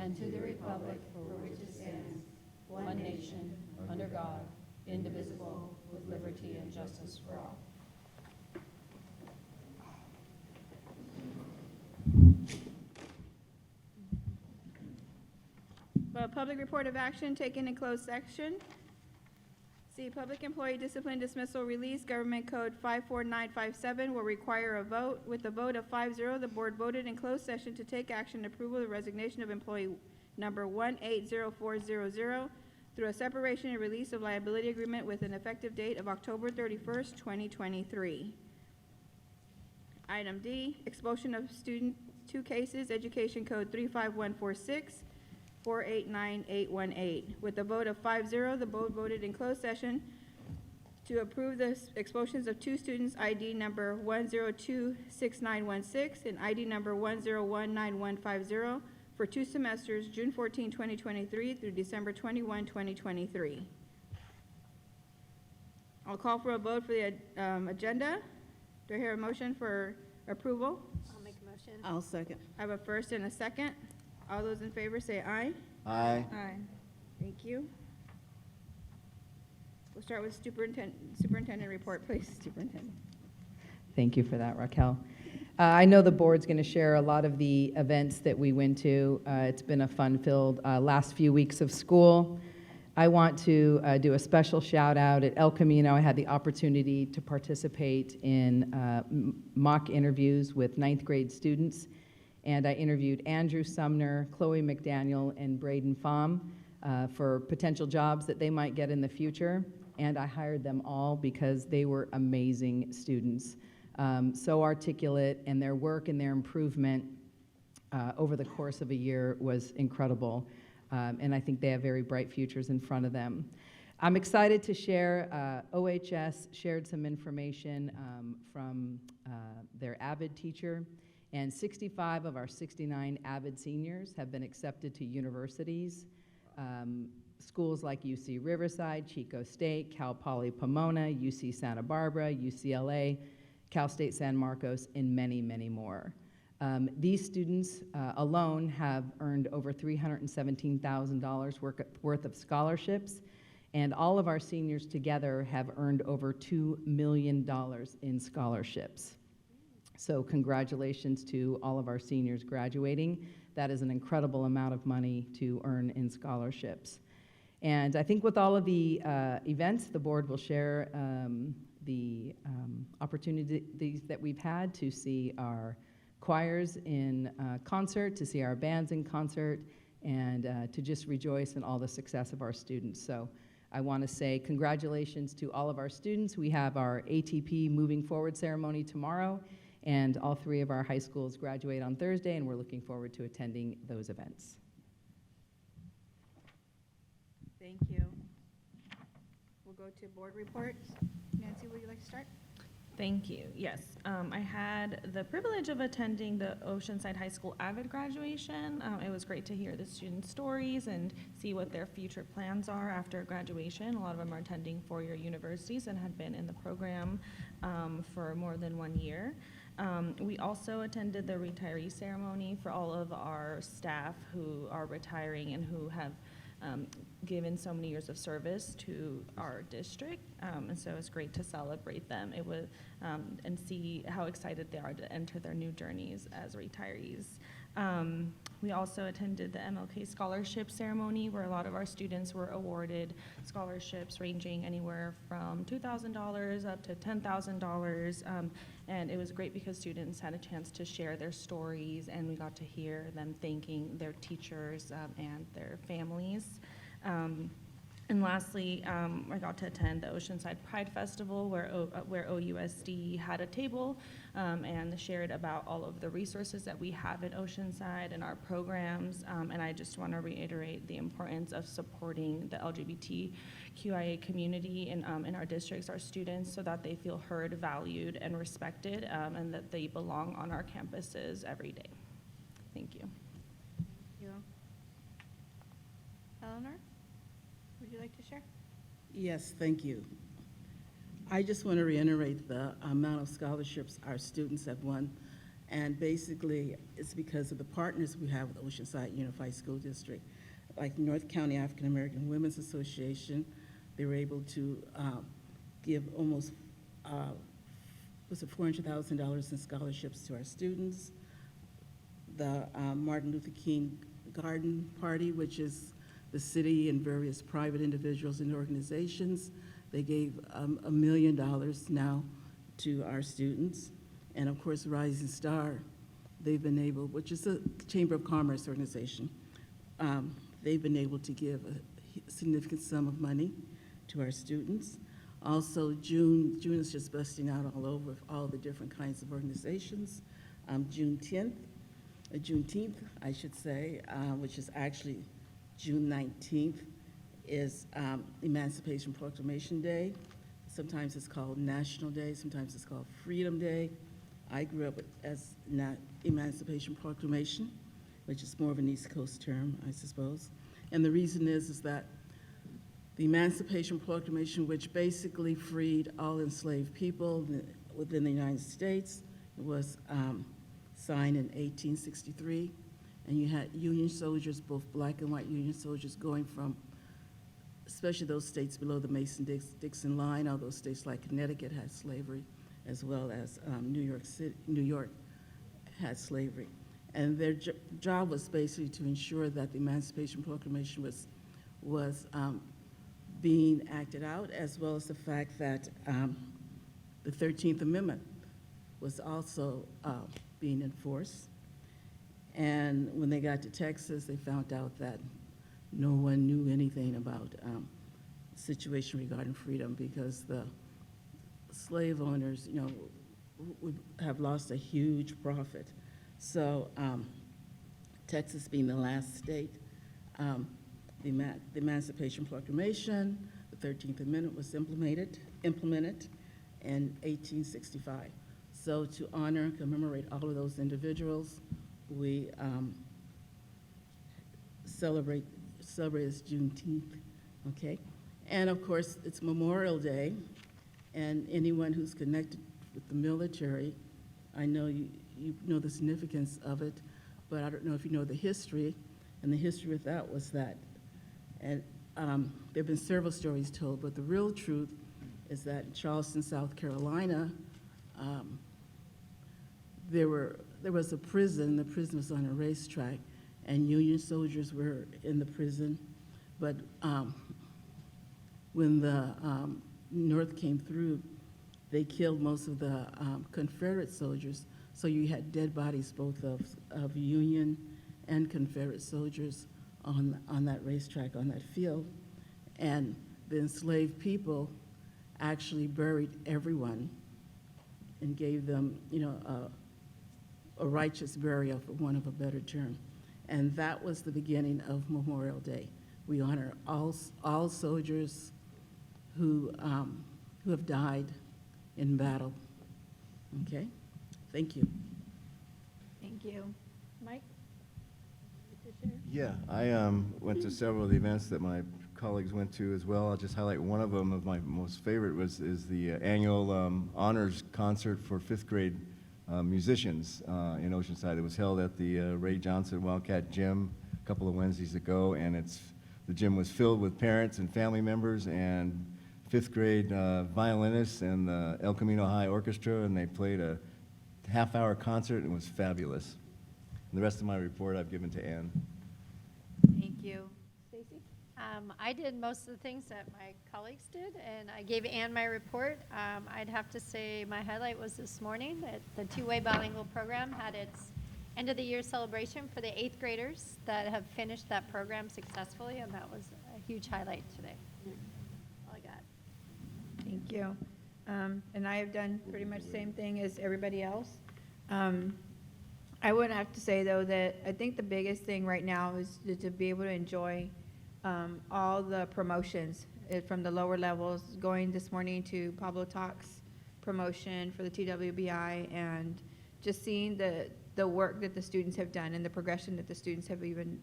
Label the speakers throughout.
Speaker 1: and to the republic for which it stands, one nation, under God, indivisible, with liberty and justice for all.
Speaker 2: Public report of action taken in closed section. C, public employee discipline dismissal release, Government Code 54957 will require a vote. With a vote of 5-0, the board voted in closed session to take action to approval of the resignation of employee number 180400 through a separation and release of liability agreement with an effective date of October 31st, 2023. Item D, expulsion of student, 2 cases, Education Code 35146, 489818. With a vote of 5-0, the board voted in closed session to approve the expulsions of 2 students, ID number 1026916 and ID number 1019150, for 2 semesters, June 14, 2023 through December 21, 2023. I'll call for a vote for the agenda. Do I hear a motion for approval?
Speaker 3: I'll make a motion.
Speaker 4: I'll second.
Speaker 2: I have a first and a second. All those in favor say aye.
Speaker 5: Aye.
Speaker 2: Aye. Thank you. We'll start with superintendent report, please, superintendent.
Speaker 6: Thank you for that, Raquel. I know the board's going to share a lot of the events that we went to. It's been a fun-filled last few weeks of school. I want to do a special shout out at El Camino. I had the opportunity to participate in mock interviews with 9th grade students, and I interviewed Andrew Sumner, Chloe McDaniel, and Braden Pham for potential jobs that they might get in the future, and I hired them all because they were amazing students. So articulate, and their work and their improvement over the course of a year was incredible. And I think they have very bright futures in front of them. I'm excited to share, OHS shared some information from their AVID teacher, and 65 of our 69 AVID seniors have been accepted to universities. Schools like UC Riverside, Chico State, Cal Poly Pomona, UC Santa Barbara, UCLA, Cal State San Marcos, and many, many more. These students alone have earned over $317,000 worth of scholarships, and all of our seniors together have earned over $2 million in scholarships. So congratulations to all of our seniors graduating. That is an incredible amount of money to earn in scholarships. And I think with all of the events, the board will share the opportunities that we've had to see our choirs in concert, to see our bands in concert, and to just rejoice in all the success of our students. So I want to say congratulations to all of our students. We have our ATP Moving Forward ceremony tomorrow, and all 3 of our high schools graduate on Thursday, and we're looking forward to attending those events.
Speaker 2: Thank you. We'll go to board reports. Nancy, would you like to start?
Speaker 7: Thank you. Yes, I had the privilege of attending the Oceanside High School AVID graduation. It was great to hear the students' stories and see what their future plans are after graduation. A lot of them are attending 4-year universities and had been in the program for more than 1 year. We also attended the retiree ceremony for all of our staff who are retiring and who have given so many years of service to our district, and so it's great to celebrate them. It was and see how excited they are to enter their new journeys as retirees. We also attended the MLK scholarship ceremony, where a lot of our students were awarded scholarships ranging anywhere from $2,000 up to $10,000, and it was great because students had a chance to share their stories, and we got to hear them thanking their teachers and their families. And lastly, I got to attend the Oceanside Pride Festival, where OUSD had a table and shared about all of the resources that we have at Oceanside and our programs. And I just want to reiterate the importance of supporting the LGBTQIA community in our districts, our students, so that they feel heard, valued, and respected, and that they belong on our campuses every day. Thank you.
Speaker 2: Thank you. Eleanor, would you like to share?
Speaker 4: Yes, thank you. I just want to reiterate the amount of scholarships our students have won And basically, it's because of the partners we have with Oceanside Unified School District. Like North County African American Women's Association, they were able to give almost, was it $400,000 in scholarships to our students. The Martin Luther King Garden Party, which is the city and various private individuals and organizations, they gave $1 million now to our students. And of course, Rising Star, they've been able, which is a Chamber of Commerce organization, they've been able to give a significant sum of money to our students. Also, June is just busting out all over with all the different kinds of organizations. Juneteenth, I should say, which is actually June 19th, is Emancipation Proclamation Day. Sometimes it's called National Day, sometimes it's called Freedom Day. I grew up as Emancipation Proclamation, which is more of an East Coast term, I suppose. And the reason is that the Emancipation Proclamation, which basically freed all enslaved people within the United States, was signed in 1863. And you had Union soldiers, both black and white Union soldiers, going from, especially those states below the Mason-Dixon line, all those states like Connecticut had slavery, as well as New York had slavery. And their job was basically to ensure that the Emancipation Proclamation was being acted out, as well as the fact that the 13th Amendment was also being enforced. And when they got to Texas, they found out that no one knew anything about the situation regarding freedom, because the slave owners, you know, would have lost a huge profit. So Texas being the last state, the Emancipation Proclamation, the 13th Amendment was implemented in 1865. So to honor and commemorate all of those individuals, we celebrate as Juneteenth, okay? And of course, it's Memorial Day, and anyone who's connected with the military, I know you know the significance of it, but I don't know if you know the history. And the history with that was that, and there have been several stories told, but the real truth is that in Charleston, South Carolina, there was a prison. The prison was on a racetrack, and Union soldiers were in the prison. But when the North came through, they killed most of the Confederate soldiers. So you had dead bodies both of Union and Confederate soldiers on that racetrack, on that field. And the enslaved people actually buried everyone and gave them, you know, a righteous burial, for want of a better term. And that was the beginning of Memorial Day. We honor all soldiers who have died in battle. Okay? Thank you.
Speaker 2: Thank you. Mike?
Speaker 3: Yeah, I went to several of the events that my colleagues went to as well. I'll just highlight one of them. Of my most favorite is the annual honors concert for fifth grade musicians in Oceanside. It was held at the Ray Johnson Wildcat Gym a couple of Wednesdays ago, and the gym was filled with parents and family members and fifth grade violinists and the El Camino High Orchestra, and they played a half-hour concert, and it was fabulous. And the rest of my report I've given to Ann.
Speaker 2: Thank you. Stacy?
Speaker 1: I did most of the things that my colleagues did, and I gave Ann my report. I'd have to say my highlight was this morning that the two-way bilingual program had its end-of-the-year celebration for the 8th graders that have finished that program successfully, and that was a huge highlight today. All I got.
Speaker 2: Thank you. And I have done pretty much the same thing as everybody else. I would have to say, though, that I think the biggest thing right now is to be able to enjoy all the promotions from the lower levels, going this morning to Pablo Talk's promotion for the TWBI, and just seeing the work that the students have done and the progression that the students have even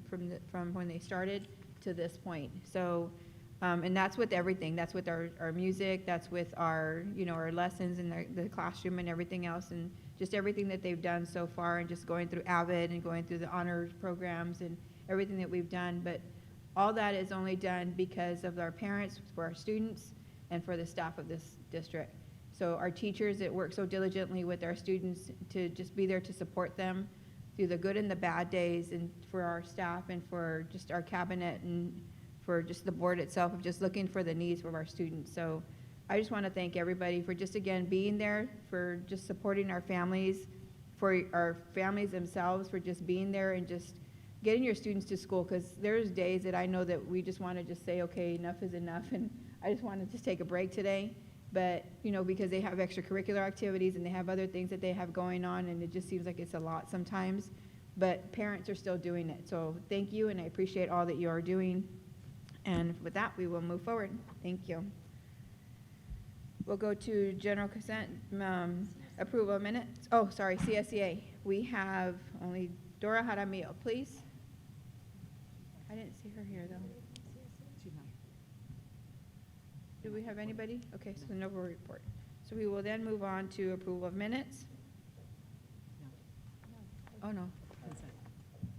Speaker 2: from when they started to this point. So, and that's with everything. That's with our music. That's with our, you know, our lessons in the classroom and everything else. And just everything that they've done so far, and just going through AVID and going through the honors programs and everything that we've done. But all that is only done because of our parents, for our students, and for the staff of this district. So our teachers that work so diligently with our students to just be there to support them through the good and the bad days, and for our staff and for just our cabinet and for just the board itself of just looking for the needs of our students. So I just want to thank everybody for just, again, being there, for just supporting our families, for our families themselves, for just being there and just getting your students to school, because there's days that I know that we just want to just say, okay, enough is enough, and I just want to just take a break today. But, because they have extracurricular activities and they have other things that they have going on, and it just seems like it's a lot sometimes. But parents are still doing it. So thank you, and I appreciate all that you are doing. And with that, we will move forward. Thank you. We'll go to general consent, approval of minutes. Oh, sorry, CSEA. We have only Dora Jaramillo, please. I didn't see her here, though. Do we have anybody? Okay, so no report. So we will then move on to approval of minutes. Oh, no.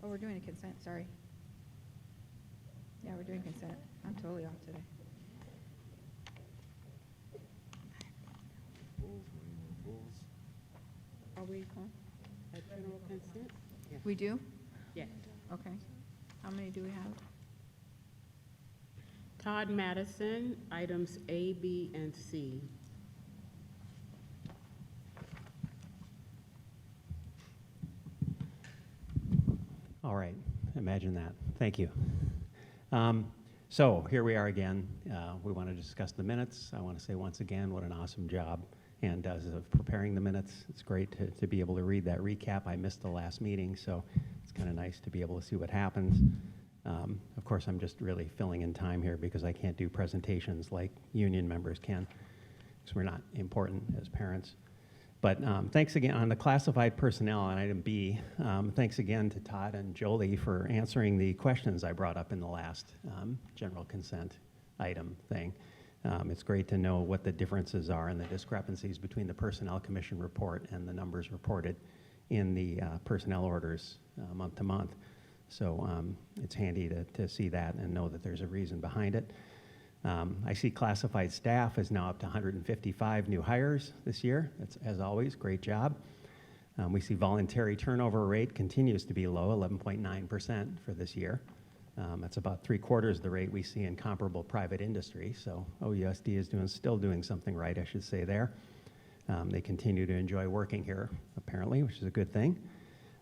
Speaker 2: Oh, we're doing a consent, sorry. Yeah, we're doing consent. I'm totally off today.
Speaker 5: Are we
Speaker 2: Huh?
Speaker 5: at general consent? Yes.
Speaker 2: We do?
Speaker 5: Yes.
Speaker 2: Okay. How many do we have?
Speaker 5: Todd Madison, items A, B, and C.
Speaker 8: All right, imagine that. Thank you. So here we are again. We want to discuss the minutes. I want to say once again what an awesome job Ann does of preparing the minutes. It's great to be able to read that recap. I missed the last meeting, so it's kind of nice to be able to see what happens. Of course, I'm just really filling in time here because I can't do presentations like union members can, because we're not important as parents. But thanks again on the classified personnel on item B. Thanks again to Todd and Jolie for answering the questions I brought up in the last general consent item thing. It's great to know what the differences are and the discrepancies between the Personnel Commission report and the numbers reported in the personnel orders month to month. So it's handy to see that and know that there's a reason behind it. I see classified staff is now up to 155 new hires this year. That's, as always, great job. We see voluntary turnover rate continues to be low, 11.9% for this year. That's about 3/4 the rate we see in comparable private industry. So OUSD is still doing something right, I should say there. They continue to enjoy working here, apparently, which is a good thing.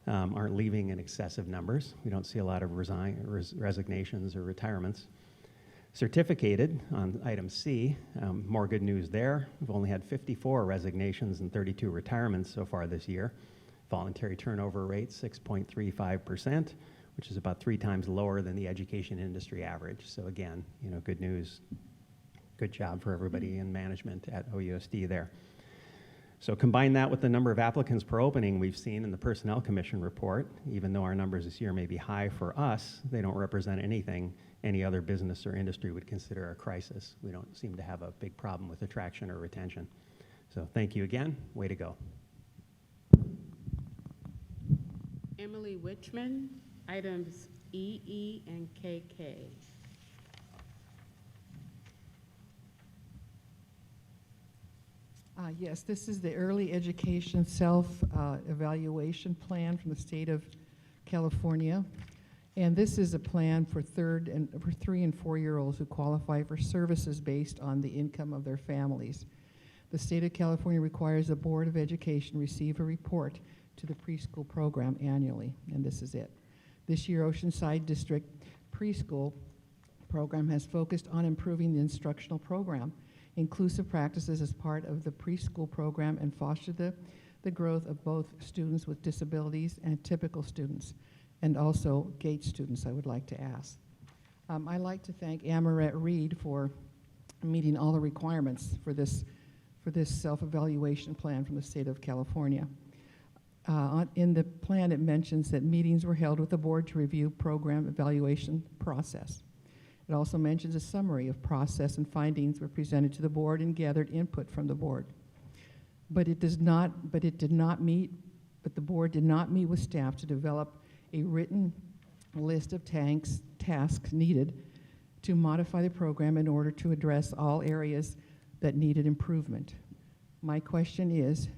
Speaker 8: Aren't leaving in excessive numbers. We don't see a lot of resignations or retirements. Certificated on item C, more good news there. We've only had 54 resignations and 32 retirements so far this year. Voluntary turnover rate, 6.35%, which is about 3 times lower than the education industry average. So again, good news. Good job for everybody in management at OUSD there. So combine that with the number of applicants per opening we've seen in the Personnel Commission report. Even though our numbers this year may be high for us, they don't represent anything any other business or industry would consider a crisis. We don't seem to have a big problem with attraction or retention. So thank you again. Way to go.
Speaker 5: Emily Witchman, items EE and KK.
Speaker 9: Yes, this is the Early Education Self-Evaluation Plan from the state of California. And this is a plan for 3 and 4-year-olds who qualify for services based on the income of their families. The state of California requires the Board of Education receive a report to the preschool program annually, and this is it. This year, Oceanside District preschool program has focused on improving the instructional program, inclusive practices as part of the preschool program, and foster the growth of both students with disabilities and typical students, and also GATE students, I would like to ask. I'd like to thank Amaret Reed for meeting all the requirements for this self-evaluation plan from the state of California. In the plan, it mentions that meetings were held with the board to review program evaluation process. It also mentions a summary of process and findings were presented to the board and gathered input from the board. but it did not meet, but the board did not meet with staff to develop a written list of tasks needed to modify the program in order to address all areas that needed improvement. My question is,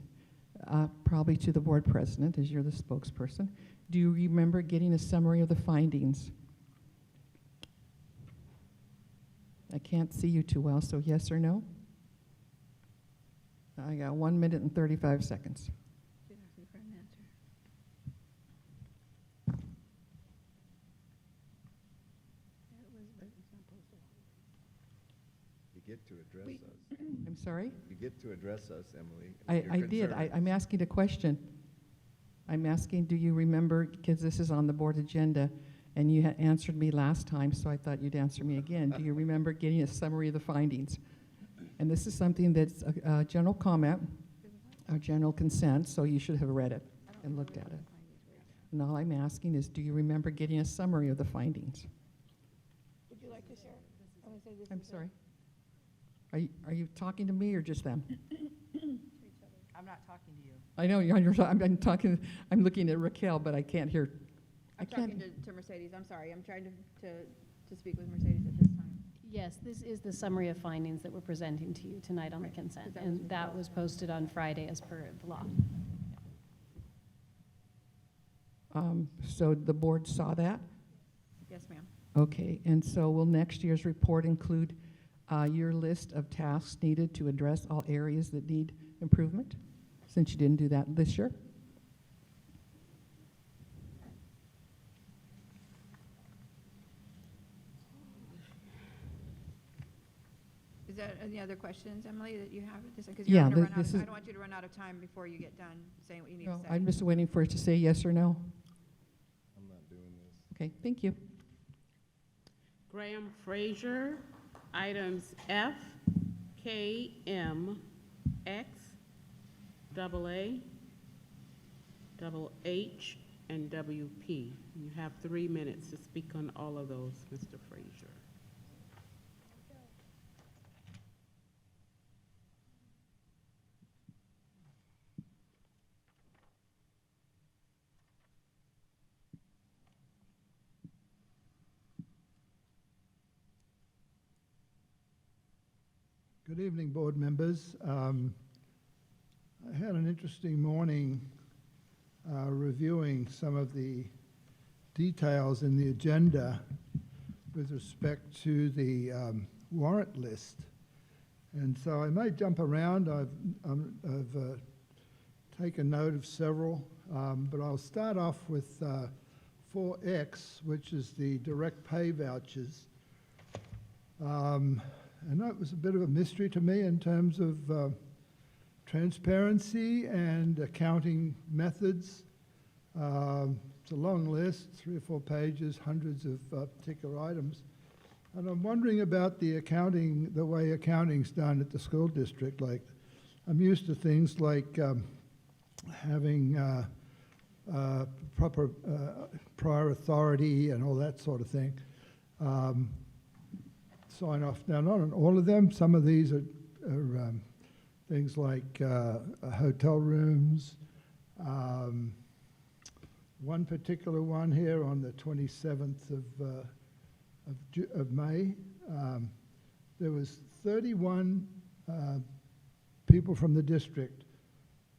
Speaker 9: probably to the board president, as you're the spokesperson, do you remember getting a summary of the findings? I can't see you too well, so yes or no? I got 1 minute and 35 seconds.
Speaker 3: You get to address us.
Speaker 9: I'm sorry?
Speaker 3: You get to address us, Emily.
Speaker 9: I did. I'm asking a question. I'm asking, do you remember, because this is on the board agenda, and you had answered me last time, so I thought you'd answer me again. Do you remember getting a summary of the findings? And this is something that's a general comment, a general consent, so you should have read it and looked at it. And all I'm asking is, do you remember getting a summary of the findings?
Speaker 2: Would you like to share?
Speaker 9: I'm sorry. Are you talking to me or just them?
Speaker 6: I'm not talking to you.
Speaker 9: I know, I'm talking, I'm looking at Raquel, but I can't hear.
Speaker 2: I'm talking to Mercedes. I'm sorry. I'm trying to speak with Mercedes at this time.
Speaker 10: Yes, this is the summary of findings that we're presenting to you tonight on the consent, and that was posted on Friday as per the law.
Speaker 9: So the board saw that?
Speaker 2: Yes, ma'am.
Speaker 9: Okay, and so will next year's report include your list of tasks needed to address all areas that need improvement, since you didn't do that this year?
Speaker 2: Is there any other questions, Emily, that you have at this? Because
Speaker 9: Yeah,
Speaker 2: I don't
Speaker 9: this is-
Speaker 2: want you to run out of time before you get done saying what you need
Speaker 9: No,
Speaker 2: to say.
Speaker 9: I'm just waiting for it to say yes or no.
Speaker 3: I'm not doing this.
Speaker 9: Okay, thank you.
Speaker 5: Graham Fraser, items F, K, M, X, double A, double H, and WP. You have 3 minutes to speak on all of those, Mr. Fraser.
Speaker 11: Good evening, board members. I had an interesting morning reviewing some of the details in the agenda with respect to the warrant list. And so I may jump around. I've taken note of several, but I'll start off with 4X, which is the direct pay vouchers. And that was a bit of a mystery to me in terms of transparency and accounting methods. It's a long list, 3 or 4 pages, hundreds of particular items. And I'm wondering about the accounting, the way accounting's done at the school district. Like, I'm used to things like having proper prior authority and all that sort of thing. Sign off. Now, not on all of them. Some of these are things like hotel rooms. One particular one here on the 27th of May, there was 31 people from the district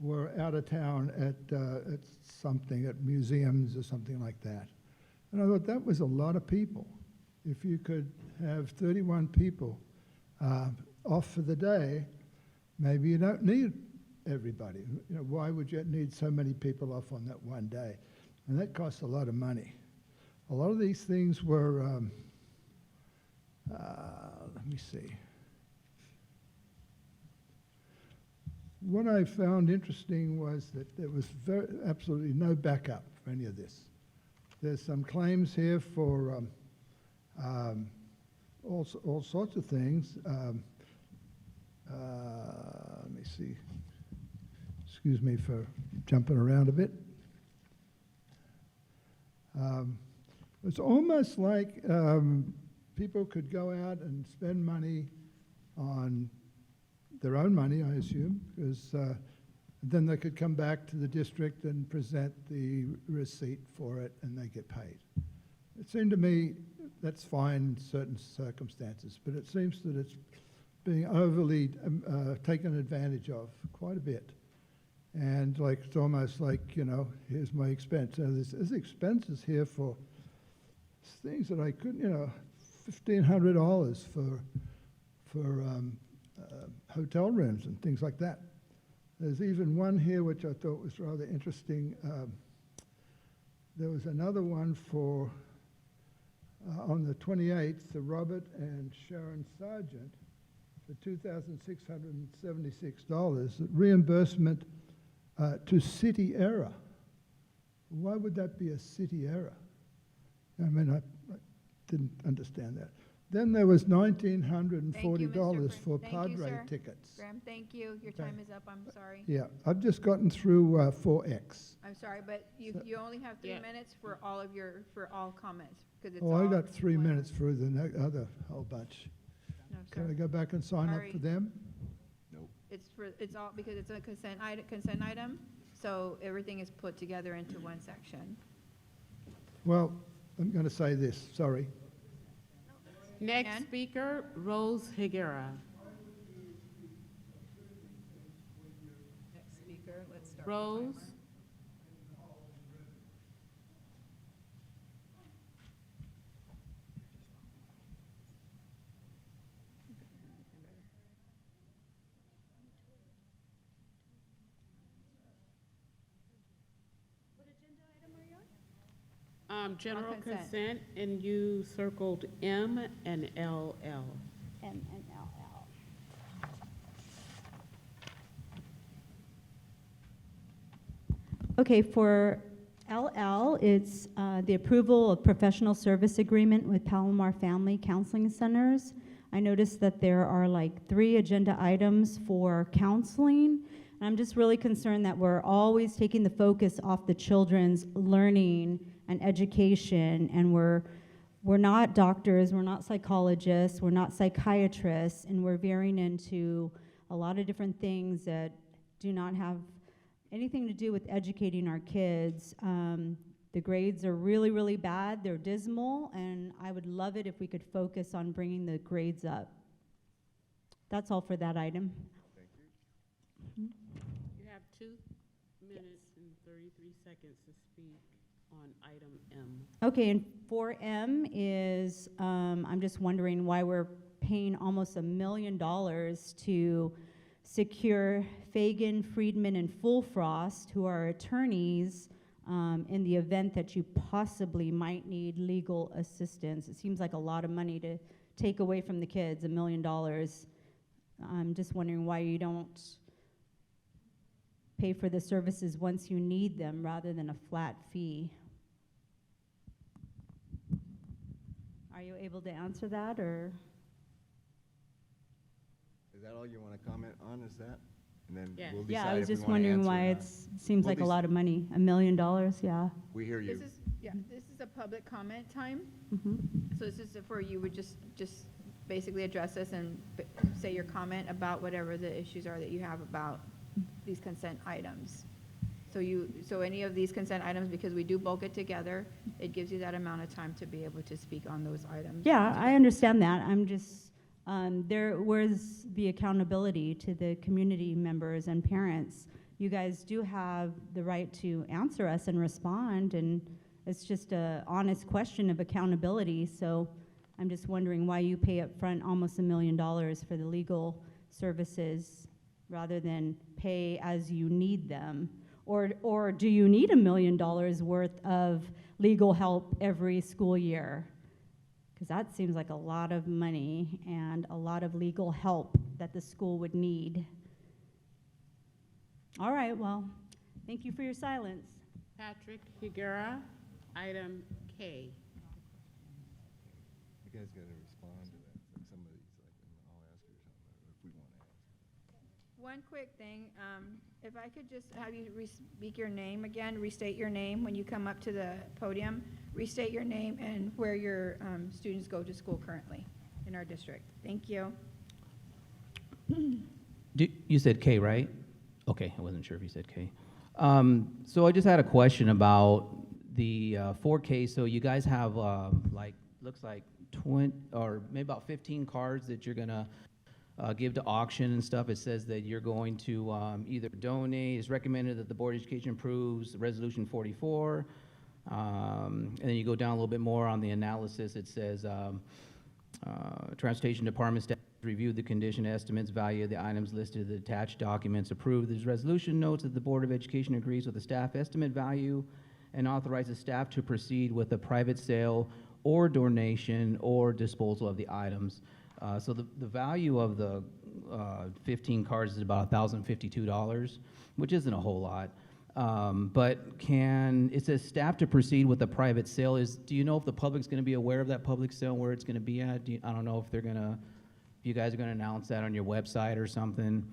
Speaker 11: were out of town at something, at museums or something like that. And I thought that was a lot of people. If you could have 31 people off for the day, maybe you don't need everybody. You know, why would you need so many people off on that one day? And that costs a lot of money. A lot of these things were, let me see. What I found interesting was that there was absolutely no backup for any of this. There's some claims here for all sorts of things. Let me see. Excuse me for jumping around a bit. It's almost like people could go out and spend money on their own money, I assume, because Then they could come back to the district and present the receipt for it, and they get paid. It seemed to me that's fine in certain circumstances, but it seems that it's being overly taken advantage of quite a bit. And like, it's almost like, you know, here's my expense. There's expenses here for things that I couldn't, you know, $1,500 for hotel rooms and things like that. There's even one here which I thought was rather interesting. There was another one for, on the 28th, the Robert and Sharon Sargent for $2,676, reimbursement to city error. Why would that be a city error? I mean, I didn't understand that. Then there was $1,940 for Padre tickets.
Speaker 2: Graham, thank you. Your time is up. I'm sorry.
Speaker 11: Yeah, I've just gotten through 4X.
Speaker 2: I'm sorry, but you only have 3 minutes for all of for all comments, because it's
Speaker 11: Oh,
Speaker 2: all.
Speaker 11: I got 3 minutes for the other whole bunch.
Speaker 2: No,
Speaker 11: Can I
Speaker 2: sir.
Speaker 11: go back and sign up
Speaker 2: Sorry.
Speaker 11: for them?
Speaker 2: It's all, because it's a consent item, so everything is put together into one section.
Speaker 11: Well, I'm going to say this, sorry.
Speaker 5: Next
Speaker 2: Ann?
Speaker 5: speaker, Rose Higuera.
Speaker 2: Next speaker, let's start.
Speaker 5: Rose? General
Speaker 2: consent.
Speaker 5: consent, and you circled M and LL.
Speaker 12: M and LL. Okay, for LL, it's the approval of professional service agreement with Palomar Family Counseling Centers. I noticed that there are like 3 agenda items for counseling. And I'm just really concerned that we're always taking the focus off the children's learning and education, and we're not doctors, we're not psychologists, we're not psychiatrists, and we're veering into a lot of different things that do not have anything to do with educating our kids. The grades are really, really bad, they're dismal, and I would love it if we could focus on bringing the grades up. That's all for that item.
Speaker 5: You have 2 minutes and 33 seconds to speak on item M.
Speaker 12: Okay, and 4M is, I'm just wondering why we're paying almost $1 million to secure Fagan, Friedman, and Fullfrost, who are attorneys, in the event that you possibly might need legal assistance. It seems like a lot of money to take away from the kids, $1 million. I'm just wondering why you don't pay for the services once you need them rather than a flat fee. Are you able to answer that, or?
Speaker 3: Is that all you want to comment on, is that? And then
Speaker 5: Yes.
Speaker 3: we'll decide
Speaker 12: Yeah, I was
Speaker 3: if we
Speaker 12: just
Speaker 3: wanna
Speaker 12: wondering
Speaker 3: answer or
Speaker 12: why
Speaker 3: not.
Speaker 12: it seems
Speaker 3: We'll
Speaker 12: like a lot of money. $1 million, yeah.
Speaker 3: We hear you.
Speaker 2: This is a public comment time,
Speaker 12: Mhm.
Speaker 2: so this is for you would just basically address this and say your comment about whatever the issues are that you have about these consent items. So any of these consent items, because we do bulk it together, it gives you that amount of time to be able to speak on those items.
Speaker 12: Yeah, I understand that. I'm just, where's the accountability to the community members and parents? You guys do have the right to answer us and respond, and it's just a honest question of accountability. So I'm just wondering why you pay up front almost $1 million for the legal services rather than pay as you need them. Or do you need $1 million worth of legal help every school year? Because that seems like a lot of money and a lot of legal help that the school would need. All right, well, thank you for your silence.
Speaker 5: Patrick Higuera, item K.
Speaker 3: You guys got to respond to that. Like somebody's like, I'll ask you something if we want to ask.
Speaker 2: One quick thing, if I could just have you speak your name again, restate your name when you come up to the podium, restate your name and where your students go to school currently in our district. Thank you.
Speaker 13: You said K, right? Okay, I wasn't sure if you said K. So I just had a question about the 4K. So you guys have like, looks like 20, or maybe about 15 cars that you're gonna give to auction and stuff. It says that you're going to either donate, it's recommended that the Board of Education approves Resolution 44. And then you go down a little bit more on the analysis. It says, Transportation Department staff reviewed the condition estimates, value of the items listed in the attached documents, approved this resolution, notes that the Board of Education agrees with the staff estimate value and authorizes staff to proceed with a private sale or donation or disposal of the items. So the value of the 15 cars is about $1,052, which isn't a whole lot. But it says staff to proceed with a private sale. Do you know if the public's going to be aware of that public sale, where it's going to be at? I don't know if you guys are going to announce that on your website or something.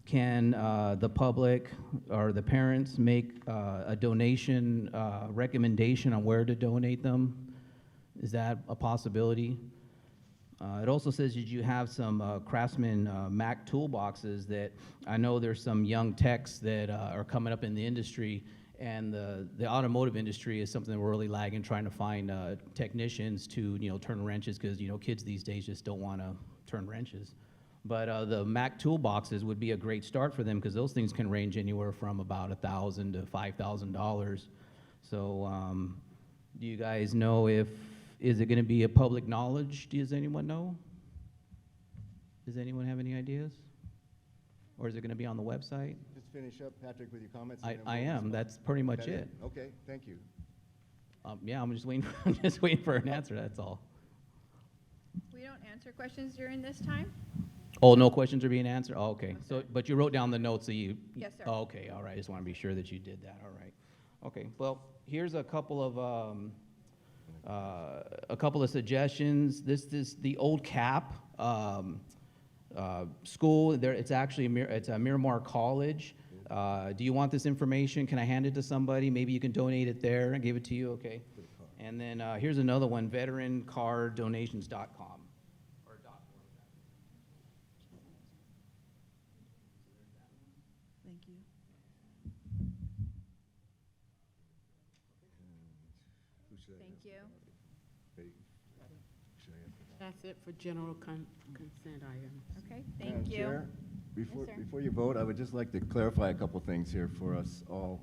Speaker 13: Can the public or the parents make a donation recommendation on where to donate them? Is that a possibility? It also says that you have some Craftsman Mac toolboxes that I know there's some young techs that are coming up in the industry, and the automotive industry is something that we're really lagging, trying to find technicians to turn wrenches, because kids these days just don't want to turn wrenches. But the Mac toolboxes would be a great start for them, because those things can range anywhere from about $1,000 to $5,000. So do you guys know is it going to be a public knowledge? Does anyone know? Does anyone have any ideas? Or is it going to be on the website?
Speaker 3: Just finish up, Patrick, with your comments.
Speaker 13: I am. That's pretty much it.
Speaker 3: Okay, thank you.
Speaker 13: Yeah, I'm just waiting. I'm just waiting for an answer. That's all.
Speaker 2: We don't answer questions during this time?
Speaker 13: Oh, no questions are being answered. Oh, okay. So, but you wrote down the notes, so you.
Speaker 2: Yes, sir.
Speaker 13: Oh, okay. All right. I just want to be sure that you did that. All right. Okay. Well, here's a couple of suggestions. This is the old CAP school. It's actually it's a Miramar College. Do you want this information? Can I hand it to somebody? Maybe you can donate it there and give it to you. Okay. And then here's another one: veterancardonations.com.
Speaker 4: Thank you.
Speaker 2: Thank you.
Speaker 5: That's it for general consent items.
Speaker 2: Okay,
Speaker 3: Madam
Speaker 2: thank you.
Speaker 3: Chair,
Speaker 2: Yes, sir.
Speaker 3: before you vote, I would just like to clarify a couple things here for us all.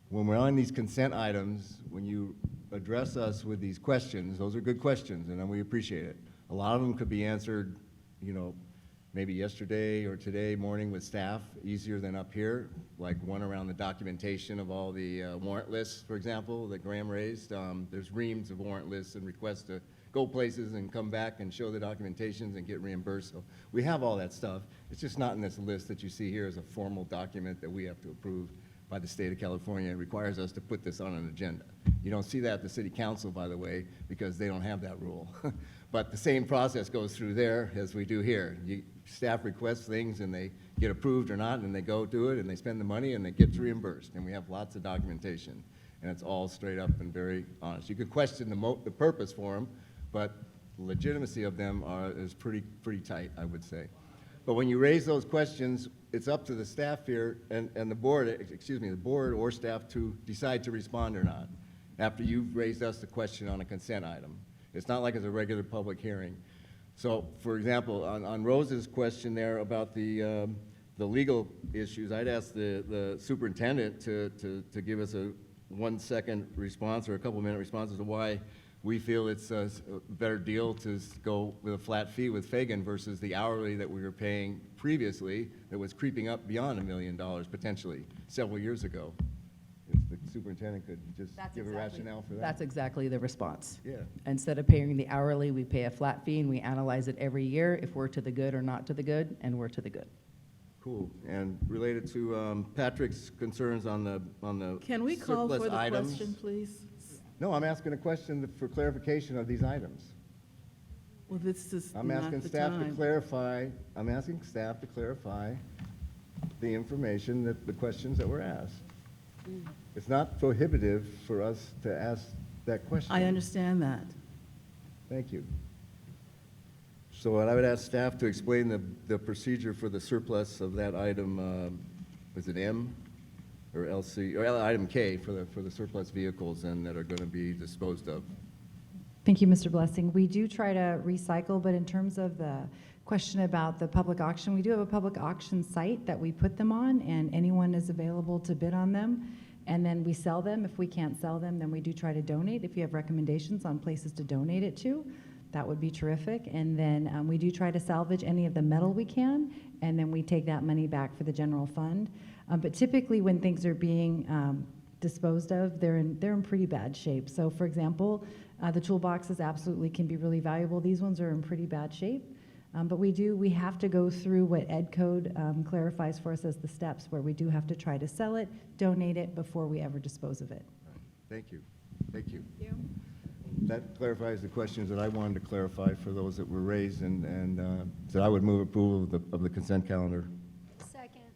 Speaker 3: When we're on these consent items, when you address us with these questions, those are good questions, and we appreciate it. A lot of them could be answered, maybe yesterday or today morning with staff, easier than up here, like one around the documentation of all the warrant lists, for example, that Graham raised. There's reams of warrant lists and requests to go places and come back and show the documentations and get reimbursed. So we have all that stuff. It's just not in this list that you see here as a formal document that we have to approve by the state of California. It requires us to put this on an agenda. You don't see that at the city council, by the way, because they don't have that rule. But the same process goes through there as we do here. Staff requests things and they get approved or not, and they go do it and they spend the money and it gets reimbursed. And we have lots of documentation, and it's all straight up and very honest. You could question the purpose for them, but the legitimacy of them is pretty tight, I would say. But when you raise those questions, it's up to the staff here and the board, the board or staff to decide to respond or not after you've raised us the question on a consent item. It's not like it's a regular public hearing. So, for example, on Rose's question there about the legal issues, I'd ask the superintendent to give us a 1-second response or a couple-minute response as to why we feel it's a better deal to go with a flat fee with Fagan versus the hourly that we were paying previously that was creeping up beyond $1 million potentially several years ago. If the superintendent could just give a rationale for that.
Speaker 6: That's exactly the response.
Speaker 3: Yeah.
Speaker 6: Instead of paying the hourly, we pay a flat fee, and we analyze it every year if we're to the good or not to the good, and we're to the good.
Speaker 3: Cool. And related to Patrick's concerns on the
Speaker 4: Can we call
Speaker 3: surplus
Speaker 4: for the
Speaker 3: items.
Speaker 4: question, please?
Speaker 3: No, I'm asking a question for clarification of these items.
Speaker 4: Well, this is
Speaker 3: I'm
Speaker 4: not
Speaker 3: asking
Speaker 4: the
Speaker 3: staff to
Speaker 4: time.
Speaker 3: clarify. I'm asking staff to clarify the information the questions that were asked. It's not prohibitive for us to ask that question.
Speaker 4: I understand that.
Speaker 3: Thank you. So what I would ask staff to explain the procedure for the surplus of that item, was it M or LC, or item K for the surplus vehicles and that are going to be disposed of?
Speaker 14: Thank you, Mr. Blessing. We do try to recycle, but in terms of the question about the public auction, we do have a public auction site that we put them on, and anyone is available to bid on them. And then we sell them. If we can't sell them, then we do try to donate. If you have recommendations on places to donate it to, that would be terrific. And then we do try to salvage any of the metal we can, and then we take that money back for the general fund. But typically when things are being disposed of, they're in pretty bad shape. So for example, the toolboxes absolutely can be really valuable. These ones are in pretty bad shape. But we have to go through what Ed Code clarifies for us as the steps, where we do have to try to sell it, donate it before we ever dispose of it.
Speaker 3: Thank you. Thank you.
Speaker 2: Thank you.
Speaker 3: That clarifies the questions that I wanted to clarify for those that were raised, and that I would move approval of the consent calendar.
Speaker 1: Second.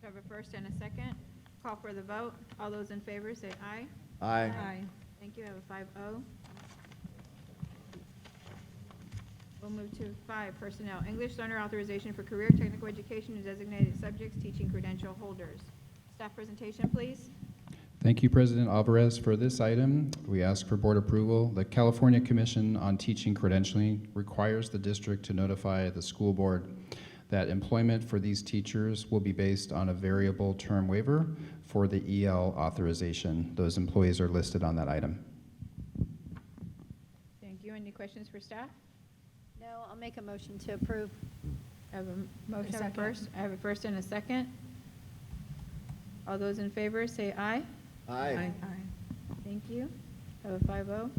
Speaker 2: We have a first and a second. Call for the vote. All those in favor say aye.
Speaker 3: Aye.
Speaker 2: Thank you. I have a 5-0. We'll move to 5, personnel. English learner authorization for career technical education and designated subjects, teaching credential holders. Staff presentation, please.
Speaker 15: Thank you, President Alvarez. For this item, we ask for board approval. The California Commission on Teaching Credentialing requires the district to notify the school board that employment for these teachers will be based on a variable term waiver for the EL authorization. Those employees are listed on that item.
Speaker 2: Thank you. Any questions for staff?
Speaker 1: No, I'll make a motion to approve.
Speaker 2: I have a motion.
Speaker 1: A second.
Speaker 2: I have a first and a second. All those in favor say aye.
Speaker 3: Aye.
Speaker 2: Thank you. I have a 5-0.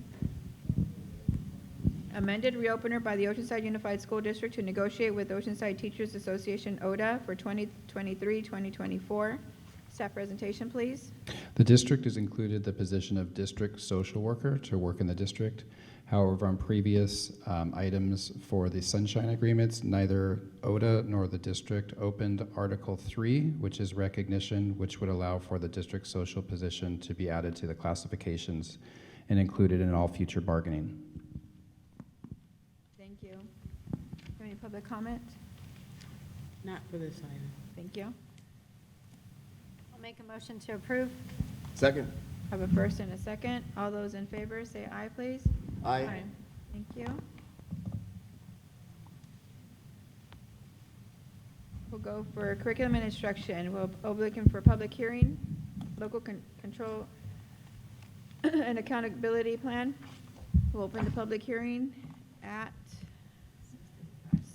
Speaker 2: Amended reopener by the Oceanside Unified School District to negotiate with Oceanside Teachers Association, ODA, for 2023-2024. Staff presentation, please.
Speaker 15: The district has included the position of district social worker to work in the district. However, on previous items for the sunshine agreements, neither ODA nor the district opened Article 3, which is recognition, which would allow for the district social position to be added to the classifications and included in all future bargaining.
Speaker 2: Thank you. Any public comment?
Speaker 5: Not for this item.
Speaker 2: Thank you.
Speaker 1: I'll make a motion to approve.
Speaker 3: Second.
Speaker 2: I have a first and a second. All those in favor say aye, please.
Speaker 3: Aye.
Speaker 2: Thank you. We'll go for curriculum and instruction. We'll open for public hearing, local control and accountability plan. We'll open the public hearing at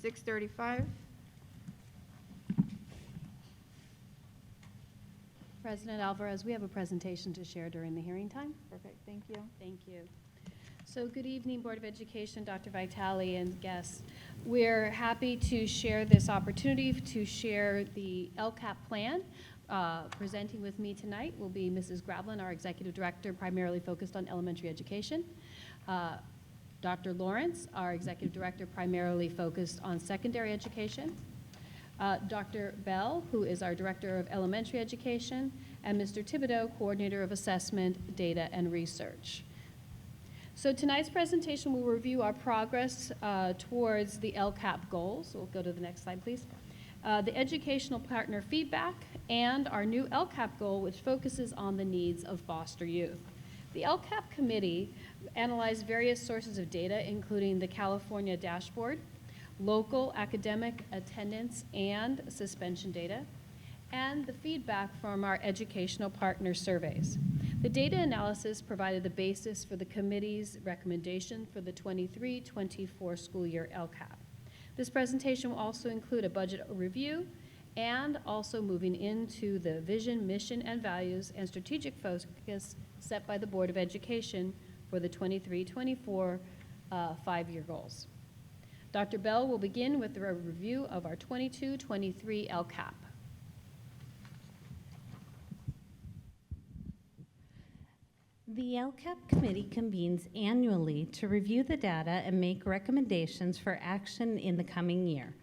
Speaker 2: 6:35.
Speaker 10: President Alvarez, we have a presentation to share during the hearing time.
Speaker 2: Perfect, thank you.
Speaker 10: Thank you. So good evening, Board of Education, Dr. Vitale, and guests. We're happy to share this opportunity to share the LCAP plan. Presenting with me tonight will be Mrs. Grablin, our Executive Director, primarily focused on elementary education. Dr. Lawrence, our Executive Director, primarily focused on secondary education. Dr. Bell, who is our Director of Elementary Education, and Mr. Thibodeau, Coordinator of Assessment, Data, and Research. So tonight's presentation will review our progress towards the LCAP goals. We'll go to the next slide, please. The educational partner feedback, and our new LCAP goal, which focuses on the needs of foster youth. The LCAP committee analyzed various sources of data, including the California dashboard, local academic attendance and suspension data, and the feedback from our educational partner surveys. The data analysis provided the basis for the committee's recommendation for the 23-24 school year LCAP. This presentation will also include a budget review and also moving into the vision, mission, and values and strategic focus set by the Board of Education for the 23-24 5-year goals. Dr. Bell will begin with a review of our 22-23 LCAP.
Speaker 16: The LCAP committee convenes annually to review the data and make recommendations for action in the coming year.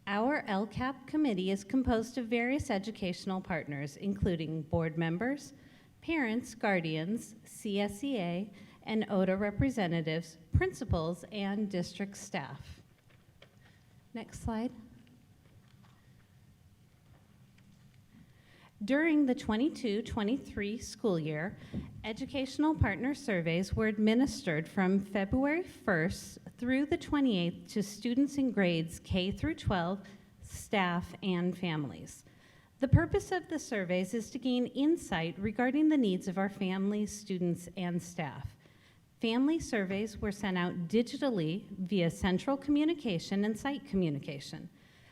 Speaker 16: Our LCAP committee is composed of various educational partners, including board members, parents, guardians, CSEA, and ODA representatives, principals, and district staff. Next slide. During the 22-23 school year, educational partner surveys were administered from February 1st through the 28th to students in grades K through 12, staff, and families. The purpose of the surveys is to gain insight regarding the needs of our families, students, and staff. Family surveys were sent out digitally via central communication and site communication.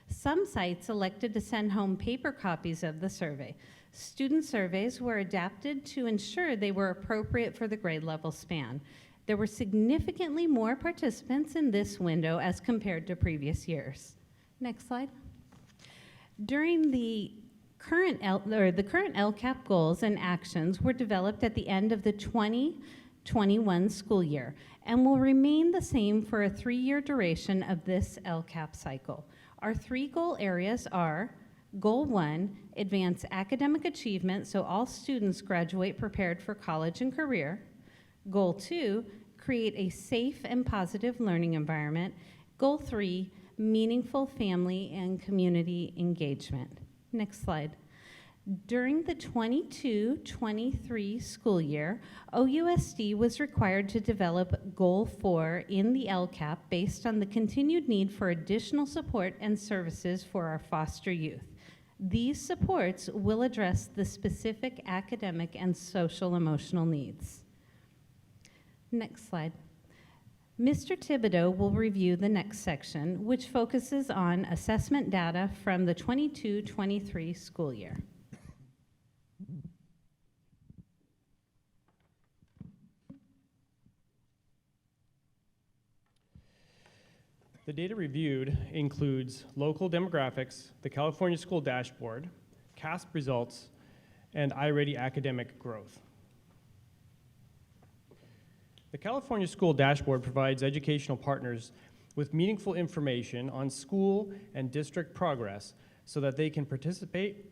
Speaker 16: Some sites elected to send home paper copies of the survey. Student surveys were adapted to ensure they were appropriate for the grade level span. There were significantly more participants in this window as compared to previous years. Next slide. During the current LCAP goals and actions were developed at the end of the 2021 school year and will remain the same for a 3-year duration of this LCAP cycle. Our 3 goal areas are: Goal 1, advance academic achievement so all students graduate prepared for college and career. Goal 2, create a safe and positive learning environment. Goal 3, meaningful family and community engagement. Next slide. During the 22-23 school year, OUSD was required to develop Goal 4 in the LCAP based on the continued need for additional support and services for our foster youth. These supports will address the specific academic and social-emotional needs. Next slide. Mr. Thibodeau will review the next section, which focuses on assessment data from the 22-23 school year.
Speaker 17: The data reviewed includes local demographics, the California School Dashboard, CASP results, and iReady academic growth. The California School Dashboard provides educational partners with meaningful information on school and district progress so that they can participate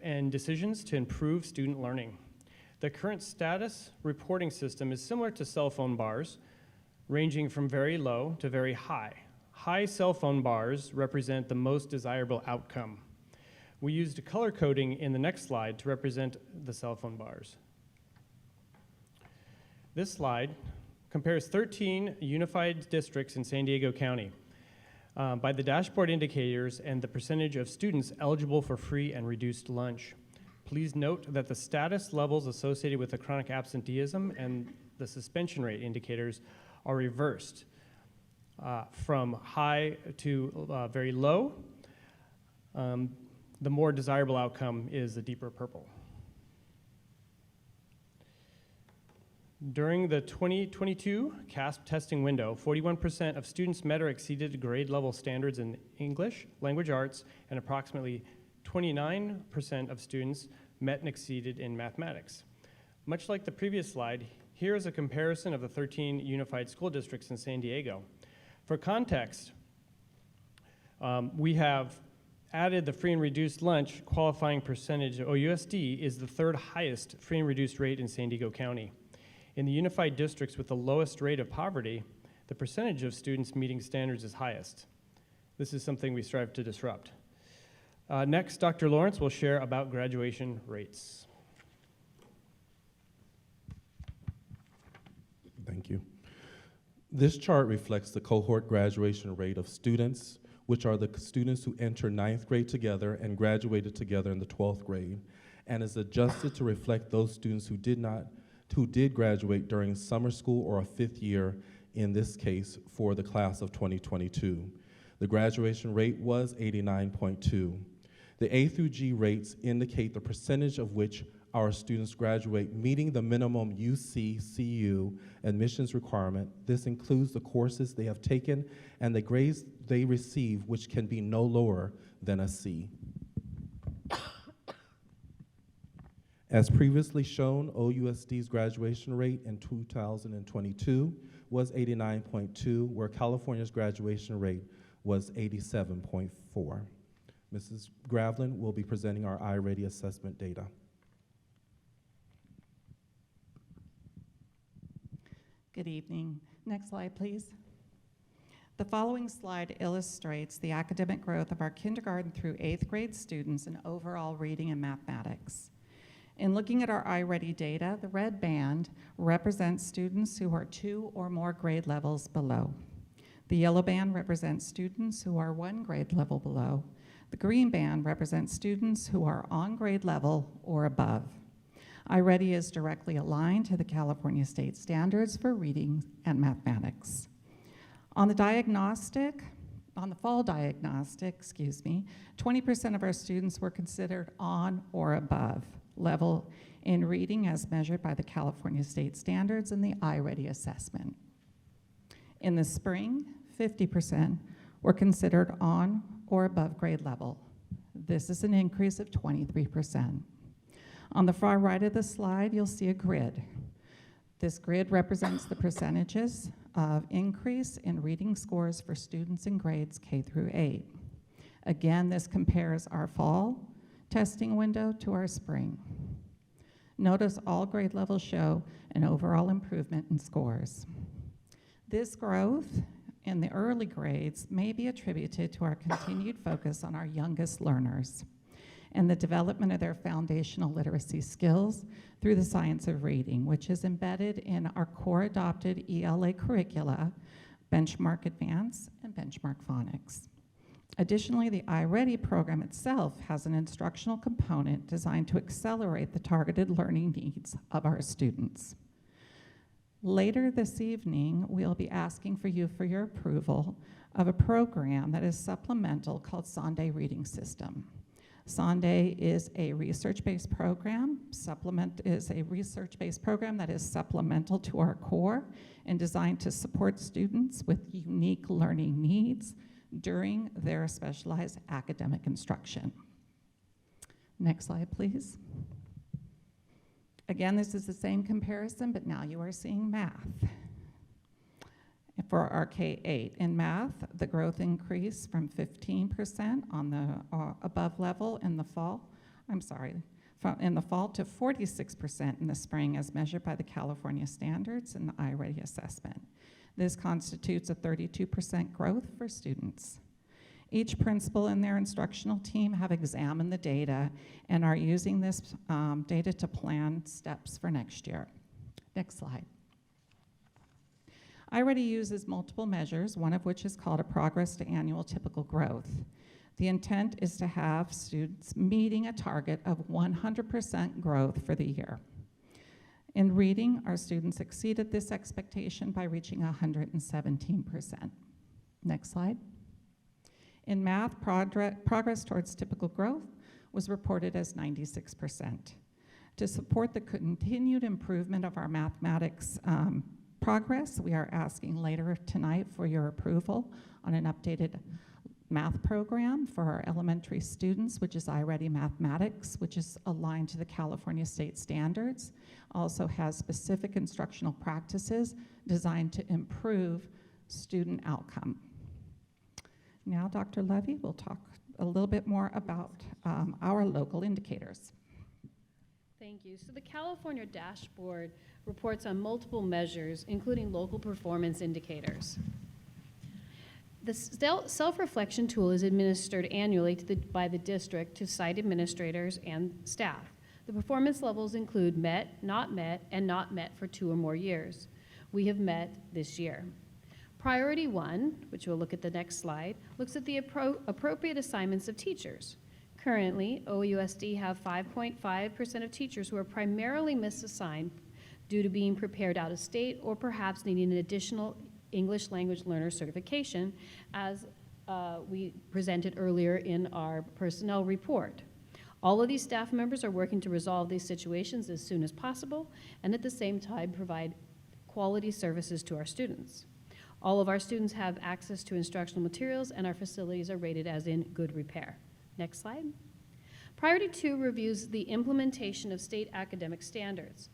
Speaker 17: in decisions to improve student learning. The current status reporting system is similar to cell phone bars, ranging from very low to very high. High cell phone bars represent the most desirable outcome. We used color coding in the next slide to represent the cell phone bars. This slide compares 13 unified districts in San Diego County by the dashboard indicators and the percentage of students eligible for free and reduced lunch. Please note that the status levels associated with the chronic absenteeism and the suspension rate indicators are reversed from high to very low. The more desirable outcome is the deeper purple. During the 2022 CASP testing window, 41% of students met or exceeded grade level standards in English, language arts, and approximately 29% of students met and exceeded in mathematics. Much like the previous slide, here is a comparison of the 13 unified school districts in San Diego. For context, we have added the free and reduced lunch qualifying percentage. OUSD is the 3rd highest free and reduced rate in San Diego County. In the unified districts with the lowest rate of poverty, the percentage of students meeting standards is highest. This is something we strive to disrupt. Next, Dr. Lawrence will share about graduation rates.
Speaker 18: Thank you. This chart reflects the cohort graduation rate of students, which are the students who enter 9th grade together and graduated together in the 12th grade, and is adjusted to reflect those students who did graduate during summer school or a 5th year, in this case, for the class of 2022. The graduation rate was 89.2. The A through G rates indicate the percentage of which our students graduate meeting the minimum UC-CU admissions requirement. This includes the courses they have taken and the grades they receive, which can be no lower than a C. As previously shown, OUSD's graduation rate in 2022 was 89.2, where California's graduation rate was 87.4. Mrs. Gravlin will be presenting our iReady assessment data.
Speaker 19: Good evening. Next slide, please. The following slide illustrates the academic growth of our kindergarten through 8th grade students in overall reading and mathematics. In looking at our iReady data, the red band represents students who are 2 or more grade levels below. The yellow band represents students who are 1 grade level below. The green band represents students who are on grade level or above. iReady is directly aligned to the California state standards for reading and mathematics. On the fall diagnostic, 20% of our students were considered on or above level in reading as measured by the California state standards and the iReady assessment. In the spring, 50% were considered on or above grade level. This is an increase of 23%. On the far right of the slide, you'll see a grid. This grid represents the percentages of increase in reading scores for students in grades K through 8. Again, this compares our fall testing window to our spring. Notice all grade levels show an overall improvement in scores. This growth in the early grades may be attributed to our continued focus on our youngest learners and the development of their foundational literacy skills through the science of reading, which is embedded in our core adopted ELA curricula, Benchmark Advance and Benchmark Phonics. Additionally, the iReady program itself has an instructional component designed to accelerate the targeted learning needs of our students. Later this evening, we'll be asking for your approval of a program that is supplemental called Sunday Reading System. Sunday is a research-based program. Supplement is a research-based program that is supplemental to our core and designed to support students with unique learning needs during their specialized academic instruction. Next slide, please. Again, this is the same comparison, but now you are seeing math. For our K-8 in math, the growth increased from 15% on the above level in the fall, in the fall to 46% in the spring as measured by the California standards and the iReady assessment. This constitutes a 32% growth for students. Each principal and their instructional team have examined the data and are using this data to plan steps for next year. Next slide. iReady uses multiple measures, one of which is called a progress to annual typical growth. The intent is to have students meeting a target of 100% growth for the year. In reading, our students exceeded this expectation by reaching 117%. Next slide. In math, progress towards typical growth was reported as 96%. To support the continued improvement of our mathematics progress, we are asking later tonight for your approval on an updated math program for our elementary students, which is iReady Mathematics, which is aligned to the California state standards, also has specific instructional practices designed to improve student outcome. Now, Dr. Levy will talk a little bit more about our local indicators.
Speaker 10: Thank you. So the California dashboard reports on multiple measures, including local performance indicators. The self-reflection tool is administered annually by the district to site administrators and staff. The performance levels include met, and not met for 2 or more years. We have met this year. Priority 1, which we'll look at the next slide, looks at the appropriate assignments of teachers. Currently, OUSD have 5.5% of teachers who are primarily misassigned due to being prepared out of state or perhaps needing an additional English language learner certification, as we presented earlier in our personnel report. All of these staff members are working to resolve these situations as soon as possible and at the same time provide quality services to our students. All of our students have access to instructional materials and our facilities are rated as in good repair. Next slide. Priority 2 reviews the implementation of state academic standards.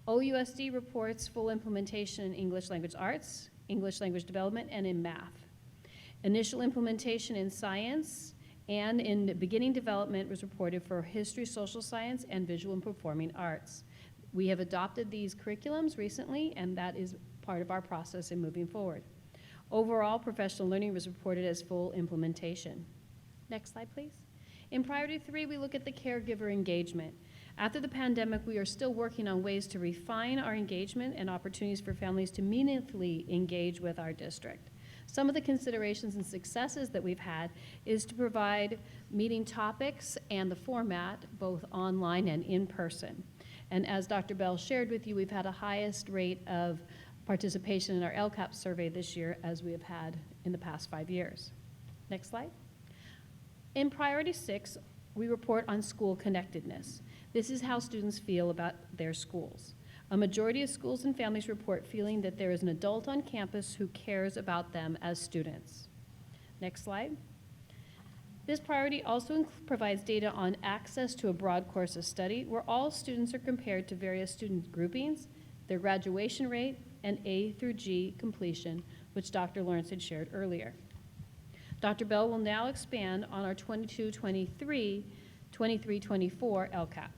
Speaker 10: OUSD reports full implementation in English language arts, English language development, and in math. Initial implementation in science and in beginning development was reported for history, social science, and visual and performing arts. We have adopted these curriculums recently, and that is part of our process in moving forward. Overall, professional learning was reported as full implementation. Next slide, please. In priority 3, we look at the caregiver engagement. After the pandemic, we are still working on ways to refine our engagement and opportunities for families to meaningfully engage with our district. Some of the considerations and successes that we've had is to provide meeting topics and the format, both online and in person. And as Dr. Bell shared with you, we've had a highest rate of participation in our LCAP survey this year as we have had in the past 5 years. Next slide. In priority 6, we report on school connectedness. This is how students feel about their schools. A majority of schools and families report feeling that there is an adult on campus who cares about them as students. Next slide. This priority also provides data on access to a broad course of study where all students are compared to various student groupings, their graduation rate, and A through G completion, which Dr. Lawrence had shared earlier. Dr. Bell will now expand on our 22-23, 23-24 LCAP.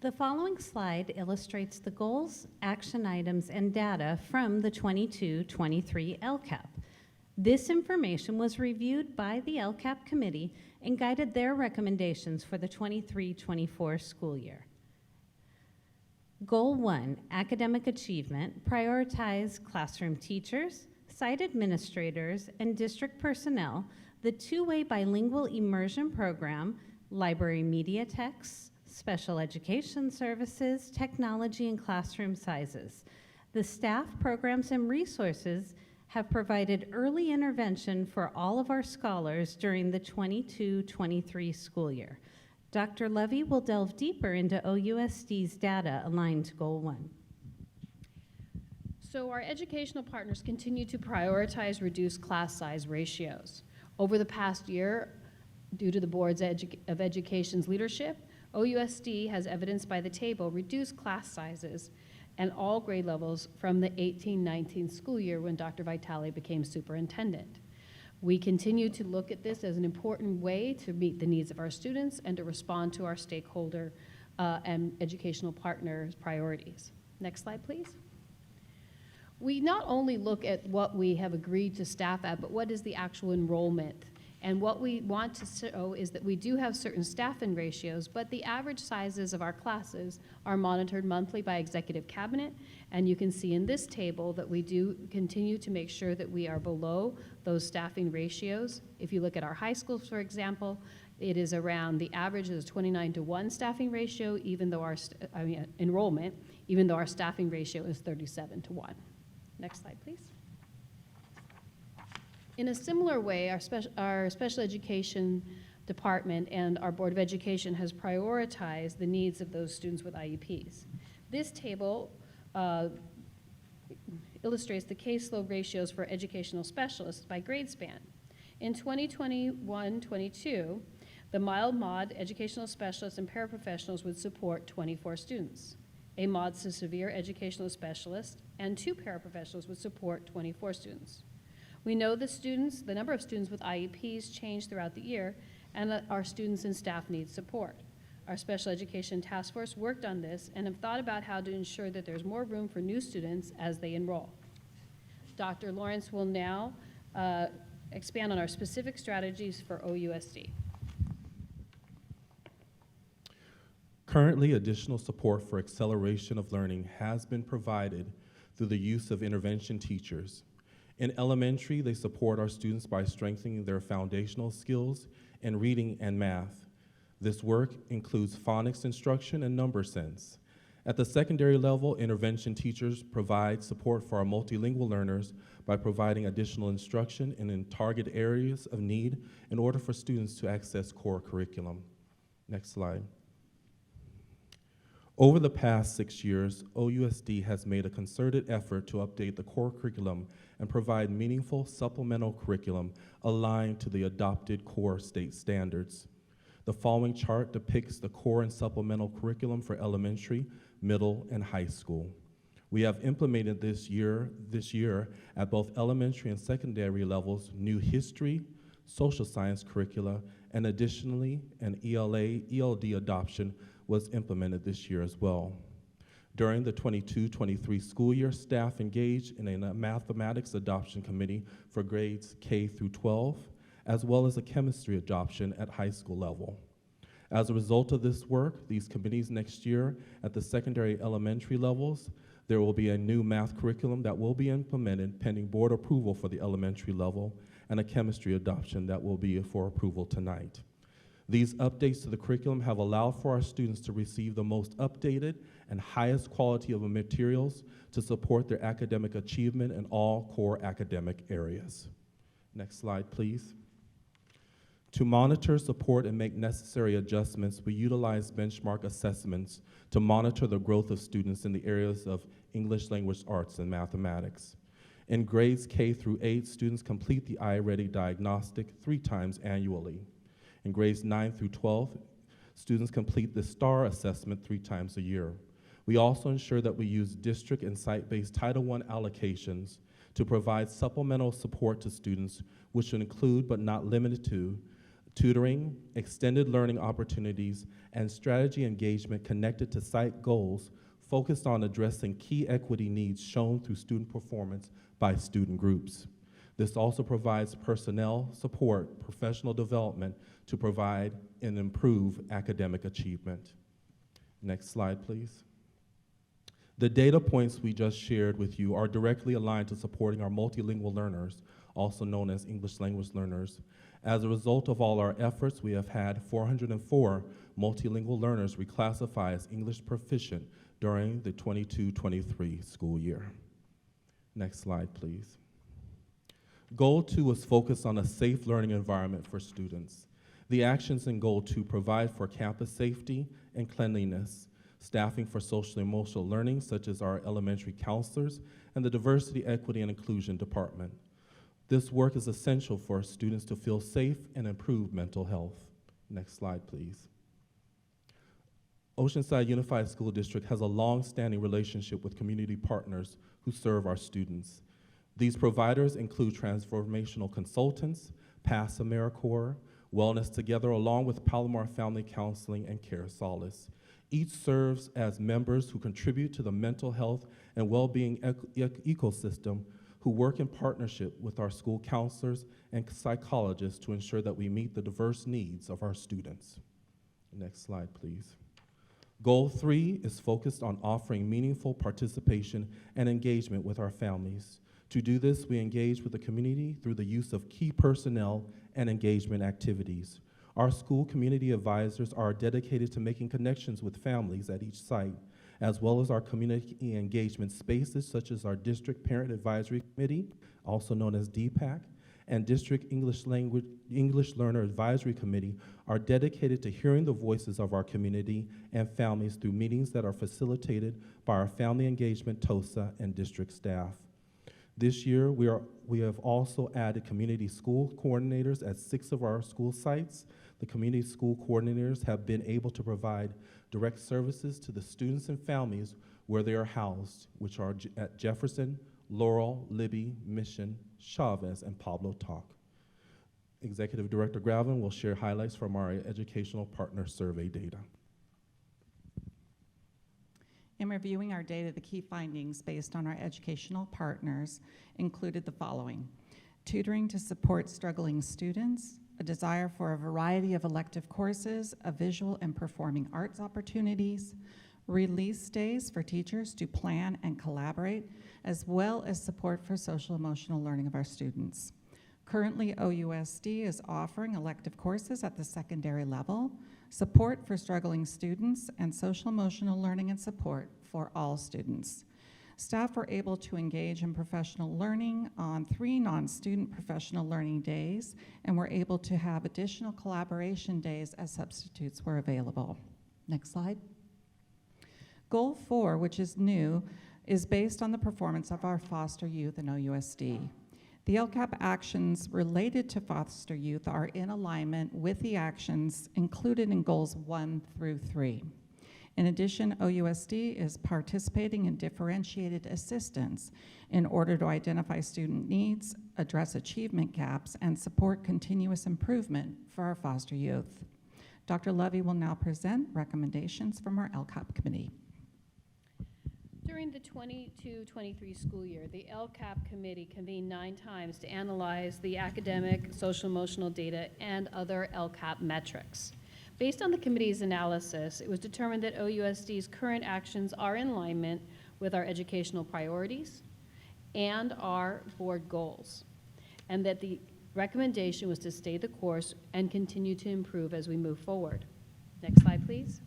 Speaker 16: The following slide illustrates the goals, action items, and data from the 22-23 LCAP. This information was reviewed by the LCAP committee and guided their recommendations for the 23-24 school year. Goal 1, academic achievement, prioritize classroom teachers, site administrators, and district personnel, the two-way bilingual immersion program, library media texts, special education services, technology, and classroom sizes. The staff, programs, and resources have provided early intervention for all of our scholars during the 22-23 school year. Dr. Levy will delve deeper into OUSD's data aligned to Goal 1.
Speaker 10: So our educational partners continue to prioritize reduced class size ratios. Over the past year, due to the Board's of Education's leadership, OUSD has evidenced by the table reduced class sizes and all grade levels from the 18-19 school year when Dr. Vitale became superintendent. We continue to look at this as an important way to meet the needs of our students and to respond to our stakeholder and educational partners' priorities. Next slide, please. We not only look at what we have agreed to staff at, but what is the actual enrollment. And what we want to show is that we do have certain staffing ratios, but the average sizes of our classes are monitored monthly by executive cabinet. And you can see in this table that we do continue to make sure that we are below those staffing ratios. If you look at our high schools, for example, it is around, the average is 29-to-1 staffing ratio, even though our enrollment, even though our staffing ratio is 37-to-1. Next slide, please. In a similar way, our special education department and our Board of Education has prioritized the needs of those students with IEPs. This table illustrates the caseload ratios for educational specialists by grade span. In 2021-22, the mild mod educational specialists and paraprofessionals would support 24 students. A mod to severe educational specialist and 2 paraprofessionals would support 24 students. We know the number of students with IEPs change throughout the year, and that our students and staff need support. Our special education task force worked on this and have thought about how to ensure that there's more room for new students as they enroll. Dr. Lawrence will now expand on our specific strategies for OUSD.
Speaker 18: Currently, additional support for acceleration of learning has been provided through the use of intervention teachers. In elementary, they support our students by strengthening their foundational skills in reading and math. This work includes phonics instruction and number sense. At the secondary level, intervention teachers provide support for our multilingual learners by providing additional instruction in target areas of need in order for students to access core curriculum. Next slide. Over the past 6 years, OUSD has made a concerted effort to update the core curriculum and provide meaningful supplemental curriculum aligned to the adopted core state standards. The following chart depicts the core and supplemental curriculum for elementary, middle, and high school. We have implemented this year at both elementary and secondary levels new history, social science curricula, and additionally an ELA, ELD adoption was implemented this year as well. During the 22-23 school year, staff engaged in a mathematics adoption committee for grades K through 12, as well as a chemistry adoption at high school level. As a result of this work, these committees next year at the secondary elementary levels, there will be a new math curriculum that will be implemented pending board approval for the elementary level and a chemistry adoption that will be for approval tonight. These updates to the curriculum have allowed for our students to receive the most updated and highest quality of materials to support their academic achievement in all core academic areas. Next slide, please. To monitor, support, and make necessary adjustments, we utilize benchmark assessments to monitor the growth of students in the areas of English language arts and mathematics. In grades K through 8, students complete the iReady diagnostic 3 times annually. In grades 9 through 12, students complete the STAR assessment 3 times a year. We also ensure that we use district and site-based Title I allocations to provide supplemental support to students, which would include but not limited to tutoring, extended learning opportunities, and strategy engagement connected to site goals focused on addressing key equity needs shown through student performance by student groups. This also provides personnel support, professional development to provide and improve academic achievement. Next slide, please. The data points we just shared with you are directly aligned to supporting our multilingual learners, also known as English language learners. As a result of all our efforts, we have had 404 multilingual learners reclassify as English proficient during the 22-23 school year. Next slide, please. Goal 2 was focused on a safe learning environment for students. The actions in Goal 2 provide for campus safety and cleanliness, staffing for social and emotional learning, such as our elementary counselors, and the Diversity, Equity, and Inclusion Department. This work is essential for students to feel safe and improve mental health. Next slide, please. Oceanside Unified School District has a long-standing relationship with community partners who serve our students. These providers include transformational consultants, PASS AmeriCorps, Wellness Together, along with Palomar Family Counseling and Care Solace. Each serves as members who contribute to the mental health and well-being ecosystem, who work in partnership with our school counselors and psychologists to ensure that we meet the diverse needs of our students. Next slide, please. Goal 3 is focused on offering meaningful participation and engagement with our families. To do this, we engage with the community through the use of key personnel and engagement activities. Our school community advisors are dedicated to making connections with families at each site, as well as our community engagement spaces such as our District Parent Advisory Committee, also known as DPAC, and District English Learner Advisory Committee are dedicated to hearing the voices of our community and families through meetings that are facilitated by our Family Engagement TOSA and district staff. This year, we have also added community school coordinators at 6 of our school sites. The community school coordinators have been able to provide direct services to the students and families where they are housed, which are at Jefferson, Laurel, Libby, Mission, Chavez, and Pablo Talk. Executive Director Gravin will share highlights from our educational partner survey data.
Speaker 19: In reviewing our data, the key findings based on our educational partners included the following: tutoring to support struggling students, a desire for a variety of elective courses, a visual and performing arts opportunities, release days for teachers to plan and collaborate, as well as support for social emotional learning of our students. Currently, OUSD is offering elective courses at the secondary level, support for struggling students, and social emotional learning and support for all students. Staff were able to engage in professional learning on 3 non-student professional learning days and were able to have additional collaboration days as substitutes were available. Next slide. Goal 4, which is new, is based on the performance of our foster youth in OUSD. The LCAP actions related to foster youth are in alignment with the actions included in goals 1 through 3. In addition, OUSD is participating in differentiated assistance in order to identify student needs, address achievement gaps, and support continuous improvement for our foster youth. Dr. Levy will now present recommendations from our LCAP committee.
Speaker 10: During the 22-23 school year, the LCAP committee convened 9 times to analyze the academic, social emotional data, and other LCAP metrics. Based on the committee's analysis, it was determined that OUSD's current actions are in alignment with our educational priorities and our board goals, and that the recommendation was to stay the course and continue to improve as we move forward. Next slide, please.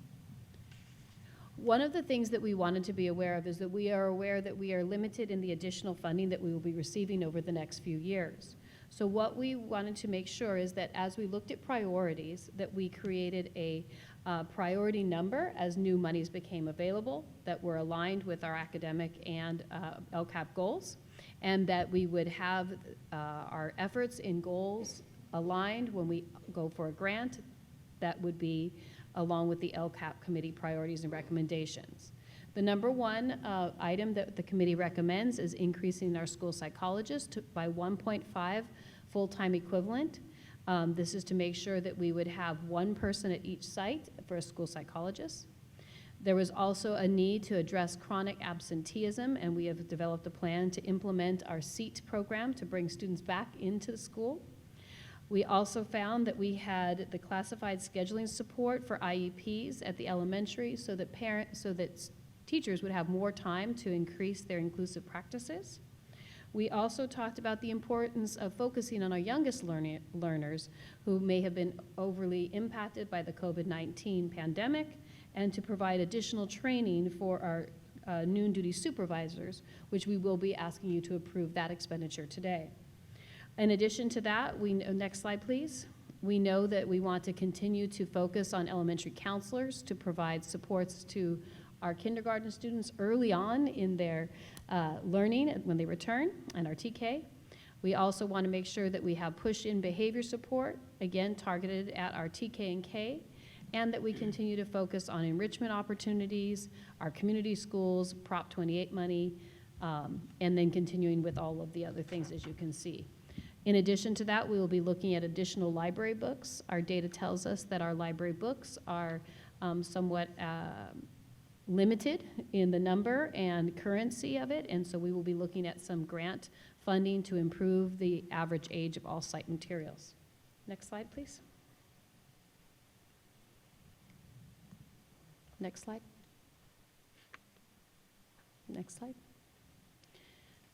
Speaker 10: One of the things that we wanted to be aware of is that we are aware that we are limited in the additional funding that we will be receiving over the next few years. So what we wanted to make sure is that as we looked at priorities, that we created a priority number as new monies became available that were aligned with our academic and LCAP goals, and that we would have our efforts and goals aligned when we go for a grant that would be along with the LCAP committee priorities and recommendations. The number one item that the committee recommends is increasing our school psychologists by 1.5 full-time equivalent. This is to make sure that we would have one person at each site for a school psychologist. There was also a need to address chronic absenteeism, and we have developed a plan to implement our SEAT program to bring students back into the school. We also found that we had the classified scheduling support for IEPs at the elementary so that teachers would have more time to increase their inclusive practices. We also talked about the importance of focusing on our youngest learners who may have been overly impacted by the COVID-19 pandemic, and to provide additional training for our noon duty supervisors, which we will be asking you to approve that expenditure today. In addition to that, next slide, please. We know that we want to continue to focus on elementary counselors to provide supports to our kindergarten students early on in their learning when they return, and our TK. We also want to make sure that we have push-in behavior support, again, targeted at our TK and K, and that we continue to focus on enrichment opportunities, our community schools, Prop 28 money, and then continuing with all of the other things, as you can see. In addition to that, we will be looking at additional library books. Our data tells us that our library books are somewhat limited in the number and currency of it, and so we will be looking at some grant funding to improve the average age of all site materials. Next slide, please. Next slide. Next slide.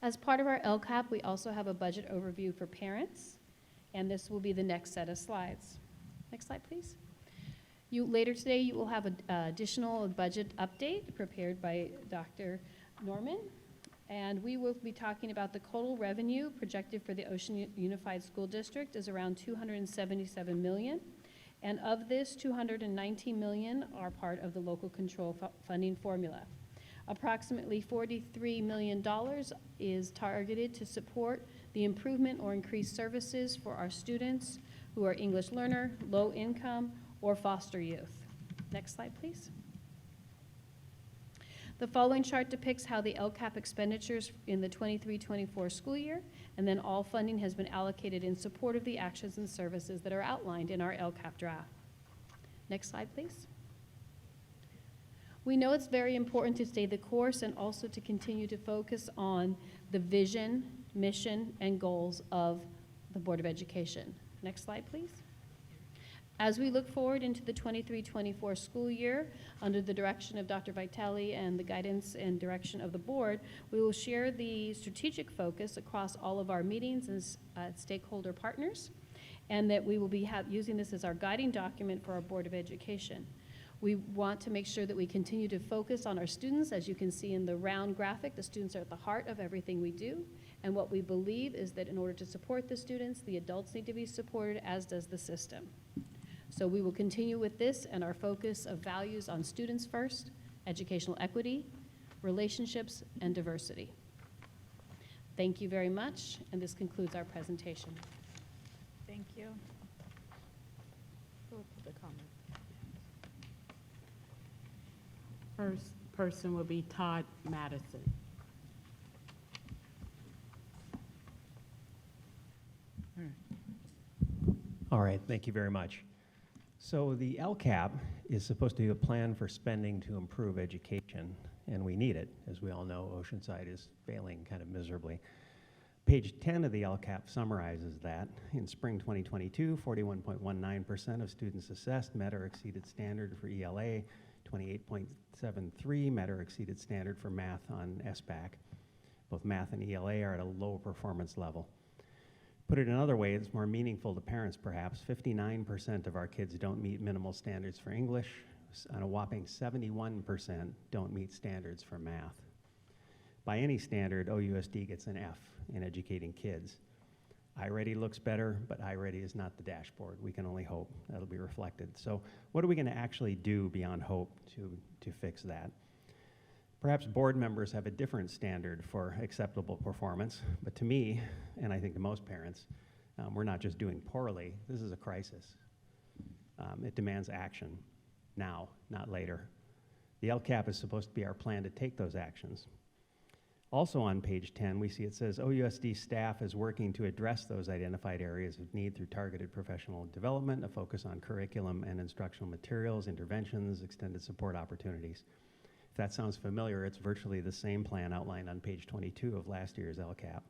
Speaker 10: As part of our LCAP, we also have a budget overview for parents, and this will be the next set of slides. Next slide, please. Later today, you will have an additional budget update prepared by Dr. Norman, and we will be talking about the total revenue projected for the Ocean Unified School District is around $277 million, and of this, $219 million are part of the local control funding formula. Approximately $43 million is targeted to support the improvement or increased services for our students who are English learner, low income, or foster youth. Next slide, please. The following chart depicts how the LCAP expenditures in the 23-24 school year, and then all funding has been allocated in support of the actions and services that are outlined in our LCAP draft. Next slide, please. We know it's very important to stay the course and also to continue to focus on the vision, mission, and goals of the Board of Education. Next slide, please. As we look forward into the 23-24 school year, under the direction of Dr. Vitale and the guidance and direction of the board, we will share the strategic focus across all of our meetings and stakeholder partners, and that we will be using this as our guiding document for our Board of Education. We want to make sure that we continue to focus on our students. As you can see in the round graphic, the students are at the heart of everything we do, and what we believe is that in order to support the students, the adults need to be supported, as does the system. So we will continue with this and our focus of values on students first, educational equity, relationships, and diversity. Thank you very much, and this concludes our presentation.
Speaker 7: Thank you.
Speaker 5: First person will be Todd Madison.
Speaker 8: All right, thank you very much. So the LCAP is supposed to be a plan for spending to improve education. and we need it. As we all know, Oceanside is failing kind of miserably. Page 10 of the LCAP summarizes that. In spring 2022, 41.19% of students assessed met or exceeded standard for ELA, 28.73 met or exceeded standard for math on SBAC. Both math and ELA are at a low performance level. Put it another way, it's more meaningful to parents perhaps. 59% of our kids don't meet minimal standards for English, and a whopping 71% don't meet standards for math. By any standard, OUSD gets an F in educating kids. iReady looks better, but iReady is not the dashboard. We can only hope that'll be reflected. So what are we going to actually do beyond hope to fix that? Perhaps board members have a different standard for acceptable performance, but to me, and I think to most parents, we're not just doing poorly. This is a crisis. It demands action now, not later. The LCAP is supposed to be our plan to take those actions. Also on page 10, we see it says OUSD staff is working to address those identified areas of need through targeted professional development, a focus on curriculum and instructional materials, interventions, extended support opportunities. If that sounds familiar, it's virtually the same plan outlined on page 22 of last year's LCAP.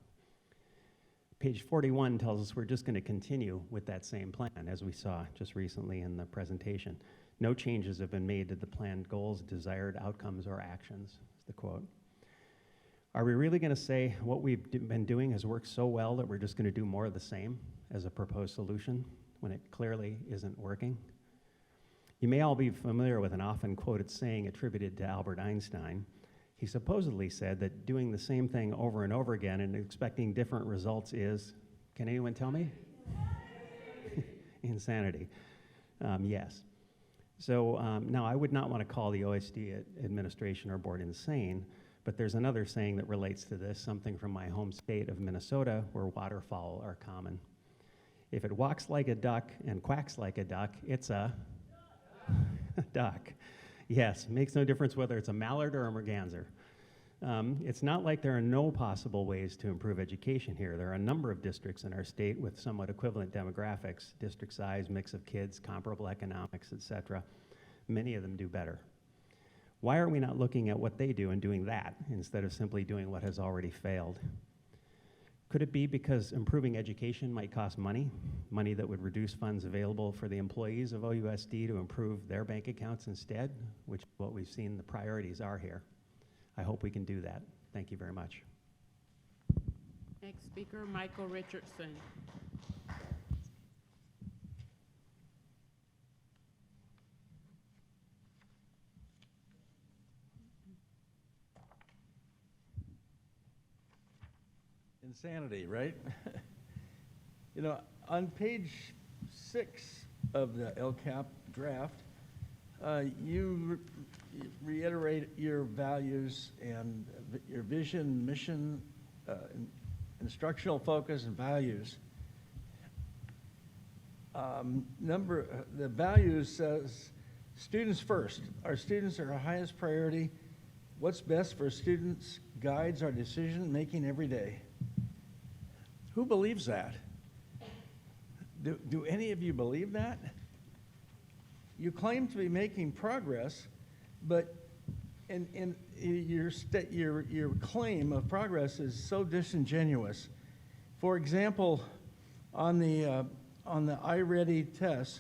Speaker 8: Page 41 tells us we're just going to continue with that same plan, as we saw just recently in the presentation. No changes have been made to the planned goals, desired outcomes, or actions, is the quote. Are we really going to say what we've been doing has worked so well that we're just going to do more of the same as a proposed solution when it clearly isn't working? You may all be familiar with an often quoted saying attributed to Albert Einstein. He supposedly said that doing the same thing over and over again and expecting different results is, can anyone tell me? Insanity. Yes. So now I would not want to call the OSD administration or board insane, but there's another saying that relates to this, something from my home state of Minnesota, where waterfowl are common. If it walks like a duck and quacks like a duck, it's a duck. Yes, makes no difference whether it's a mallard or a merganser. It's not like there are no possible ways to improve education here. There are a number of districts in our state with somewhat equivalent demographics, district size, mix of kids, comparable economics, etc. Many of them do better. Why are we not looking at what they do and doing that instead of simply doing what has already failed? Could it be because improving education might cost money, money that would reduce funds available for the employees of OUSD to improve their bank accounts instead, which is what we've seen the priorities are here? I hope we can do that. Thank you very much.
Speaker 5: Next speaker, Michael Richardson.
Speaker 20: Insanity, right? You know, on page 6 of the LCAP draft, you reiterate your values and your vision, mission, instructional focus, and values. The values says, students first. Our students are our highest priority. What's best for students guides our decision-making every day. Who believes that? Do any of you believe that? You claim to be making progress, but your claim of progress is so disingenuous. For example, on the iReady test,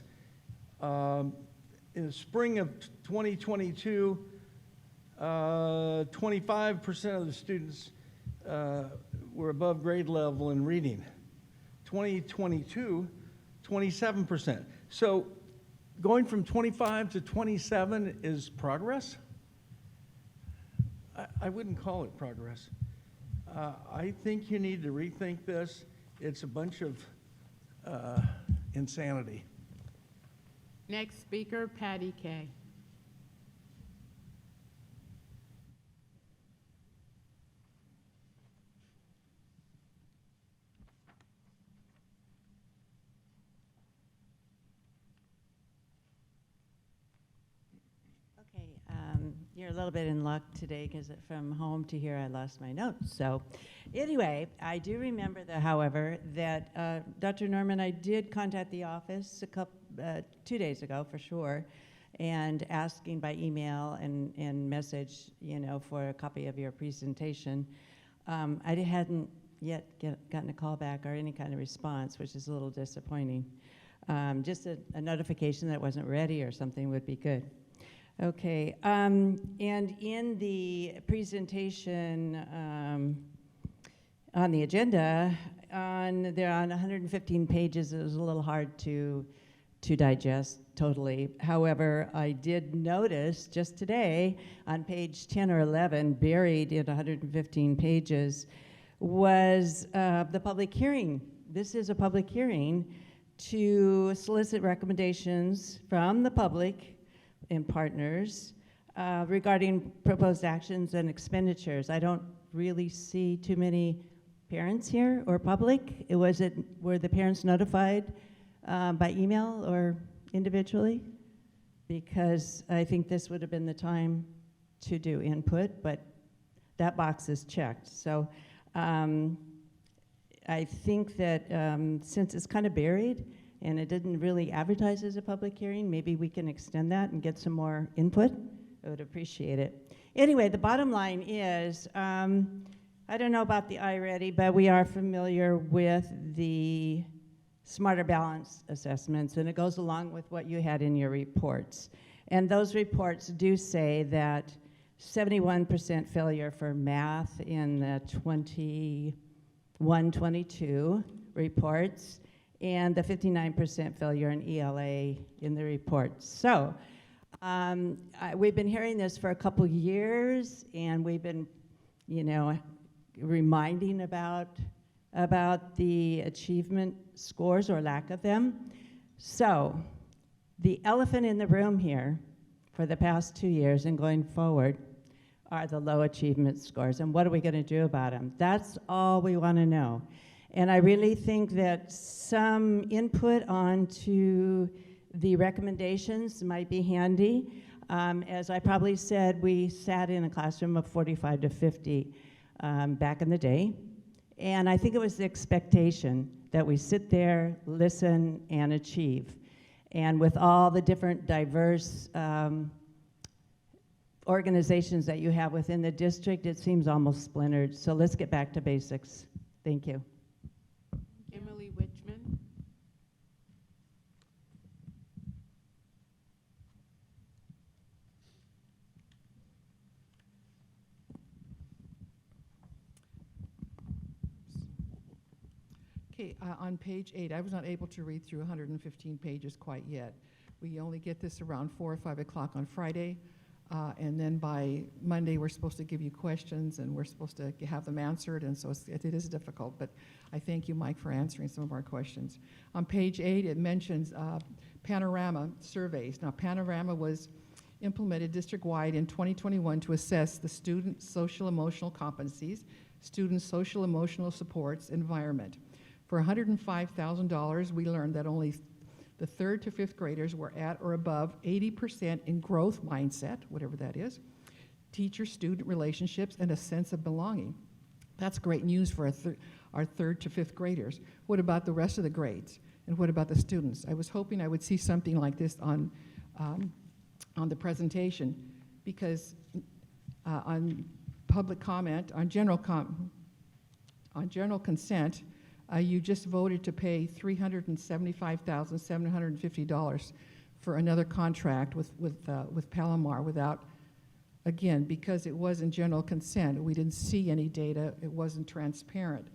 Speaker 20: in the spring of 2022, 25% of the students were above grade level in reading. 2022, 27%. So going from 25 to 27 is progress? I wouldn't call it progress. I think you need to rethink this. It's a bunch of insanity.
Speaker 5: Next speaker, Patty Kay.
Speaker 21: You're a little bit in luck today because from home to here I lost my notes. So anyway, I do remember, however, that Dr. Norman, I did contact the office 2 days ago for sure, and asking by email and message, for a copy of your presentation. I hadn't yet gotten a call back or any kind of response, which is a little disappointing. Just a notification that it wasn't ready or something would be good. Okay, and in the presentation on the agenda, they're on 115 pages. It was a little hard to digest totally. However, I did notice just today on page 10 or 11, buried in 115 pages, was the public hearing. This is a public hearing to solicit recommendations from the public and partners regarding proposed actions and expenditures. I don't really see too many parents here or public. Were the parents notified by email or individually? Because I think this would have been the time to do input, but that box is checked. So I think that since it's kind of buried and it didn't really advertise as a public hearing, maybe we can extend that and get some more input. I would appreciate it. Anyway, the bottom line is, I don't know about the iReady, but we are familiar with the Smarter Balance assessments, and it goes along with what you had in your reports. And those reports do say that 71% failure for math in the 21-22 reports, and the 59% failure in ELA in the reports. So we've been hearing this for a couple years, and we've been, reminding about the achievement scores or lack of them. So the elephant in the room here for the past 2 years and going forward are the low achievement scores, and what are we going to do about them? That's all we want to know. And I really think that some input onto the recommendations might be handy. As I probably said, we sat in a classroom of 45 to 50 back in the day. And I think it was the expectation that we sit there, listen, and achieve. And with all the different diverse organizations that you have within the district, it seems almost splintered. So let's get back to basics. Thank you.
Speaker 5: Emily Wichman.
Speaker 9: Okay, on page 8, I was not able to read through 115 pages quite yet. We only get this around 4 or 5 o'clock on Friday, and then by Monday we're supposed to give you questions and we're supposed to have them answered, and so it is difficult, but I thank you, Mike, for answering some of our questions. On page 8, it mentions Panorama surveys. Now, Panorama was implemented district-wide in 2021 to assess the student social-emotional competencies, student social-emotional supports, environment. For $105,000, we learned that only the 3rd to 5th graders were at or above 80% in growth mindset, whatever that is, teacher-student relationships, and a sense of belonging. That's great news for our 3rd to 5th graders. What about the rest of the grades? And what about the students? I was hoping I would see something like this on the presentation, because on public comment, on general consent, you just voted to pay $375,750 for another contract with Palomar without, again, because it wasn't general consent. We didn't see any data. It wasn't transparent.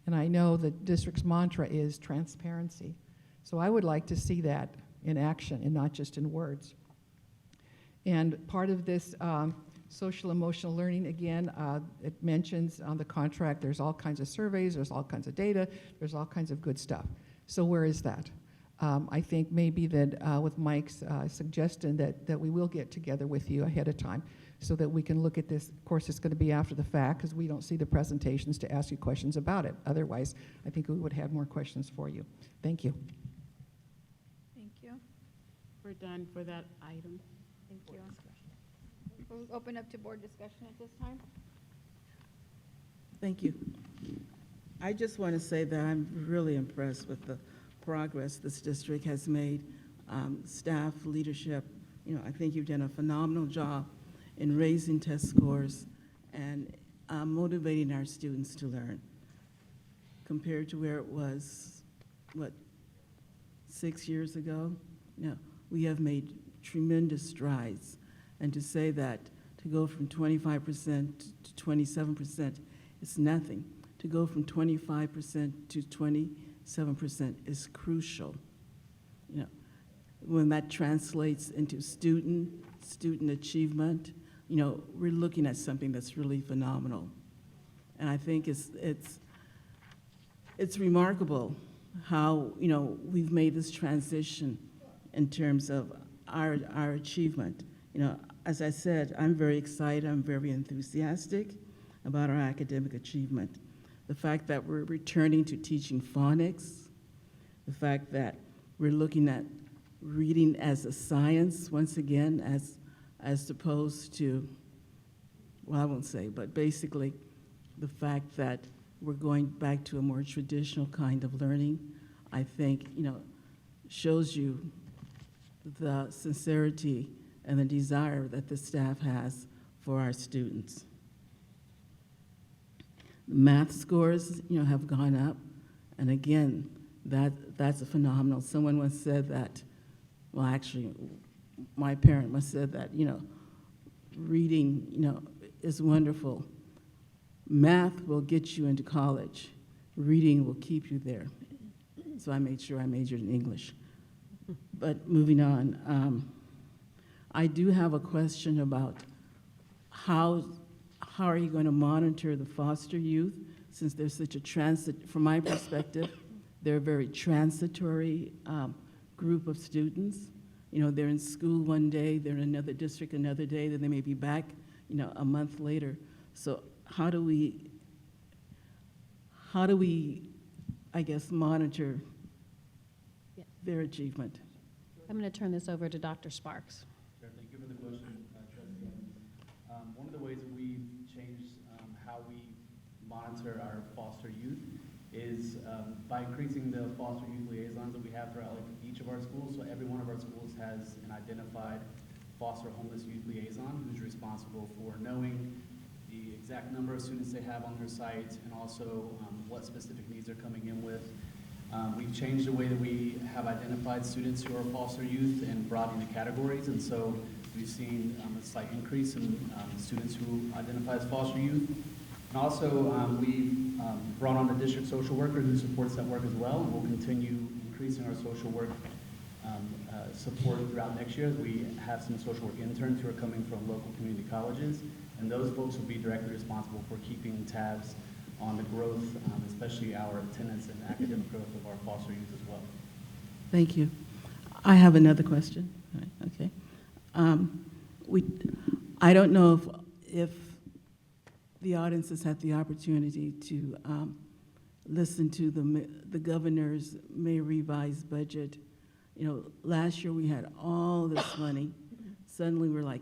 Speaker 9: And I know the district's mantra is transparency. So I would like to see that in action and not just in words. And part of this social emotional learning, again, it mentions on the contract there's all kinds of surveys, there's all kinds of data, there's all kinds of good stuff. So where is that? I think maybe that with Mike's suggestion that we will get together with you ahead of time so that we can look at this. Of course, it's going to be after the fact because we don't see the presentations to ask you questions about it. Otherwise, I think we would have more questions for you. Thank you.
Speaker 2: Thank you.
Speaker 5: We're done for that item.
Speaker 2: Thank you. We'll open up to board discussion at this time.
Speaker 4: Thank you. I just want to say that I'm really impressed with the progress this district has made. Staff, leadership, I think you've done a phenomenal job in raising test scores and motivating our students to learn compared to where it was, 6 years ago? We have made tremendous strides. And to say that to go from 25% to 27% is nothing. To go from 25% to 27% is crucial. When that translates into student achievement, we're looking at something that's really phenomenal. And I think it's remarkable how, we've made this transition in terms of our achievement. As I said, I'm very excited, I'm very enthusiastic about our academic achievement. The fact that we're returning to teaching phonics, the fact that we're looking at reading as a science once again, as opposed to, well, I won't say, but basically the fact that we're going back to a more traditional kind of learning, I think, shows you the sincerity and the desire that the staff has for our students. Math scores, have gone up, and again, that's a phenomenal. Someone once said that, well, actually, my parent once said that, reading, is wonderful. Math will get you into college. Reading will keep you there. So I made sure I majored in English. But moving on, I do have a question about how are you going to monitor the foster youth, since there's such a from my perspective, they're a very transitory group of students. They're in school one day, they're in another district another day, then they may be back, a month later. So how do we, I guess, monitor their achievement?
Speaker 10: I'm going to turn this over to Dr. Sparks.
Speaker 13: Sure, thank you for the question, Trustee Evans. One of the ways that we've changed how we monitor our foster youth is by increasing the foster youth liaisons that we have throughout each of our schools. So every one of our schools has an identified foster homeless youth liaison who's responsible for knowing the exact number of students they have on their site and also what specific needs they're coming in with. We've changed the way that we have identified students who are foster youth and broadening the categories, and so we've seen a slight increase in students who identify as foster youth. And also, we've brought on a district social worker who supports that work as well, and we'll continue increasing our social work support throughout next year as we have some social work interns who are coming from local community colleges, and those folks will be directly responsible for keeping tabs on the growth, especially our attendance and academic growth of our foster youth as well.
Speaker 4: Thank you. I have another question. All right, okay. I don't know if the audience has had the opportunity to listen to the governor's May revised budget. Last year we had all this money. Suddenly we're like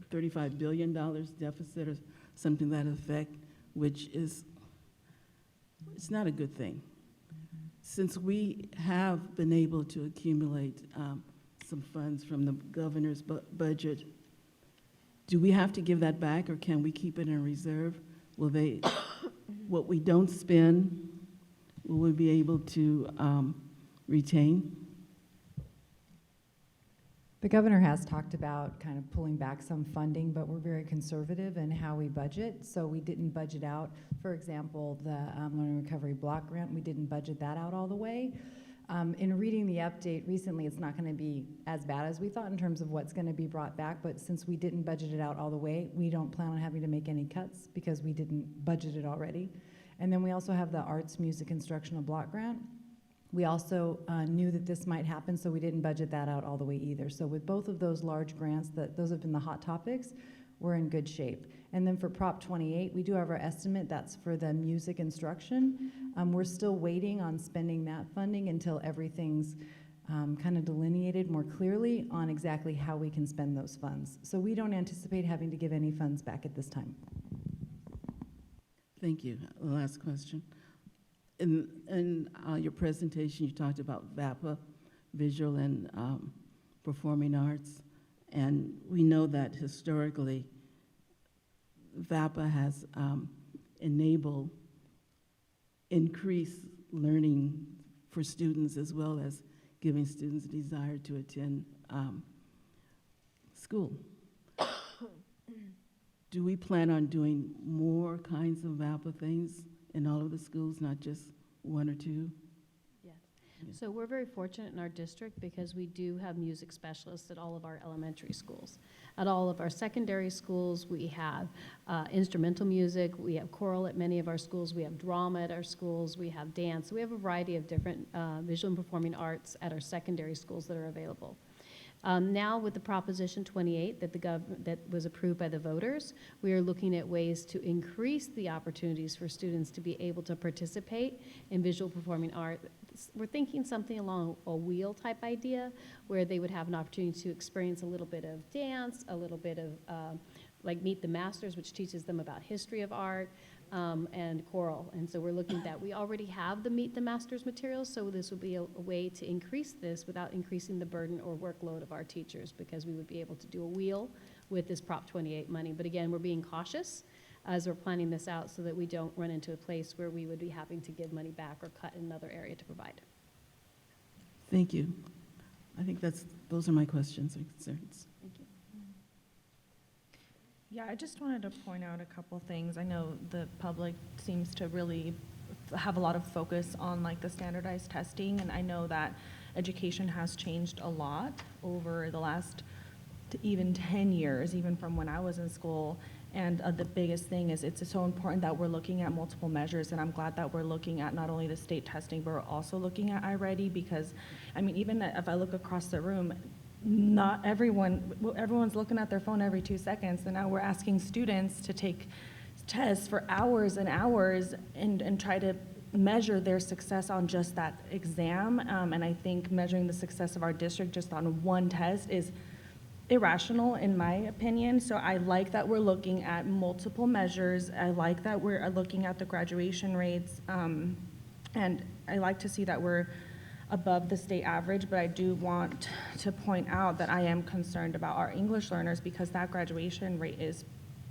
Speaker 4: $35 billion deficit or something to that effect, which is, it's not a good thing. Since we have been able to accumulate some funds from the governor's budget, do we have to give that back, or can we keep it in reserve? Will they, what we don't spend, will we be able to retain?
Speaker 14: The governor has talked about kind of pulling back some funding, but we're very conservative in how we budget. So we didn't budget out, for example, the Learning Recovery Block Grant, we didn't budget that out all the way. In reading the update recently, it's not going to be as bad as we thought in terms of what's going to be brought back, but since we didn't budget it out all the way, we don't plan on having to make any cuts because we didn't budget it already. And then we also have the Arts, Music, Instructional Block Grant. We also knew that this might happen, so we didn't budget that out all the way either. So with both of those large grants, those have been the hot topics, we're in good shape. And then for Prop 28, we do have our estimate, that's for the music instruction. We're still waiting on spending that funding until everything's kind of delineated more clearly on exactly how we can spend those funds. So we don't anticipate having to give any funds back at this time.
Speaker 4: Thank you. Last question. In your presentation, you talked about VAPA, visual and performing arts, And we know that historically, VAPA has enabled increased learning for students as well as giving students a desire to attend school. Do we plan on doing more kinds of VAPA things in all of the schools, not just one or two?
Speaker 10: Yes. So we're very fortunate in our district because we do have music specialists at all of our elementary schools. At all of our secondary schools, we have instrumental music, we have choral at many of our schools, we have drama at our schools, we have dance. So we have a variety of different visual and performing arts at our secondary schools that are available. Now with the Proposition 28 that was approved by the voters, we are looking at ways to increase the opportunities for students to be able to participate in visual performing art. We're thinking something along a wheel type idea where they would have an opportunity to experience a little bit of dance, a little bit of like Meet the Masters, which teaches them about history of art, and choral. And so we're looking at that. We already have the Meet the Masters materials, so this would be a way to increase this without increasing the burden or workload of our teachers, because we would be able to do a wheel with this Prop 28 money. But again, we're being cautious as we're planning this out so that we don't run into a place where we would be having to give money back or cut in another area to provide.
Speaker 4: Thank you. I think those are my questions and concerns.
Speaker 10: Thank you.
Speaker 7: Yeah, I just wanted to point out a couple things. I know the public seems to really have a lot of focus on like the standardized testing, and I know that education has changed a lot over the last even 10 years, even from when I was in school. And the biggest thing is it's so important that we're looking at multiple measures, and I'm glad that we're looking at not only the state testing, but we're also looking at iReady, because, I mean, even if I look across the room, not everyone's looking at their phone every 2 seconds, and now we're asking students to take tests for hours and hours and try to measure their success on just that exam. And I think measuring the success of our district just on one test is irrational, in my opinion. So I like that we're looking at multiple measures. I like that we're looking at the graduation rates. And I like to see that we're above the state average, but I do want to point out that I am concerned about our English learners because that graduation rate is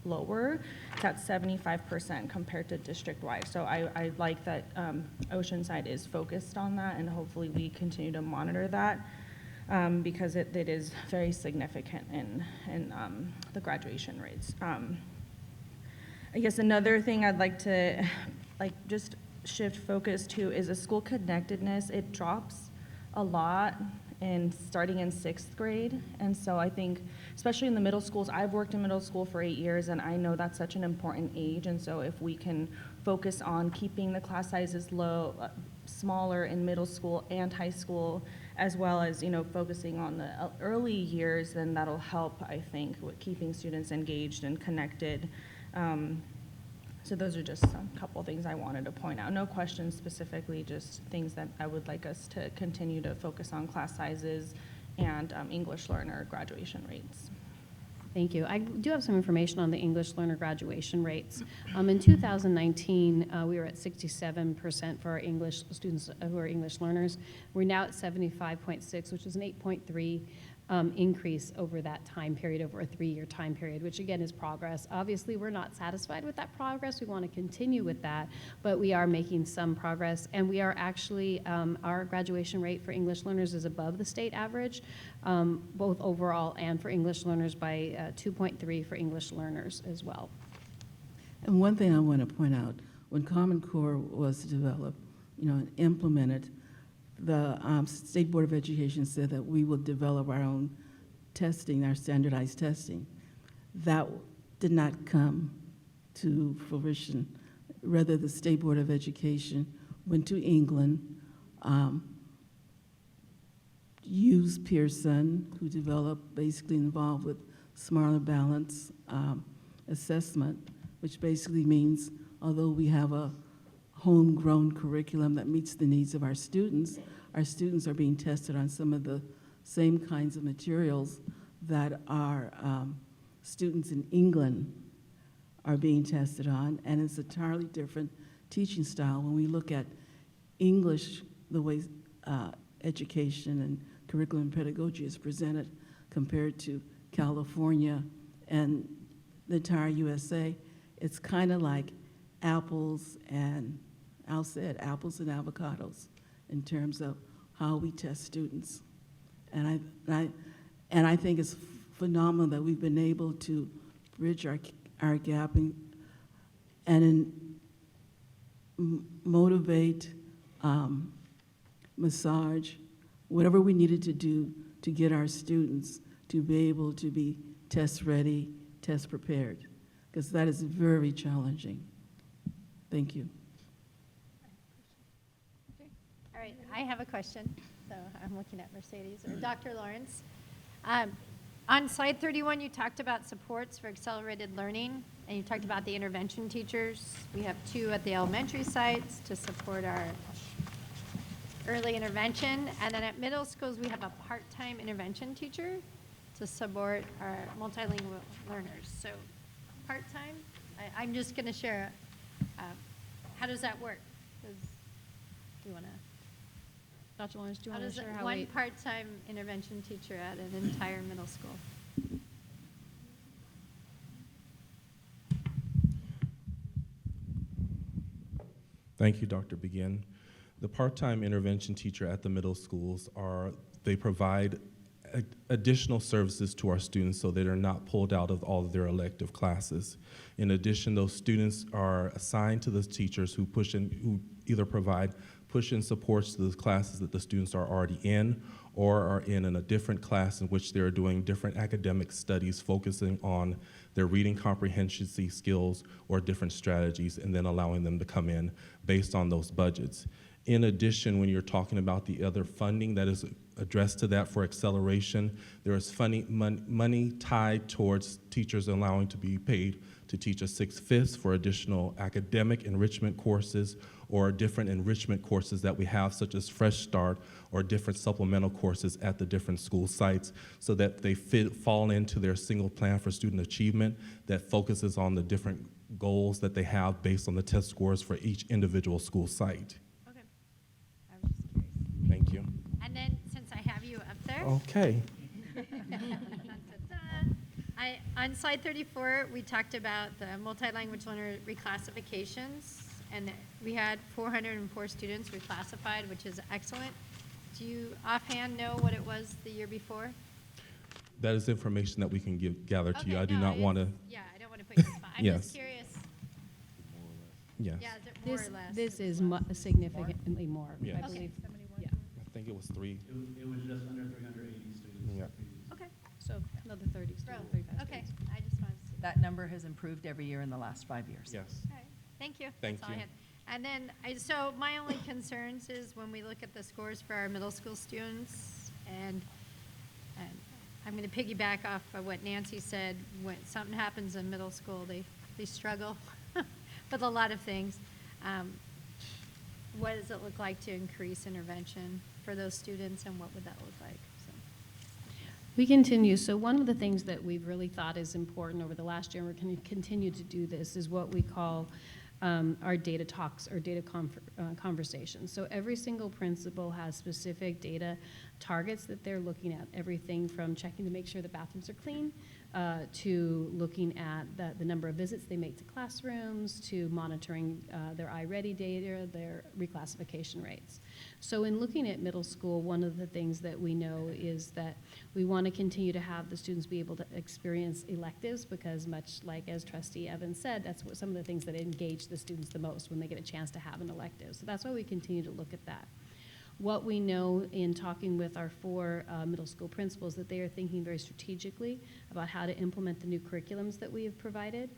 Speaker 7: lower. It's at 75% compared to district-wide. So I like that Oceanside is focused on that, and hopefully we continue to monitor that. Because it is very significant in the graduation rates. I guess another thing I'd like to just shift focus to is the school connectedness. It drops a lot starting in 6th grade. And so I think, especially in the middle schools, I've worked in middle school for 8 years, and I know that's such an important age. And so if we can focus on keeping the class sizes smaller in middle school and high school, as well as, focusing on the early years, then that'll help, I think, with keeping students engaged and connected. So those are just a couple things I wanted to point out. No questions specifically, just things that I would like us to continue to focus on: class sizes and English learner graduation rates.
Speaker 10: Thank you. I do have some information on the English learner graduation rates. In 2019, we were at 67% for our English students who are English learners. We're now at 75.6, which is an 8.3 increase over that time period, over a 3-year time period, which again is progress. Obviously, we're not satisfied with that progress. We want to continue with that, but we are making some progress, and we are actually, our graduation rate for English learners is above the state average, both overall and for English learners by 2.3 for English learners as well.
Speaker 4: And one thing I want to point out, when Common Core was developed, and implemented, the State Board of Education said that we will develop our own testing, our standardized testing. That did not come to fruition. Rather, the State Board of Education went to England, used Pearson, who developed, basically involved with Smarter Balance assessment, which basically means, although we have a homegrown curriculum that meets the needs of our students are being tested on some of the same kinds of materials that our students in England are being tested on, and it's an entirely different teaching style. When we look at English, the way education and curriculum and pedagogy is presented compared to California and the entire USA, it's kind of like apples and, Al said, apples and avocados in terms of how we test students. And I think it's phenomenal that we've been able to bridge our gap and motivate, massage, whatever we needed to do to get our students to be able to be test ready, test prepared, because that is very challenging. Thank you.
Speaker 1: All right, I have a question. So I'm looking at Mercedes or Dr. Lawrence. On slide 31, you talked about supports for accelerated learning, and you talked about the intervention teachers. We have 2 at the elementary sites to support our early intervention, and then at middle schools, we have a part-time intervention teacher to support our multilingual learners. So part-time, I'm just going to share, how does that work? Do you want to?
Speaker 10: Dr. Lawrence, do you
Speaker 1: How
Speaker 10: want to
Speaker 1: does
Speaker 10: share how
Speaker 1: one
Speaker 10: we?
Speaker 1: part-time intervention teacher at an entire middle school?
Speaker 18: Thank you, Dr. Begin. The part-time intervention teacher at the middle schools they provide additional services to our students so that they're not pulled out of all of their elective classes. In addition, those students are assigned to those teachers who either provide push-in supports to the classes that the students are already in, or are in a different class in which they're doing different academic studies focusing on their reading comprehension skills or different strategies, and then allowing them to come in based on those budgets. In addition, when you're talking about the other funding that is addressed to that for acceleration, there is money tied towards teachers allowing to be paid to teach a 6/5 for additional academic enrichment courses or different enrichment courses that we have, such as Fresh Start or different supplemental courses at the different school sites, so that they fall into their single plan for student achievement that focuses on the different goals that they have based on the test scores for each individual school site.
Speaker 1: Okay. I was just curious.
Speaker 18: Thank you.
Speaker 1: And then, since I have you up there.
Speaker 18: Okay.
Speaker 1: On slide 34, we talked about the multi-language learner reclassifications, and we had 404 students reclassified, which is excellent. Do you offhand know what it was the year before?
Speaker 18: That is information that we can gather to you.
Speaker 1: Okay,
Speaker 18: I do
Speaker 1: no,
Speaker 18: not want to.
Speaker 1: Yeah, I don't want to put you on the spot. I'm
Speaker 18: Yes.
Speaker 1: just curious.
Speaker 18: Yes.
Speaker 1: Yeah, is it more or less?
Speaker 10: This is significantly more,
Speaker 18: Yes.
Speaker 10: I believe. Yeah.
Speaker 18: I think it was 3.
Speaker 8: It was just under 380 students.
Speaker 18: Yeah.
Speaker 1: Okay.
Speaker 10: So another 30 students, 35
Speaker 1: Okay,
Speaker 10: students.
Speaker 1: I just wanted to see.
Speaker 11: That number has improved every year in the last 5 years.
Speaker 18: Yes.
Speaker 1: All right, thank you.
Speaker 18: Thank
Speaker 1: That's all I
Speaker 18: you.
Speaker 1: had. And then, so my only concerns is when we look at the scores for our middle school students, and I'm going to piggyback off of what Nancy said, when something happens in middle school, they struggle with a lot of things. What does it look like to increase intervention for those students, and what would that look like? So.
Speaker 10: We continue. So one of the things that we've really thought is important over the last year, and we're going to continue to do this, is what we call our data talks or data conversations. So every single principal has specific data targets that they're looking at, everything from checking to make sure the bathrooms are clean, to looking at the number of visits they make to classrooms, to monitoring their iReady data, their reclassification rates. So in looking at middle school, one of the things that we know is that we want to continue to have the students be able to experience electives, because much like as Trustee Evans said, that's what some of the things that engage the students the most when they get a chance to have an elective. So that's why we continue to look at that. What we know in talking with our 4 middle school principals, that they are thinking very strategically about how to implement the new curriculums that we have provided,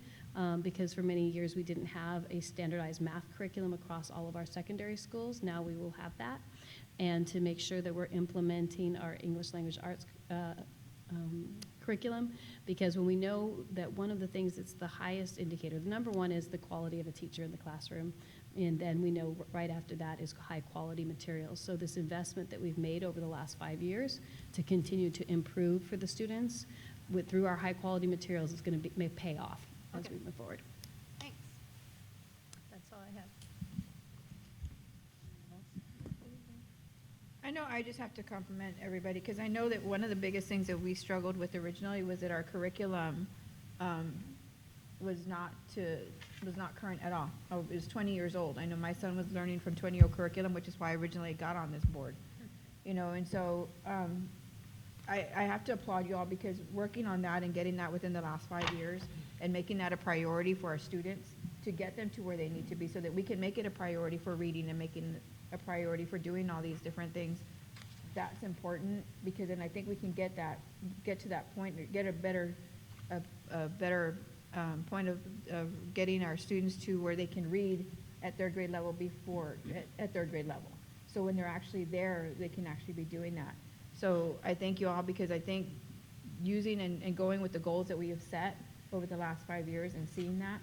Speaker 10: because for many years we didn't have a standardized math curriculum across all of our secondary schools. Now we will have that, and to make sure that we're implementing our English language arts curriculum, because when we know that one of the things that's the highest indicator, the number one is the quality of a teacher in the classroom, and then we know right after that is high quality materials. So this investment that we've made over the last 5 years to continue to improve for the students through our high quality materials is going to may pay off as we move forward.
Speaker 1: Thanks. That's all I have.
Speaker 2: I know I just have to compliment everybody, because I know that one of the biggest things that we struggled with originally was that our curriculum was not current at all. Oh, it was 20 years old. I know my son was learning from 20-year-old curriculum, which is why I originally got on this board. You know, and so I have to applaud you all, because working on that and getting that within the last 5 years and making that a priority for our students to get them to where they need to be, so that we can make it a priority for reading and making a priority for doing all these different things. That's important, because then I think we can get to that point, get a better point of getting our students to where they can read at third grade level at third grade level. So when they're actually there, they can actually be doing that. So I thank you all, because I think using and going with the goals that we have set over the last 5 years and seeing that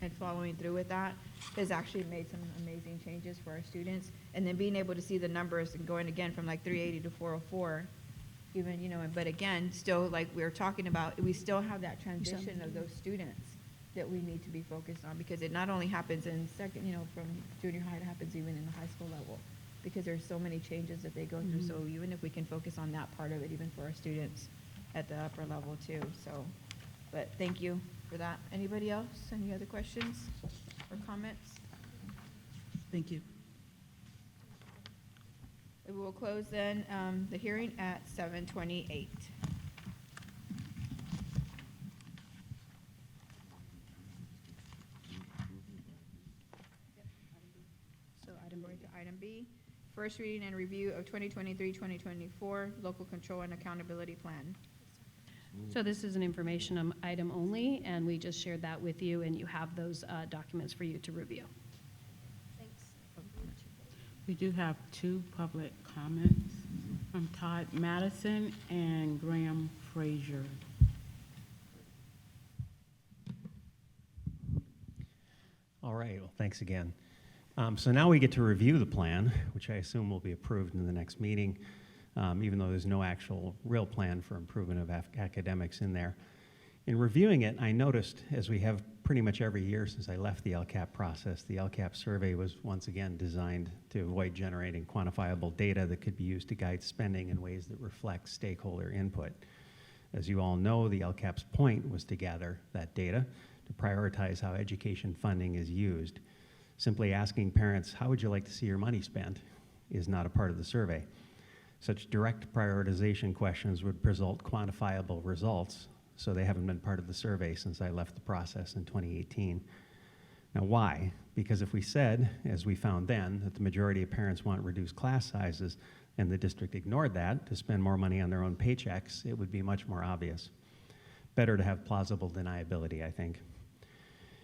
Speaker 2: and following through with that has actually made some amazing changes for our students. And then being able to see the numbers and going again from like 380 to 404, even, you know, but again, still, like we were talking about, we still have that transition of those students that we need to be focused on, because it not only happens in second, you know, from junior high, it happens even in the high school level, because there's so many changes that they go through. So even if we can focus on that part of it, even for our students at the upper level too. So, but thank you for that. Anybody else? Any other questions or comments?
Speaker 4: Thank you.
Speaker 2: We will close then the hearing at 7:28. So going to item B, first reading and review of 2023-2024 Local Control and Accountability Plan.
Speaker 10: So this is an information item only, and we just shared that with you, and you have those documents for you to review.
Speaker 5: We do have two public comments from Todd Madison and Graham Frazier.
Speaker 8: All right, well, thanks again. So now we get to review the plan, which I assume will be approved in the next meeting, even though there's no actual real plan for improvement of academics in there. In reviewing it, I noticed, as we have pretty much every year since I left the LCAP process, the LCAP survey was once again designed to avoid generating quantifiable data that could be used to guide spending in ways that reflect stakeholder input. As you all know, the LCAP's point was to gather that data to prioritize how education funding is used. Simply asking parents, how would you like to see your money spent, is not a part of the survey. Such direct prioritization questions would result quantifiable results, so they haven't been part of the survey since I left the process in 2018. Now why? Because if we said, as we found then, that the majority of parents want reduced class sizes and the district ignored that to spend more money on their own paychecks, it would be much more obvious. Better to have plausible deniability, I think.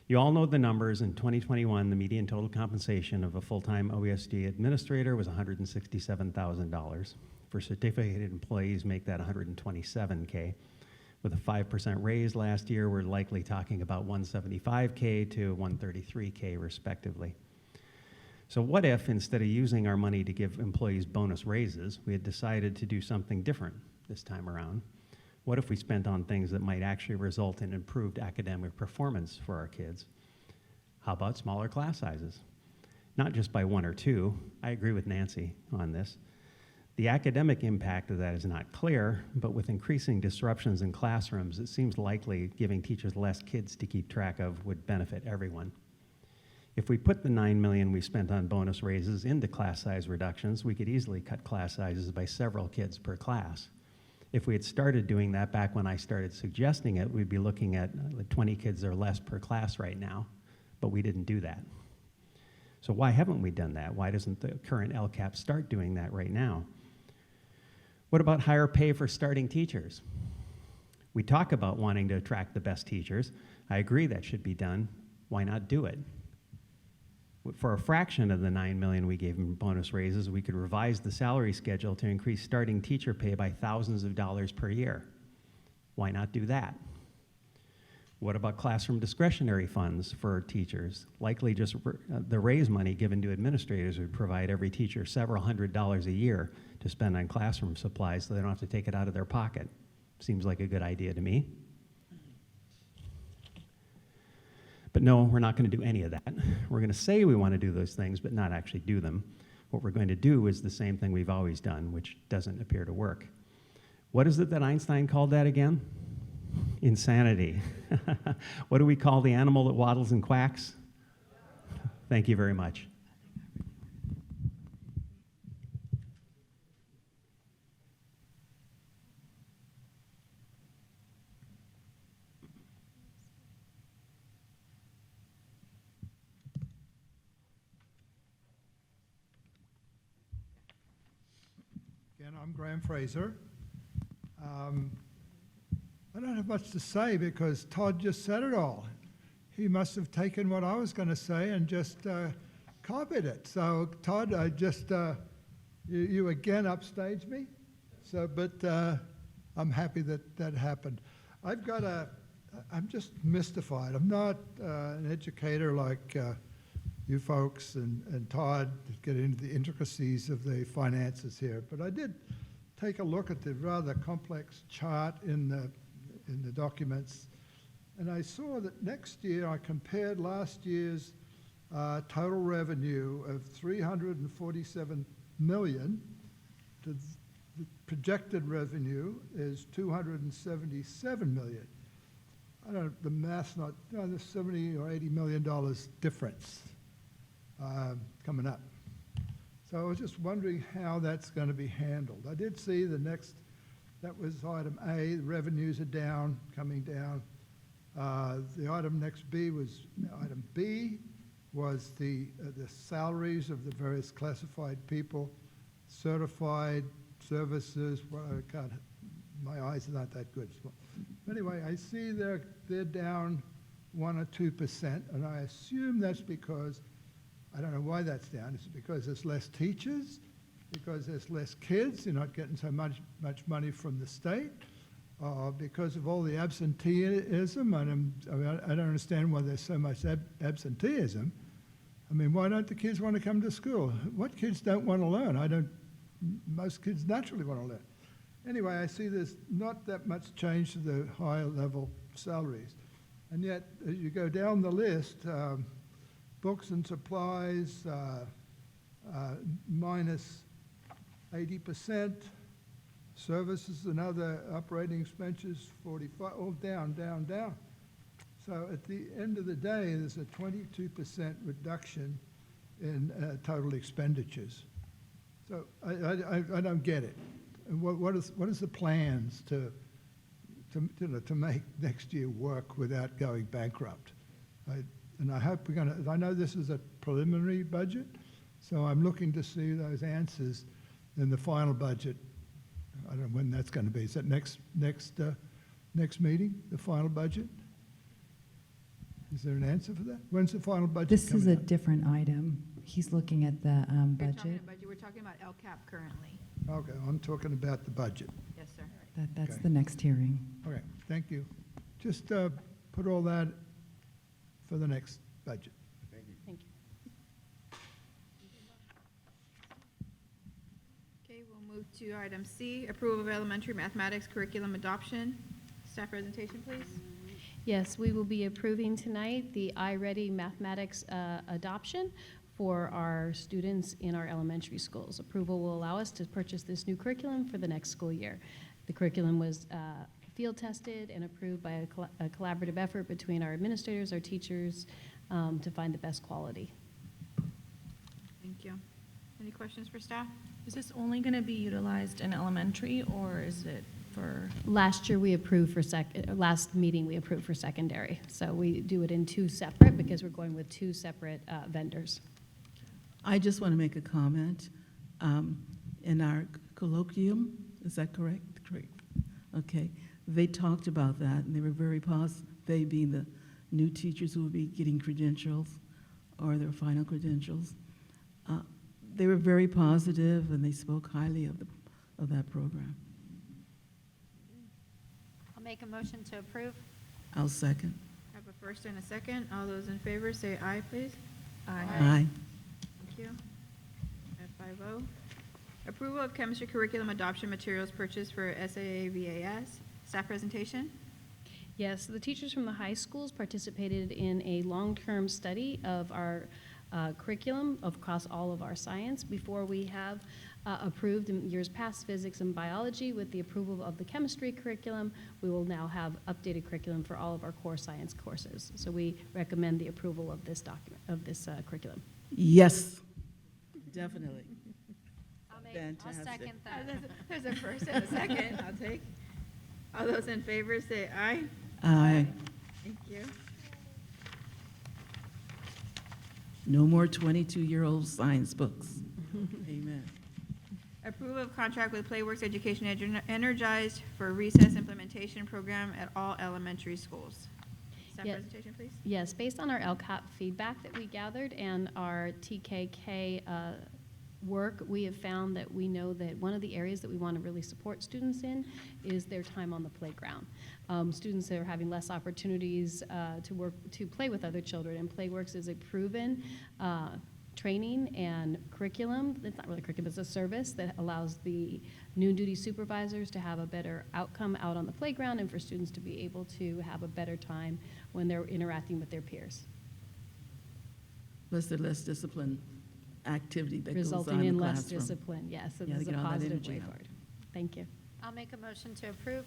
Speaker 8: You all know the numbers. In 2021, the median total compensation of a full-time OUSD administrator was $167,000. For certificated employees, make that $127K. With a 5% raise last year, we're likely talking about $175K to $133K respectively. So what if, instead of using our money to give employees bonus raises, we had decided to do something different this time around? What if we spent on things that might actually result in improved academic performance for our kids? How about smaller class sizes? Not just by 1 or 2. I agree with Nancy on this. The academic impact of that is not clear, but with increasing disruptions in classrooms, it seems likely giving teachers less kids to keep track of would benefit everyone. If we put the $9 million we spent on bonus raises into class size reductions, we could easily cut class sizes by several kids per class. If we had started doing that back when I started suggesting it, we'd be looking at 20 kids or less per class right now, but we didn't do that. So why haven't we done that? Why doesn't the current LCAP start doing that right now? What about higher pay for starting teachers? We talk about wanting to attract the best teachers. I agree that should be done. Why not do it? For a fraction of the $9 million we gave in bonus raises, we could revise the salary schedule to increase starting teacher pay by thousands of dollars per year. Why not do that? What about classroom discretionary funds for teachers? Likely just the raise money given to administrators would provide every teacher several $100s a year to spend on classroom supplies so they don't have to take it out of their pocket. Seems like a good idea to me. But no, we're not going to do any of that. We're going to say we want to do those things, but not actually do them. What we're going to do is the same thing we've always done, which doesn't appear to work. What is it that Einstein called that again? Insanity. What do we call the animal that waddles and quacks? Thank you very much.
Speaker 12: Again, I'm Graham Fraser. I don't have much to say because Todd just said it all. He must have taken what I was going to say and just copied it. So, Todd, I just, you again upstaged me. So, but I'm happy that that happened. I'm just mystified. I'm not an educator like you folks and Todd get into the intricacies of the finances here, but I did take a look at the rather complex chart in the documents, and I saw that next year I compared last year's total revenue of $347 million to the projected revenue is $277 million. I don't, the math's not, there's $70 or $80 million difference coming up. So I was just wondering how that's going to be handled. I did see the next, that was item A, the revenues are down, coming down. The item next B was, item B was the salaries of the various classified people, certified services, well, I can't, my eyes are not that good. Anyway, I see they're down 1 or 2%, and I assume that's because, I don't know why that's down. Is it because there's less teachers? Because there's less kids? You're not getting so much money from the state? Because of all the absenteeism? I don't understand why there's so much absenteeism. I mean, why don't the kids want to come to school? What kids don't want to learn? Most kids naturally want to learn. Anyway, I see there's not that much change to the higher level salaries. And yet, as you go down the list, books and supplies, minus 80%, services and other operating expenses, 45, all down, down, down. So at the end of the day, there's a 22% reduction in total expenditures. So I don't get it. What is the plans to make next year work without going bankrupt? And I hope we're going to, I know this is a preliminary budget, so I'm looking to see those answers in the final budget. I don't know when that's going to be. Is that next meeting, the final budget? Is there an answer for that? When's the final budget
Speaker 14: This is
Speaker 12: coming
Speaker 14: a
Speaker 12: out?
Speaker 14: different item. He's looking at the budget.
Speaker 2: We're talking about LCAP currently.
Speaker 12: Okay, I'm talking about the budget.
Speaker 2: Yes, sir.
Speaker 14: That's
Speaker 12: Okay.
Speaker 14: the next hearing.
Speaker 12: Okay, thank you. Just put all that for the next budget.
Speaker 1: Thank you.
Speaker 2: Okay, we'll move to item C, approval of elementary mathematics curriculum adoption. Staff presentation, please.
Speaker 10: Yes, we will be approving tonight the iReady mathematics adoption for our students in our elementary schools. Approval will allow us to purchase this new curriculum for the next school year. The curriculum was field tested and approved by a collaborative effort between our administrators, our teachers, to find the best quality.
Speaker 2: Thank you. Any questions for staff?
Speaker 7: Is this only going to be utilized in elementary, or is it for?
Speaker 10: Last year we approved for last meeting we approved for secondary. So we do it in two separate because we're going with two separate vendors.
Speaker 4: I just want to make a comment. In our colloquium, is that correct? Correct. Okay. They talked about that, and they were very positive, they being the new teachers who will be getting credentials or their final credentials. They were very positive, and they spoke highly of that program.
Speaker 1: I'll make a motion to approve.
Speaker 4: I'll second.
Speaker 2: I have a first and a second. All those in favor say aye, please.
Speaker 4: Aye.
Speaker 2: Thank you. At 5-0. Approval of chemistry curriculum adoption materials purchased for SAA-VAS. Staff presentation.
Speaker 10: Yes, the teachers from the high schools participated in a long-term study of our curriculum across all of our science. Before we have approved in years past physics and biology, with the approval of the chemistry curriculum, we will now have updated curriculum for all of our core science courses. So we recommend the approval of this document, of this curriculum.
Speaker 4: Yes, definitely.
Speaker 1: I'll
Speaker 4: Fantastic.
Speaker 1: second that.
Speaker 2: There's a first and a second, I'll take. All those in favor say aye.
Speaker 4: Aye.
Speaker 2: Thank you.
Speaker 4: No more 22-year-old science books. Amen.
Speaker 2: Approval of contract with Playworks Education Energized for recess implementation program at all elementary schools. Staff
Speaker 10: Yeah.
Speaker 2: presentation, please.
Speaker 10: Yes, based on our LCAP feedback that we gathered and our TKK work, we have found that we know that one of the areas that we want to really support students in is their time on the playground. Students that are having less opportunities to play with other children, and Playworks is a proven training and curriculum. It's not really curriculum, it's a service that allows the noon duty supervisors to have a better outcome out on the playground and for students to be able to have a better time when they're interacting with their peers.
Speaker 4: Plus the less discipline activity that goes on
Speaker 10: Resulting
Speaker 4: in
Speaker 10: in
Speaker 4: the
Speaker 10: less
Speaker 4: classroom.
Speaker 10: discipline, yes, so
Speaker 4: Yeah,
Speaker 10: this is
Speaker 4: to
Speaker 10: a
Speaker 4: get all that
Speaker 10: positive
Speaker 4: energy
Speaker 10: way
Speaker 4: out.
Speaker 10: forward. Thank you.
Speaker 1: I'll make a motion to approve.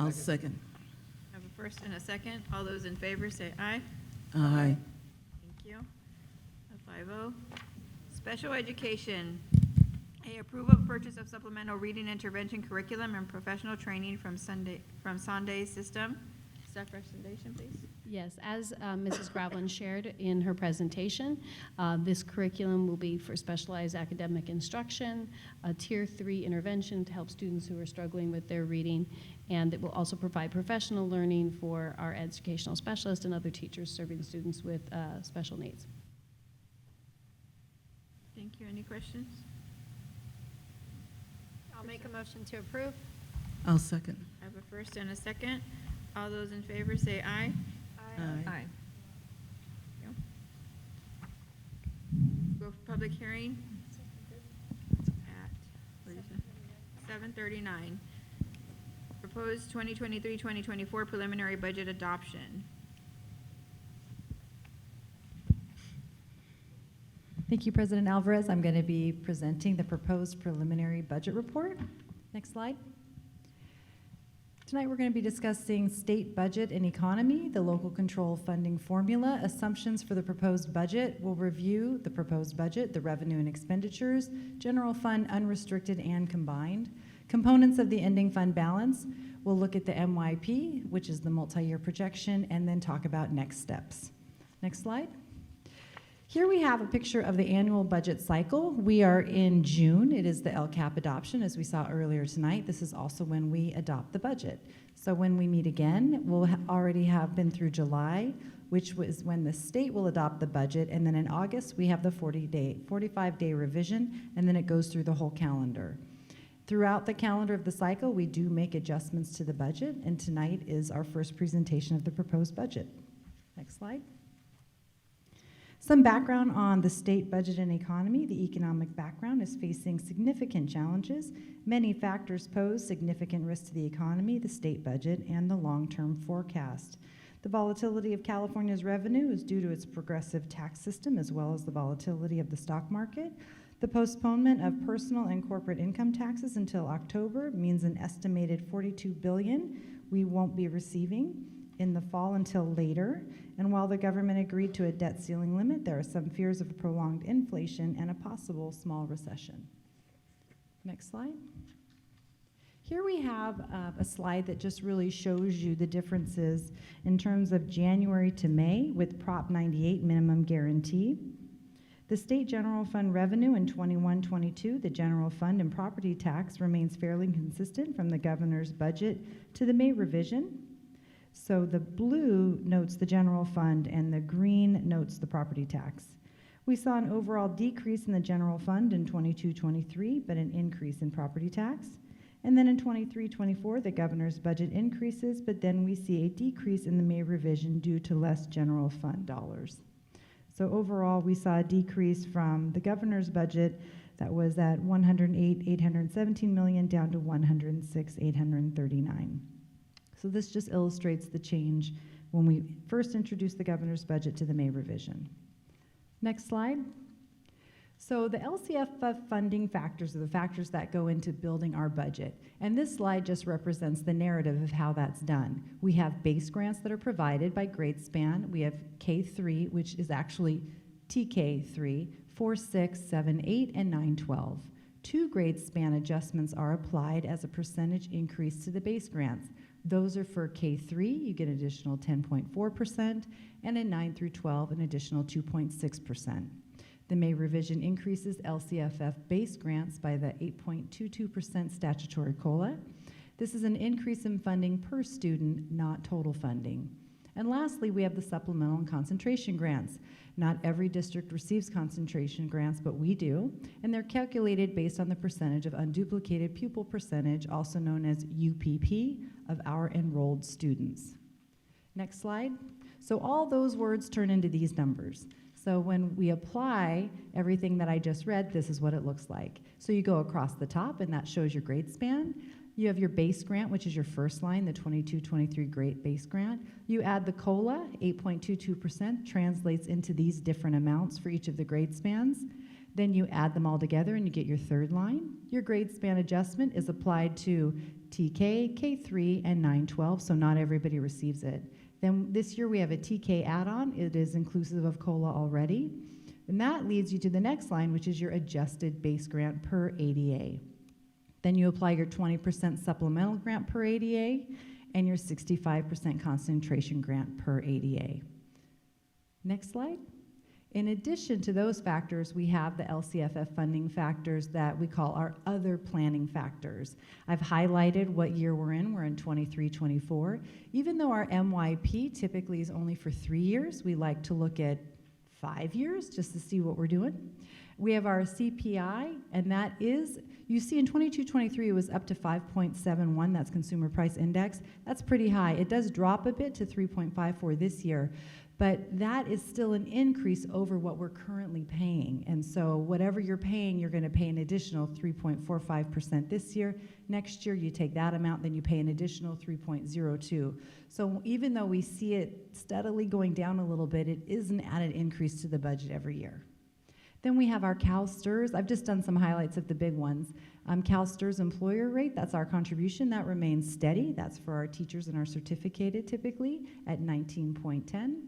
Speaker 4: I'll second.
Speaker 2: I have a first and a second. All those in favor say aye.
Speaker 4: Aye.
Speaker 2: Thank you. A 5-0. Special education. A approval of purchase of supplemental reading intervention curriculum and professional training from Sunday System. Staff presentation, please.
Speaker 10: Yes, as Mrs. Gravlin shared in her presentation, this curriculum will be for specialized academic instruction, a Tier 3 intervention to help students who are struggling with their reading, and it will also provide professional learning for our educational specialists and other teachers serving students with special needs.
Speaker 2: Thank you. Any questions?
Speaker 1: I'll make a motion to approve.
Speaker 4: I'll second.
Speaker 2: I have a first and a second. All those in favor say aye.
Speaker 4: Aye.
Speaker 2: Go for public hearing at, what is it? 7:39. Proposed 2023-2024 preliminary budget adoption.
Speaker 14: Thank you, President Alvarez. I'm going to be presenting the proposed preliminary budget report. Next slide. Tonight, we're going to be discussing state budget and economy, the local control funding formula, assumptions for the proposed budget. We'll review the proposed budget, the revenue and expenditures, general fund unrestricted and combined, components of the ending fund balance. We'll look at the MYP, which is the multi-year projection, and then talk about next steps. Next slide. Here we have a picture of the annual budget cycle. We are in June. It is the LCAP adoption, as we saw earlier tonight. This is also when we adopt the budget. So when we meet again, we'll already have been through July, which was when the state will adopt the budget, and then in August, we have the 45-day revision, and then it goes through the whole calendar. Throughout the calendar of the cycle, we do make adjustments to the budget, and tonight is our first presentation of the proposed budget. Next slide. Some background on the state budget and economy. The economic background is facing significant challenges. Many factors pose significant risk to the economy, the state budget, and the long-term forecast. The volatility of California's revenue is due to its progressive tax system as well as the volatility of the stock market. The postponement of personal and corporate income taxes until October means an estimated $42 billion we won't be receiving in the fall until later. And while the government agreed to a debt ceiling limit, there are some fears of a prolonged inflation and a possible small recession. Next slide. Here we have a slide that just really shows you the differences in terms of January to May with Prop 98 minimum guarantee. The state general fund revenue in 21-22, the general fund and property tax remains fairly consistent from the governor's budget to the May revision. So the blue notes the general fund and the green notes the property tax. We saw an overall decrease in the general fund in 22-23, but an increase in property tax. And then in 23-24, the governor's budget increases, but then we see a decrease in the May revision due to less general fund dollars. So overall, we saw a decrease from the governor's budget that was at $108,817 million down to $106,839. So this just illustrates the change when we first introduced the governor's budget to the May revision. Next slide. So the LCFF funding factors are the factors that go into building our budget. And this slide just represents the narrative of how that's done. We have base grants that are provided by grade span. We have K3, which is actually TK3, 4, 6, 7, 8, and 9, 12. 2 grade span adjustments are applied as a percentage increase to the base grants. Those are for K3, you get an additional 10.4%, and in 9 through 12, an additional 2.6%. The May revision increases LCFF base grants by the 8.22% statutory COLA. This is an increase in funding per student, not total funding. And lastly, we have the supplemental and concentration grants. Not every district receives concentration grants, but we do, and they're calculated based on the percentage of unduplicated pupil percentage, also known as UPP, of our enrolled students. Next slide. So all those words turn into these numbers. So when we apply everything that I just read, this is what it looks like. So you go across the top, and that shows your grade span. You have your base grant, which is your first line, the 22-23 grade base grant. You add the COLA, 8.22%, translates into these different amounts for each of the grade spans. Then you add them all together, and you get your third line. Your grade span adjustment is applied to TK, K3, and 9-12, so not everybody receives it. Then this year we have a TK add-on. It is inclusive of COLA already. And that leads you to the next line, which is your adjusted base grant per ADA. Then you apply your 20% supplemental grant per ADA and your 65% concentration grant per ADA. Next slide. In addition to those factors, we have the LCFF funding factors that we call our other planning factors. I've highlighted what year we're in. We're in 23-24. Even though our MYP typically is only for 3 years, we like to look at 5 years just to see what we're doing. We have our CPI, and that is, you see in 22-23 it was up to 5.71, that's Consumer Price Index. That's pretty high. It does drop a bit to 3.54 this year, but that is still an increase over what we're currently paying. And so whatever you're paying, you're going to pay an additional 3.45% this year. Next year, you take that amount, then you pay an additional 3.02. So even though we see it steadily going down a little bit, it is an added increase to the budget every year. Then we have our CalSTRS. I've just done some highlights of the big ones. CalSTRS employer rate, that's our contribution. That remains steady. That's for our teachers and our certificated typically at 19.10.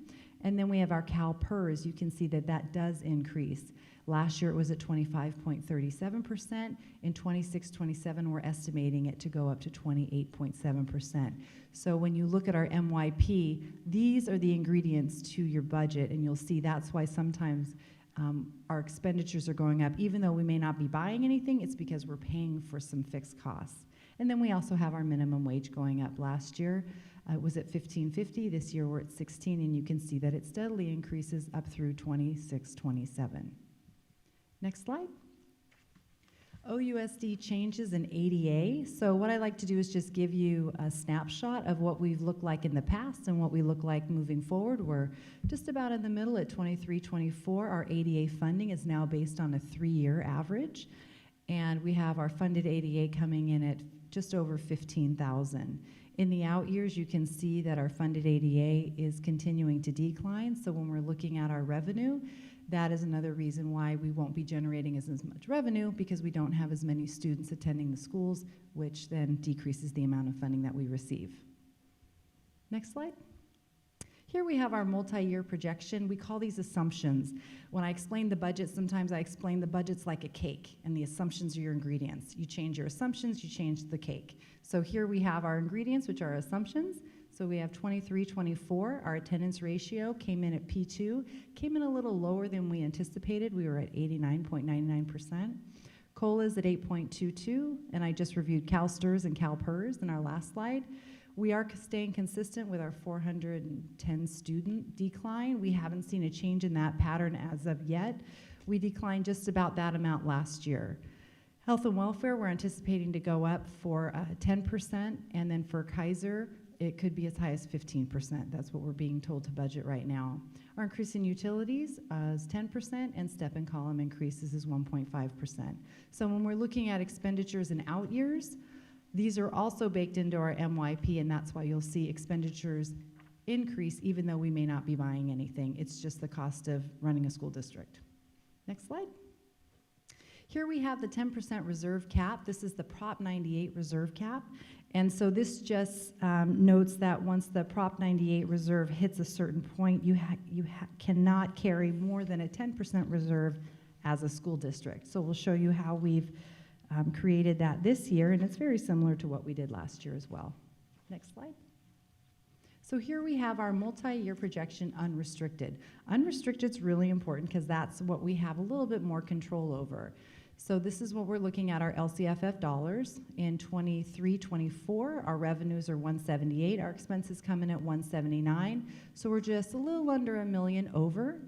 Speaker 14: And then we have our CalPERS. You can see that that does increase. Last year it was at 25.37%. In 26-27, we're estimating it to go up to 28.7%. So when you look at our MYP, these are the ingredients to your budget, and you'll see that's why sometimes our expenditures are going up. Even though we may not be buying anything, it's because we're paying for some fixed costs. And then we also have our minimum wage going up. Last year it was at $15.50. This year we're at $16, and you can see that it steadily increases up through 26-27. Next slide. OUSD changes in ADA. So what I like to do is just give you a snapshot of what we've looked like in the past and what we look like moving forward. We're just about in the middle at 23-24. Our ADA funding is now based on a 3-year average, and we have our funded ADA coming in at just over 15,000. In the out years, you can see that our funded ADA is continuing to decline. So when we're looking at our revenue, that is another reason why we won't be generating as much revenue, because we don't have as many students attending the schools, which then decreases the amount of funding that we receive. Next slide. Here we have our multi-year projection. We call these assumptions. When I explain the budget, sometimes I explain the budget's like a cake, and the assumptions are your ingredients. You change your assumptions, you change the cake. So here we have our ingredients, which are assumptions. So we have 23-24. Our attendance ratio came in at P2, came in a little lower than we anticipated. We were at 89.99%. COLA is at 8.22, and I just reviewed CalSTRS and CalPERS in our last slide. We are staying consistent with our 410 student decline. We haven't seen a change in that pattern as of yet. We declined just about that amount last year. Health and welfare, we're anticipating to go up for 10%, and then for Kaiser, it could be as high as 15%. That's what we're being told to budget right now. Our increase in utilities is 10%, and step and column increases is 1.5%. So when we're looking at expenditures in out years, these are also baked into our MYP, and that's why you'll see expenditures increase even though we may not be buying anything. It's just the cost of running a school district. Next slide. Here we have the 10% reserve cap. This is the Prop 98 reserve cap. And so this just notes that once the Prop 98 reserve hits a certain point, you cannot carry more than a 10% reserve as a school district. So we'll show you how we've created that this year, and it's very similar to what we did last year as well. Next slide. So here we have our multi-year projection unrestricted. Unrestricted is really important because that's what we have a little bit more control over. So this is what we're looking at, our LCFF dollars. In 23-24, our revenues are 178, our expenses come in at 179. So we're just a little under $1 million over.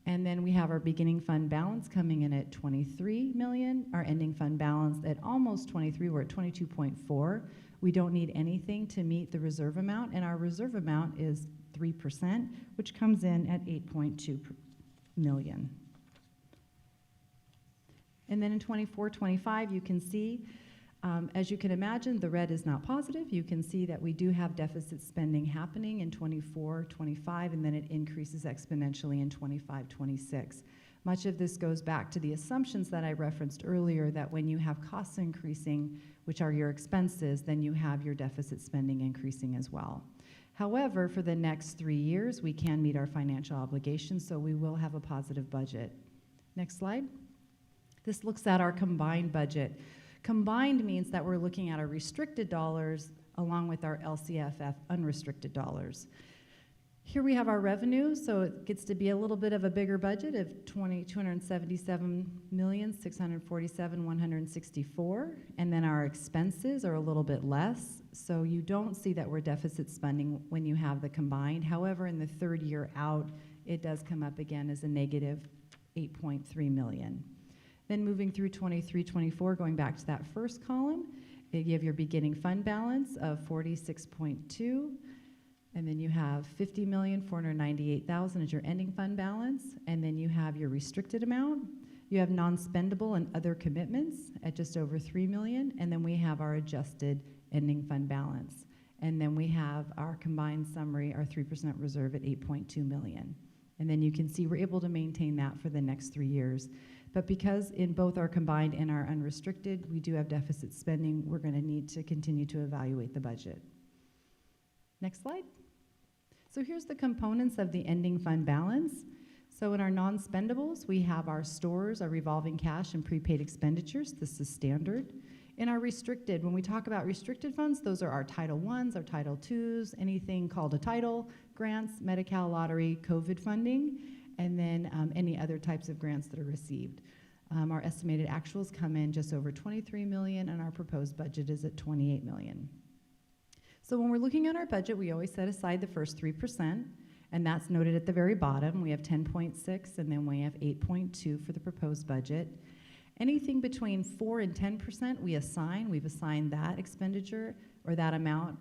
Speaker 14: And then we have our beginning fund balance coming in at 23 million, our ending fund balance at almost 23, we're at 22.4. We don't need anything to meet the reserve amount, and our reserve amount is 3%, which comes in at 8.2 million. And then in 24-25, you can see, as you can imagine, the red is not positive. You can see that we do have deficit spending happening in 24-25, and then it increases exponentially in 25-26. Much of this goes back to the assumptions that I referenced earlier, that when you have costs increasing, which are your expenses, then you have your deficit spending increasing as well. However, for the next 3 years, we can meet our financial obligations, so we will have a positive budget. Next slide. This looks at our combined budget. Combined means that we're looking at our restricted dollars along with our LCFF unrestricted dollars. Here we have our revenue, so it gets to be a little bit of a bigger budget of $277,647,164, and then our expenses are a little bit less, so you don't see that we're deficit spending when you have the combined. However, in the third year out, it does come up again as a negative $8.3 million. Then moving through 23-24, going back to that first column, you have your beginning fund balance of 46.2, and then you have 50,498,000 as your ending fund balance, and then you have your restricted amount. You have non-spendable and other commitments at just over 3 million, and then we have our adjusted ending fund balance. And then we have our combined summary, our 3% reserve at 8.2 million. And then you can see we're able to maintain that for the next 3 years. But because in both our combined and our unrestricted, we do have deficit spending, we're going to need to continue to evaluate the budget. Next slide. So here's the components of the ending fund balance. So in our non-spendables, we have our stores, our revolving cash, and prepaid expenditures. This is standard. In our restricted, when we talk about restricted funds, those are our Title Is, our Title IIs, anything called a title, grants, Medi-Cal lottery, COVID funding, and then any other types of grants that are received. Our estimated actuals come in just over 23 million, and our proposed budget is at 28 million. So when we're looking at our budget, we always set aside the first 3%, and that's noted at the very bottom. We have 10.6, and then we have 8.2 for the proposed budget. Anything between 4 and 10% we've assigned that expenditure or that amount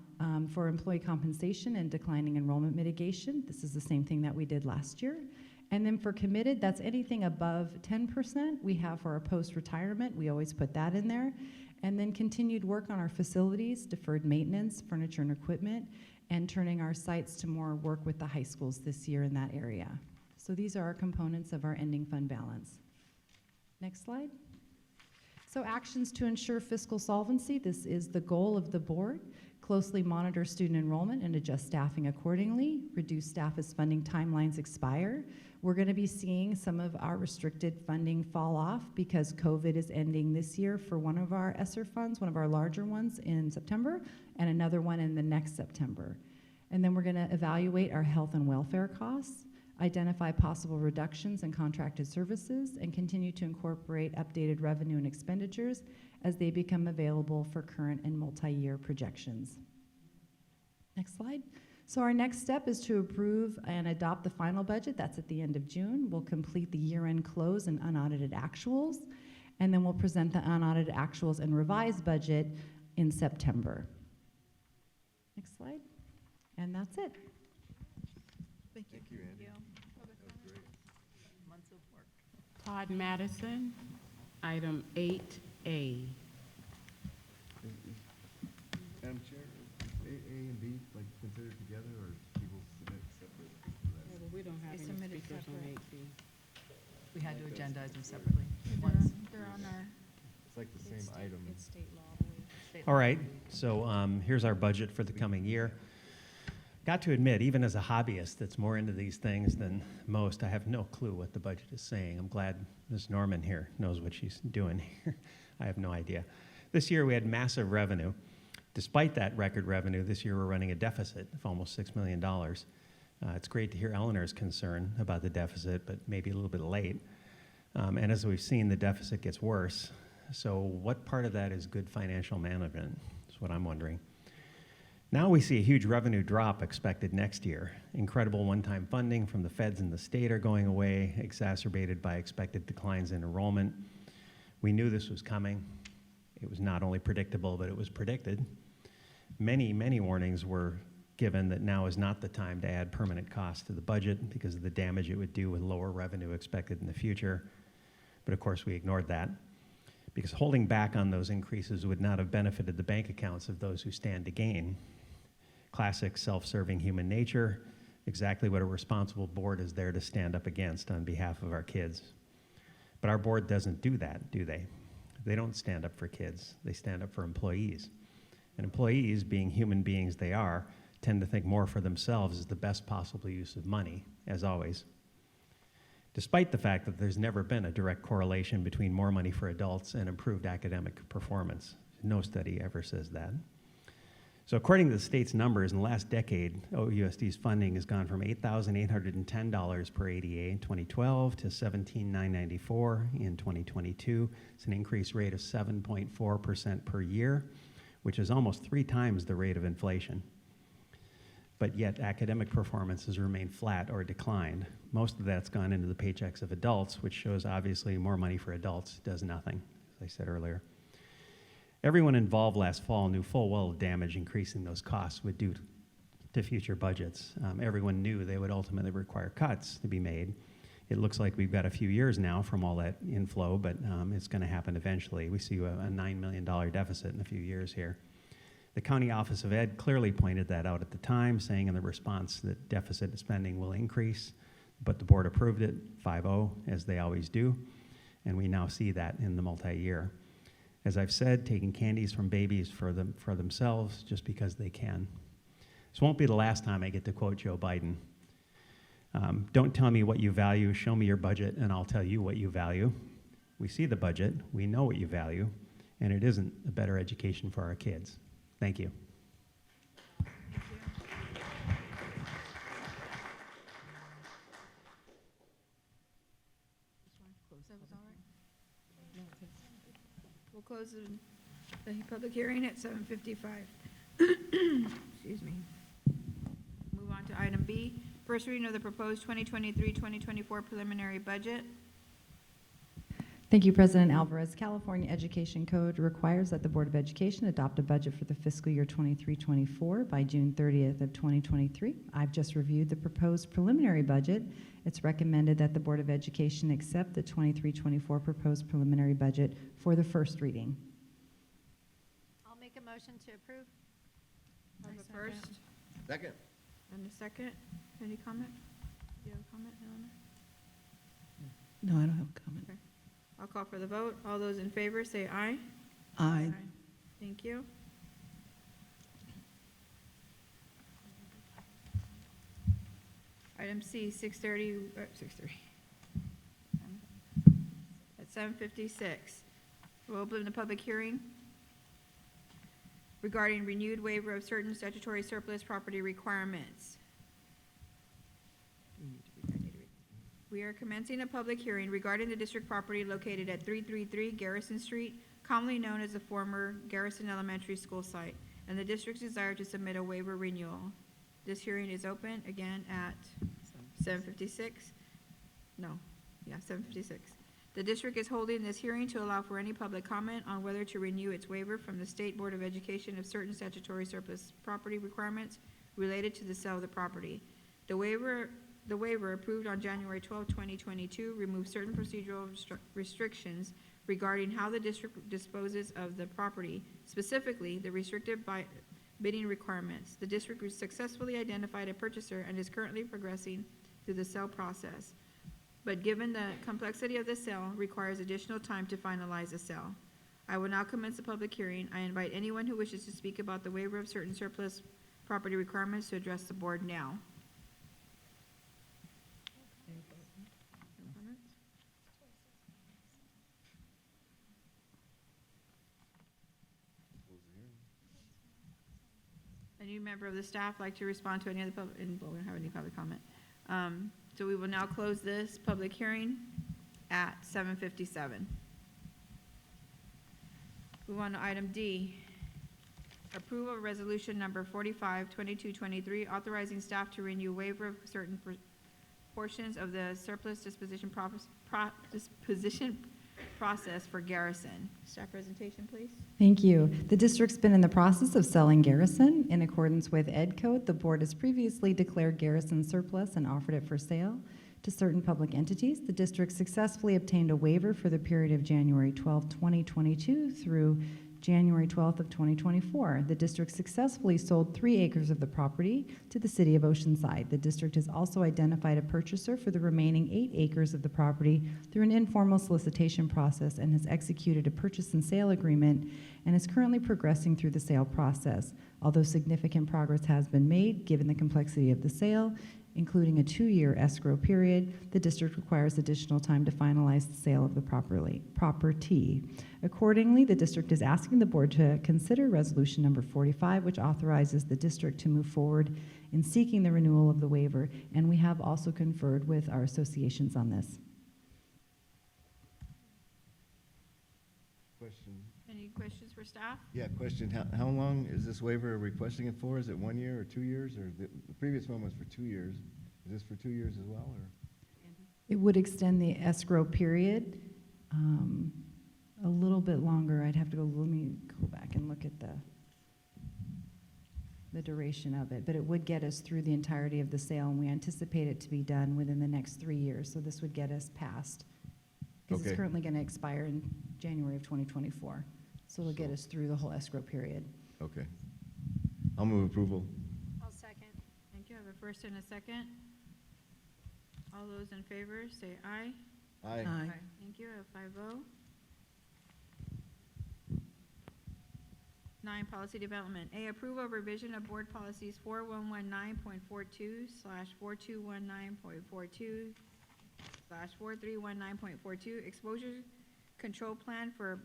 Speaker 14: for employee compensation and declining enrollment mitigation. This is the same thing that we did last year. And then for committed, that's anything above 10% we have for our post-retirement. We always put that in there. And then continued work on our facilities, deferred maintenance, furniture and equipment, and turning our sites to more work with the high schools this year in that area. So these are our components of our ending fund balance. Next slide. So actions to ensure fiscal solvency. This is the goal of the board. Closely monitor student enrollment and adjust staffing accordingly. Reduce staff as funding timelines expire. We're going to be seeing some of our restricted funding fall off because COVID is ending this year for one of our ESSER funds, one of our larger ones in September, and another one in the next September. And then we're going to evaluate our health and welfare costs, identify possible reductions in contracted services, and continue to incorporate updated revenue and expenditures as they become available for current and multi-year projections. Next slide. So our next step is to approve and adopt the final budget. That's at the end of June. We'll complete the year-end close and unaudited actuals, and then we'll present the unaudited actuals and revised budget in September. Next slide. And that's it.
Speaker 3: Thank you, Andy. That was great.
Speaker 11: Months of work.
Speaker 5: Todd Madison, item 8A.
Speaker 3: Madam Chair, is A and B like considered together, or people
Speaker 5: We don't have
Speaker 2: They
Speaker 5: any
Speaker 2: submitted
Speaker 5: speakers on
Speaker 2: separate.
Speaker 5: 8B.
Speaker 11: We had to agendize them separately.
Speaker 2: They're on our.
Speaker 3: It's like the same item.
Speaker 10: It's state law, I believe.
Speaker 8: All right, so here's our budget for the coming year. Got to admit, even as a hobbyist that's more into these things than most, I have no clue what the budget is saying. I'm glad Ms. Norman here knows what she's doing here. I have no idea. This year we had massive revenue. Despite that record revenue, this year we're running a deficit of almost $6 million. It's great to hear Eleanor's concern about the deficit, but maybe a little bit late. And as we've seen, the deficit gets worse. So what part of that is good financial management? Is what I'm wondering. Now we see a huge revenue drop expected next year. Incredible one-time funding from the feds and the state are going away, exacerbated by expected declines in enrollment. We knew this was coming. It was not only predictable, but it was predicted. Many, many warnings were given that now is not the time to add permanent costs to the budget because of the damage it would do with lower revenue expected in the future. But of course, we ignored that because holding back on those increases would not have benefited the bank accounts of those who stand to gain. Classic self-serving human nature, exactly what a responsible board is there to stand up against on behalf of our kids. But our board doesn't do that, do they? They don't stand up for kids, they stand up for employees. And employees, being human beings they are, tend to think more for themselves as the best possible use of money, as always. Despite the fact that there's never been a direct correlation between more money for adults and improved academic performance. No study ever says that. So according to the state's numbers, in the last decade, OUSD's funding has gone from $8,810 per ADA in 2012 to $17,994 in 2022. It's an increase rate of 7.4% per year, which is almost 3 times the rate of inflation. But yet academic performance has remained flat or declined. Most of that's gone into the paychecks of adults, which shows obviously more money for adults does nothing, as I said earlier. Everyone involved last fall knew full well the damage increasing those costs would do to future budgets. Everyone knew they would ultimately require cuts to be made. It looks like we've got a few years now from all that inflow, but it's going to happen eventually. We see a $9 million deficit in a few years here. The County Office of Ed clearly pointed that out at the time, saying in the response that deficit spending will increase, but the board approved it 5-0, as they always do, and we now see that in the multi-year. As I've said, taking candies from babies for themselves just because they can. This won't be the last time I get to quote Joe Biden. Don't tell me what you value, show me your budget, and I'll tell you what you value. We see the budget, we know what you value, and it isn't a better education for our kids. Thank you.
Speaker 2: We'll close the public hearing at 7:55. Excuse me. Move on to item B, first reading of the proposed 2023-2024 preliminary budget.
Speaker 14: Thank you, President Alvarez. California Education Code requires that the Board of Education adopt a budget for the fiscal year 23-24 by June 30th of 2023. I've just reviewed the proposed preliminary budget. It's recommended that the Board of Education accept the 23-24 proposed preliminary budget for the first reading.
Speaker 1: I'll make a motion to approve.
Speaker 2: Have a first
Speaker 3: Second.
Speaker 2: and a second. Any comment? Do you have a comment, Eleanor?
Speaker 4: No, I don't have a comment.
Speaker 2: Okay. I'll call for the vote. All those in favor say aye.
Speaker 4: Aye.
Speaker 2: Thank you. Item C, 6:30. At 7:56. We'll open the public hearing regarding renewed waiver of certain statutory surplus property requirements. We are commencing a public hearing regarding the district property located at 333 Garrison Street, commonly known as the former Garrison Elementary School site, and the district's desire to submit a waiver renewal. This hearing is open again at 7:56. No, yeah, 7:56. The district is holding this hearing to allow for any public comment on whether to renew its waiver from the State Board of Education of certain statutory surplus property requirements related to the sale of the property. The waiver approved on January 12, 2022 removes certain procedural restrictions regarding how the district disposes of the property, specifically the restricted bidding requirements. The district successfully identified a purchaser and is currently progressing through the sale process, but given the complexity of the sale, requires additional time to finalize the sale. I will now commence the public hearing. I invite anyone who wishes to speak about the waiver of certain surplus property requirements to address the board now. Any member of the staff like to respond to any of the public, and we don't have any public comment. So we will now close this public hearing at 7:57. Move on to item D. Approval of resolution number 45, 2223, authorizing staff to renew waiver of certain portions of the surplus disposition process for Garrison. Staff presentation, please.
Speaker 14: Thank you. The district's been in the process of selling Garrison. In accordance with Ed Code, the board has previously declared Garrison surplus and offered it for sale to certain public entities. The district successfully obtained a waiver for the period of January 12, 2022 through January 12th of 2024. The district successfully sold 3 acres of the property to the city of Oceanside. The district has also identified a purchaser for the remaining 8 acres of the property through an informal solicitation process and has executed a purchase and sale agreement and is currently progressing through the sale process. Although significant progress has been made, given the complexity of the sale, including a 2-year escrow period, the district requires additional time to finalize the sale of the property. Accordingly, the district is asking the board to consider resolution number 45, which authorizes the district to move forward in seeking the renewal of the waiver, and we have also conferred with our associations on this.
Speaker 3: Question.
Speaker 2: Any questions for staff?
Speaker 3: Yeah, question. How long is this waiver requesting it for? Is it 1 year or 2 years? Or the previous one was for 2 years. Is this for 2 years as well? Or?
Speaker 14: It would extend the escrow period a little bit longer. I'd have to let me go back and look at the duration of it, but it would get us through the entirety of the sale, and we anticipate it to be done within the next 3 years. So this would get us past, because
Speaker 3: Okay.
Speaker 14: it's currently going to expire in January of 2024. So it'll get us through the whole escrow period.
Speaker 3: Okay. I'll move approval.
Speaker 1: I'll second.
Speaker 2: Thank you. I have a first and a second. All those in favor, say aye.
Speaker 3: Aye.
Speaker 4: Aye.
Speaker 2: Thank you. I have 5-0. 9, policy development. A, approval of revision of board policies 4119.42/4219.42/4319.42, exposure control plan for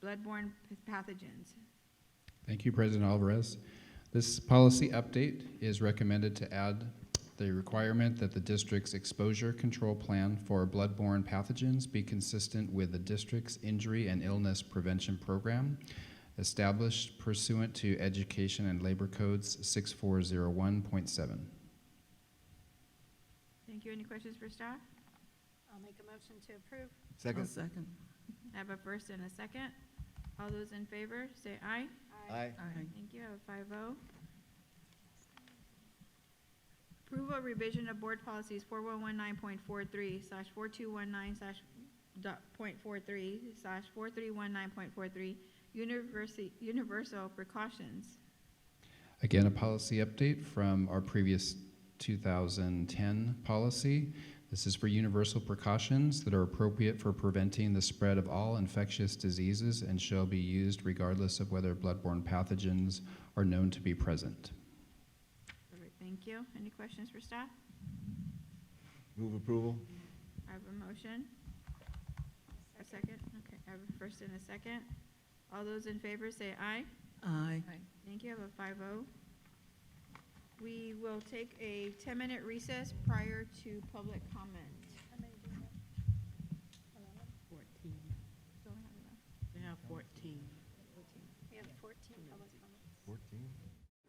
Speaker 2: bloodborne pathogens.
Speaker 15: Thank you, President Alvarez. This policy update is recommended to add the requirement that the district's exposure control plan for bloodborne pathogens be consistent with the district's injury and illness prevention program established pursuant to Education and Labor Codes 6401.7.
Speaker 2: Thank you. Any questions for staff?
Speaker 1: I'll make a motion to approve.
Speaker 3: Second.
Speaker 4: I'll second.
Speaker 2: I have a first and a second. All those in favor, say aye.
Speaker 3: Aye.
Speaker 2: Thank you. I have 5-0. Approval of revision of board policies 4119.43/4219.43/4319.43, universal precautions.
Speaker 15: Again, a policy update from our previous 2010 policy. This is for universal precautions that are appropriate for preventing the spread of all infectious diseases and shall be used regardless of whether bloodborne pathogens are known to be present.
Speaker 2: Perfect. Thank you. Any questions for staff?
Speaker 3: Move approval.
Speaker 2: I have a motion. A second? Okay, I have a first and a second. All those in favor say aye.
Speaker 4: Aye.
Speaker 2: Thank you. I have a 5-0. We will take a 10-minute recess prior to public comment.
Speaker 5: 14. They have 14.
Speaker 1: We have 14 public comments.
Speaker 3: 14.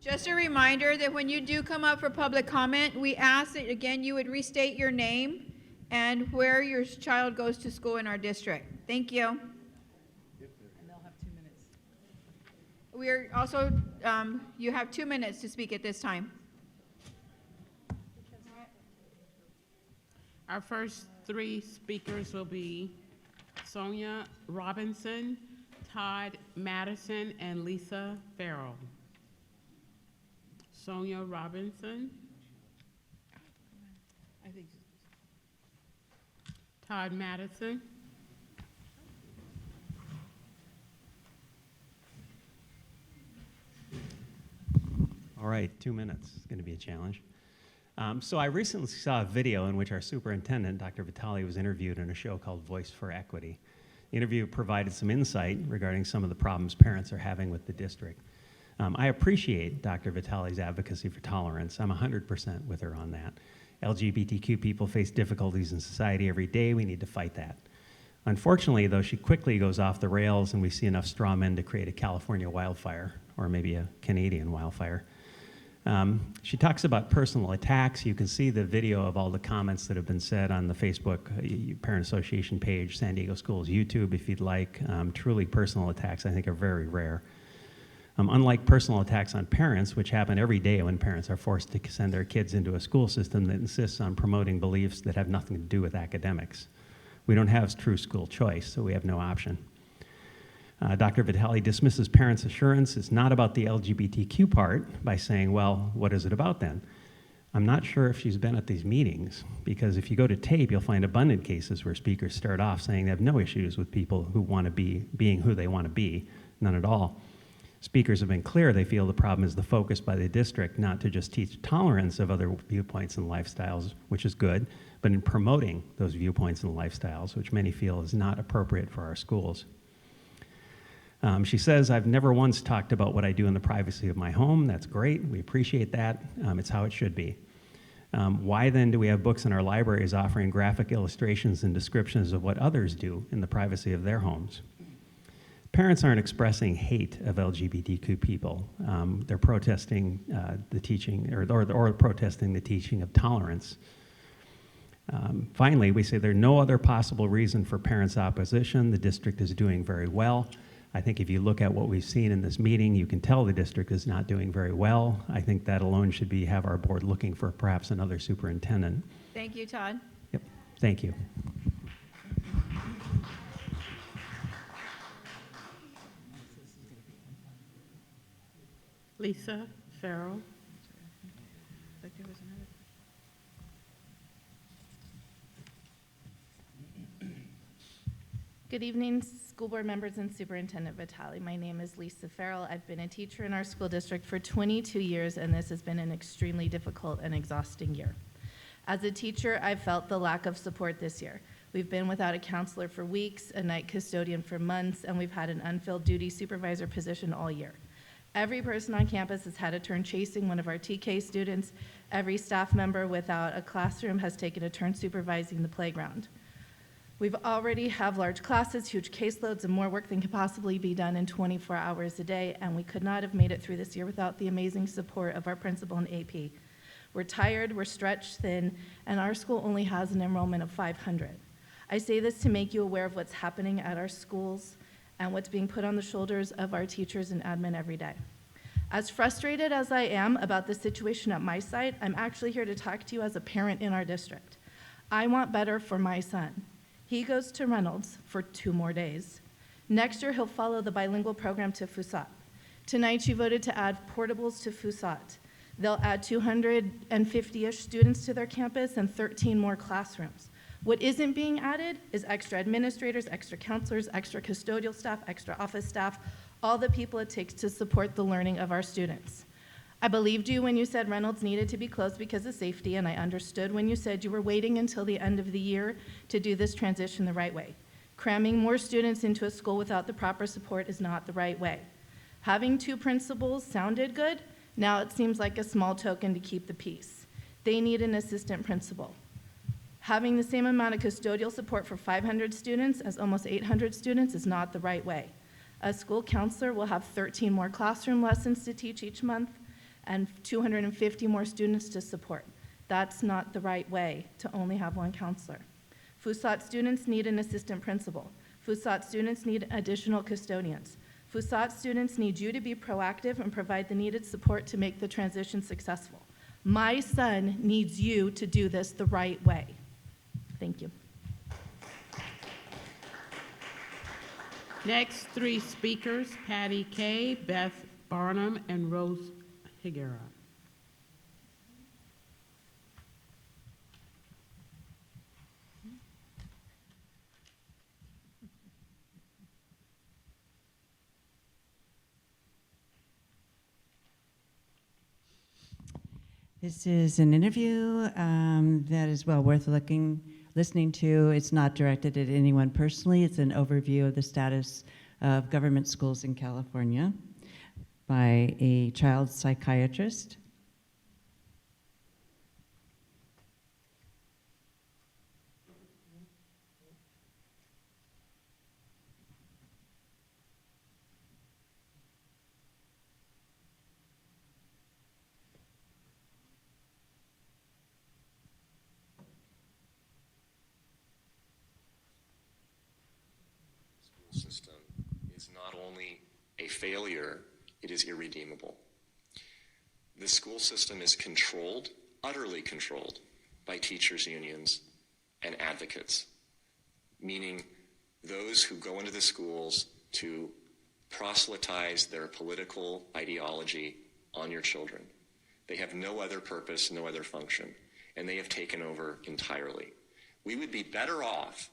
Speaker 2: Just a reminder that when you do come up for public comment, we ask that, again, you would restate your name and where your child goes to school in our district. Thank you.
Speaker 11: And they'll have 2 minutes.
Speaker 2: We are also, you have 2 minutes to speak at this time.
Speaker 5: Our first 3 speakers will be Sonia Robinson, Todd Madison, and Lisa Farrell. Sonia Robinson. I think. Todd Madison.
Speaker 8: All right, 2 minutes is going to be a challenge. So I recently saw a video in which our superintendent, Dr. Vitale, was interviewed in a show called Voice for Equity. The interview provided some insight regarding some of the problems parents are having with the district. I appreciate Dr. Vitale's advocacy for tolerance. I'm 100% with her on that. LGBTQ people face difficulties in society every day. We need to fight that. Unfortunately, though, she quickly goes off the rails and we see enough straw men to create a California wildfire, or maybe a Canadian wildfire. She talks about personal attacks. You can see the video of all the comments that have been said on the Facebook Parent Association page, San Diego Schools YouTube, if you'd like. Truly personal attacks, I think, are very rare. Unlike personal attacks on parents, which happen every day when parents are forced to send their kids into a school system that insists on promoting beliefs that have nothing to do with academics. We don't have true school choice, so we have no option. Dr. Vitale dismisses parents' assurance. It's not about the LGBTQ part by saying, well, what is it about then? I'm not sure if she's been at these meetings, because if you go to tape, you'll find abundant cases where speakers start off saying they have no issues with people who want to be being who they want to be, none at all. Speakers have been clear they feel the problem is the focus by the district not to just teach tolerance of other viewpoints and lifestyles, which is good, but in promoting those viewpoints and lifestyles, which many feel is not appropriate for our schools. She says, I've never once talked about what I do in the privacy of my home. That's great. We appreciate that. It's how it should be. Why then do we have books in our libraries offering graphic illustrations and descriptions of what others do in the privacy of their homes? Parents aren't expressing hate of LGBTQ people. They're protesting the teaching, or protesting the teaching of tolerance. Finally, we say there's no other possible reason for parents' opposition. The district is doing very well. I think if you look at what we've seen in this meeting, you can tell the district is not doing very well. I think that alone should have our board looking for perhaps another superintendent.
Speaker 2: Thank you, Todd.
Speaker 8: Yep, thank you.
Speaker 5: Lisa Farrell.
Speaker 6: Good evening, school board members and Superintendent Vitale. My name is Lisa Farrell. I've been a teacher in our school district for 22 years, and this has been an extremely difficult and exhausting year. As a teacher, I've felt the lack of support this year. We've been without a counselor for weeks, a night custodian for months, and we've had an unfilled duty supervisor position all year. Every person on campus has had a turn chasing one of our TK students. Every staff member without a classroom has taken a turn supervising the playground. We've already have large classes, huge caseloads, and more work than can possibly be done in 24 hours a day, and we could not have made it through this year without the amazing support of our principal and AP. We're tired, we're stretched thin, and our school only has an enrollment of 500. I say this to make you aware of what's happening at our schools and what's being put on the shoulders of our teachers and admin every day. As frustrated as I am about the situation at my site, I'm actually here to talk to you as a parent in our district. I want better for my son. He goes to Reynolds for 2 more days. Next year, he'll follow the bilingual program to FUSAT. Tonight, you voted to add portables to FUSAT. They'll add 250-ish students to their campus and 13 more classrooms. What isn't being added is extra administrators, extra counselors, extra custodial staff, extra office staff, all the people it takes to support the learning of our students. I believed you when you said Reynolds needed to be closed because of safety, and I understood when you said you were waiting until the end of the year to do this transition the right way. Cramming more students into a school without the proper support is not the right way. Having 2 principals sounded good. Now it seems like a small token to keep the peace. They need an assistant principal. Having the same amount of custodial support for 500 students as almost 800 students is not the right way. A school counselor will have 13 more classroom lessons to teach each month and 250 more students to support. That's not the right way to only have 1 counselor. FUSAT students need an assistant principal. FUSAT students need additional custodians. FUSAT students need you to be proactive and provide the needed support to make the transition successful. My son needs you to do this the right way. Thank you.
Speaker 5: Next 3 speakers, Patty Kay, Beth Barnum, and Rose Higuera.
Speaker 21: This is an interview that is well worth listening to. It's not directed at anyone personally. It's an overview of the status of government schools in California by a child psychiatrist.
Speaker 17: System is not only a failure, it is irredeemable. The school system is controlled, utterly controlled, by teachers' unions and advocates, meaning those who go into the schools to proselytize their political ideology on your children. They have no other purpose, no other function, and they have taken over entirely. We would be better off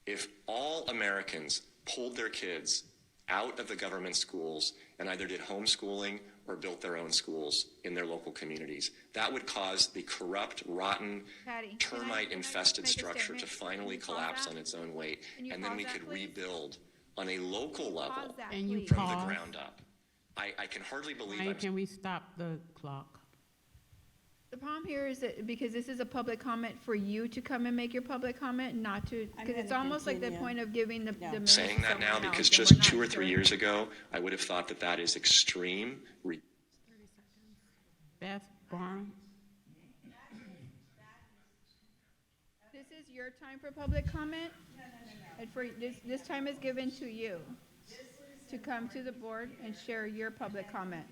Speaker 17: if all Americans pulled their kids out of the government schools and either did homeschooling or built their own schools in their local communities. That would cause the corrupt, rotten, termite-infested structure to finally collapse on its own weight, and then we could rebuild on a local level from the ground up. I can hardly believe
Speaker 5: Mike, can we stop the clock?
Speaker 2: The problem here is that because this is a public comment for you to come and make your public comment, not to, because it's almost like the point of giving the minutes to
Speaker 17: saying that now
Speaker 2: someone
Speaker 17: because
Speaker 2: else, and
Speaker 17: just
Speaker 2: we're not
Speaker 17: 2 or 3
Speaker 2: doing
Speaker 17: years
Speaker 2: that.
Speaker 17: ago, I would have thought that that is extreme.
Speaker 5: Beth Barnes?
Speaker 2: This is your time for public comment? And for, this time is given to you to come to the board and share your public comment.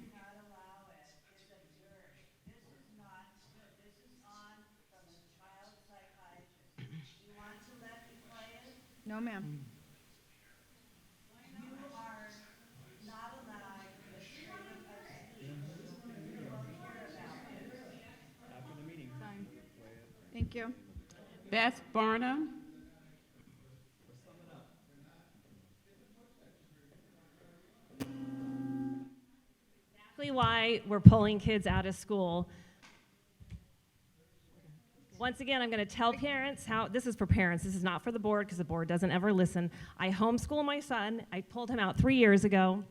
Speaker 2: No, ma'am.
Speaker 21: You are not allowed the freedom of speech. You will hear about this.
Speaker 18: After the meeting.
Speaker 2: Thank you.
Speaker 5: Beth Barnum?
Speaker 22: Exactly why we're pulling kids out of school. Once again, I'm going to tell parents how, this is for parents, this is not for the board because the board doesn't ever listen. I homeschool my son. I pulled him out 3 years ago.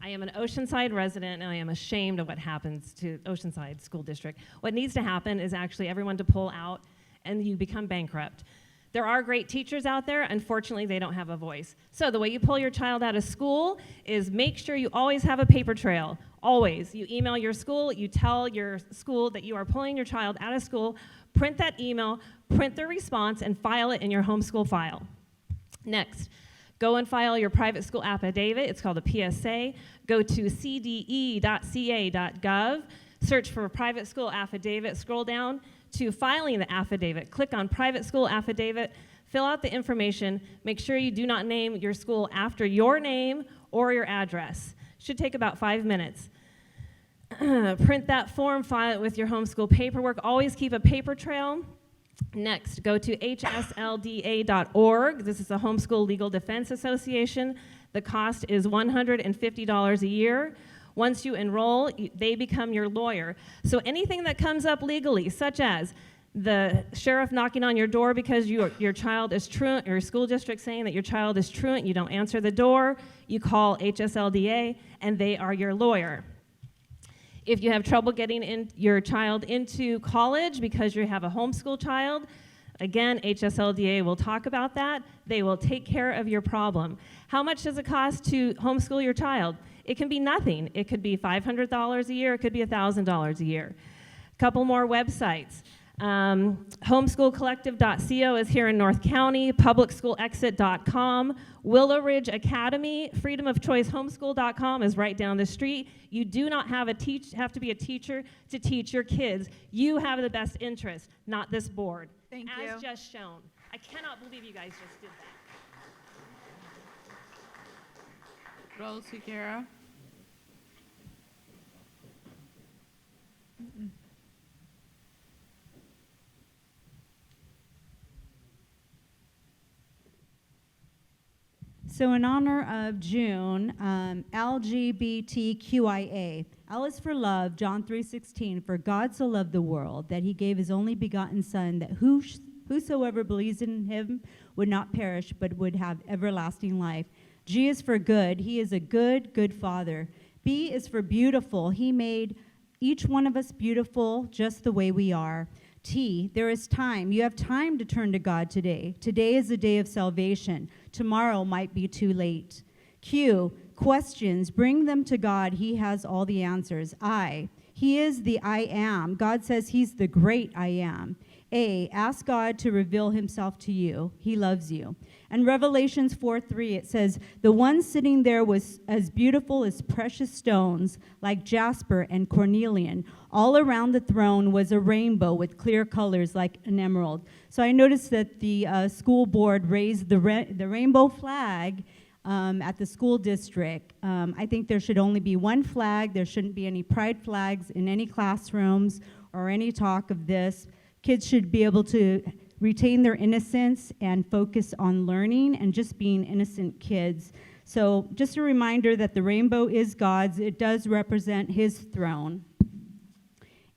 Speaker 22: I am an Oceanside resident and I am ashamed of what happens to Oceanside School District. What needs to happen is actually everyone to pull out and you become bankrupt. There are great teachers out there. Unfortunately, they don't have a voice. So the way you pull your child out of school is make sure you always have a paper trail. Always. You email your school, you tell your school that you are pulling your child out of school, print that email, print the response, and file it in your homeschool file. Next, go and file your private school affidavit. It's called a PSA. Go to cde.ca.gov, search for a private school affidavit, scroll down to filing the affidavit. Click on private school affidavit, fill out the information, make sure you do not name your school after your name or your address. Should take about 5 minutes. Print that form, file it with your homeschool paperwork. Always keep a paper trail. Next, go to hslda.org. This is the Homeschool Legal Defense Association. The cost is $150 a year. Once you enroll, they become your lawyer. So anything that comes up legally, such as the sheriff knocking on your door because your child is truant, or your school district saying that your child is truant, you don't answer the door, you call HSLDA, and they are your lawyer. If you have trouble getting your child into college because you have a homeschool child, again, HSLDA will talk about that. They will take care of your problem. How much does it cost to homeschool your child? It can be nothing. It could be $500 a year. It could be $1,000 a year. A couple more websites. Homeschoolcollective.co is here in North County. Publicschoolexit.com. Willow Ridge Academy. Freedomofchoicehomeschool.com is right down the street. You do not have to be a teacher to teach your kids. You have the best interest, not this board.
Speaker 2: Thank
Speaker 22: as
Speaker 2: you.
Speaker 22: just shown. I cannot believe you guys just did that.
Speaker 5: Rose Figuera?
Speaker 23: So in honor of June, LGBTQIA,
Speaker 16: L is for love, John 3:16. For God so loved the world that he gave his only begotten Son, that whosoever believes in him would not perish, but would have everlasting life. G is for good. He is a good, good Father. B is for beautiful. He made each one of us beautiful just the way we are. T, there is time. You have time to turn to God today. Today is a day of salvation. Tomorrow might be too late. Q, questions. Bring them to God. He has all the answers. I, he is the I am. God says he's the great I am. A, ask God to reveal himself to you. He loves you. And Revelations 4:3, it says, the one sitting there was as beautiful as precious stones, like jasper and cornelian. All around the throne was a rainbow with clear colors like an emerald. So I noticed that the school board raised the rainbow flag at the school district. I think there should only be one flag. There shouldn't be any pride flags in any classrooms or any talk of this. Kids should be able to retain their innocence and focus on learning and just being innocent kids. So just a reminder that the rainbow is God's. It does represent his throne.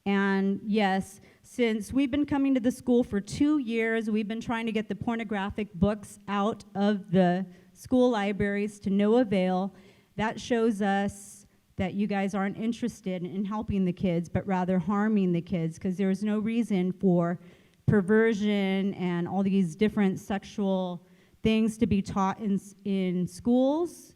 Speaker 16: And yes, since we've been coming to the school for 2 years, we've been trying to get the pornographic books out of the school libraries to no avail. That shows us that you guys aren't interested in helping the kids, but rather harming the kids, because there's no reason for perversion and all these different sexual things to be taught in schools.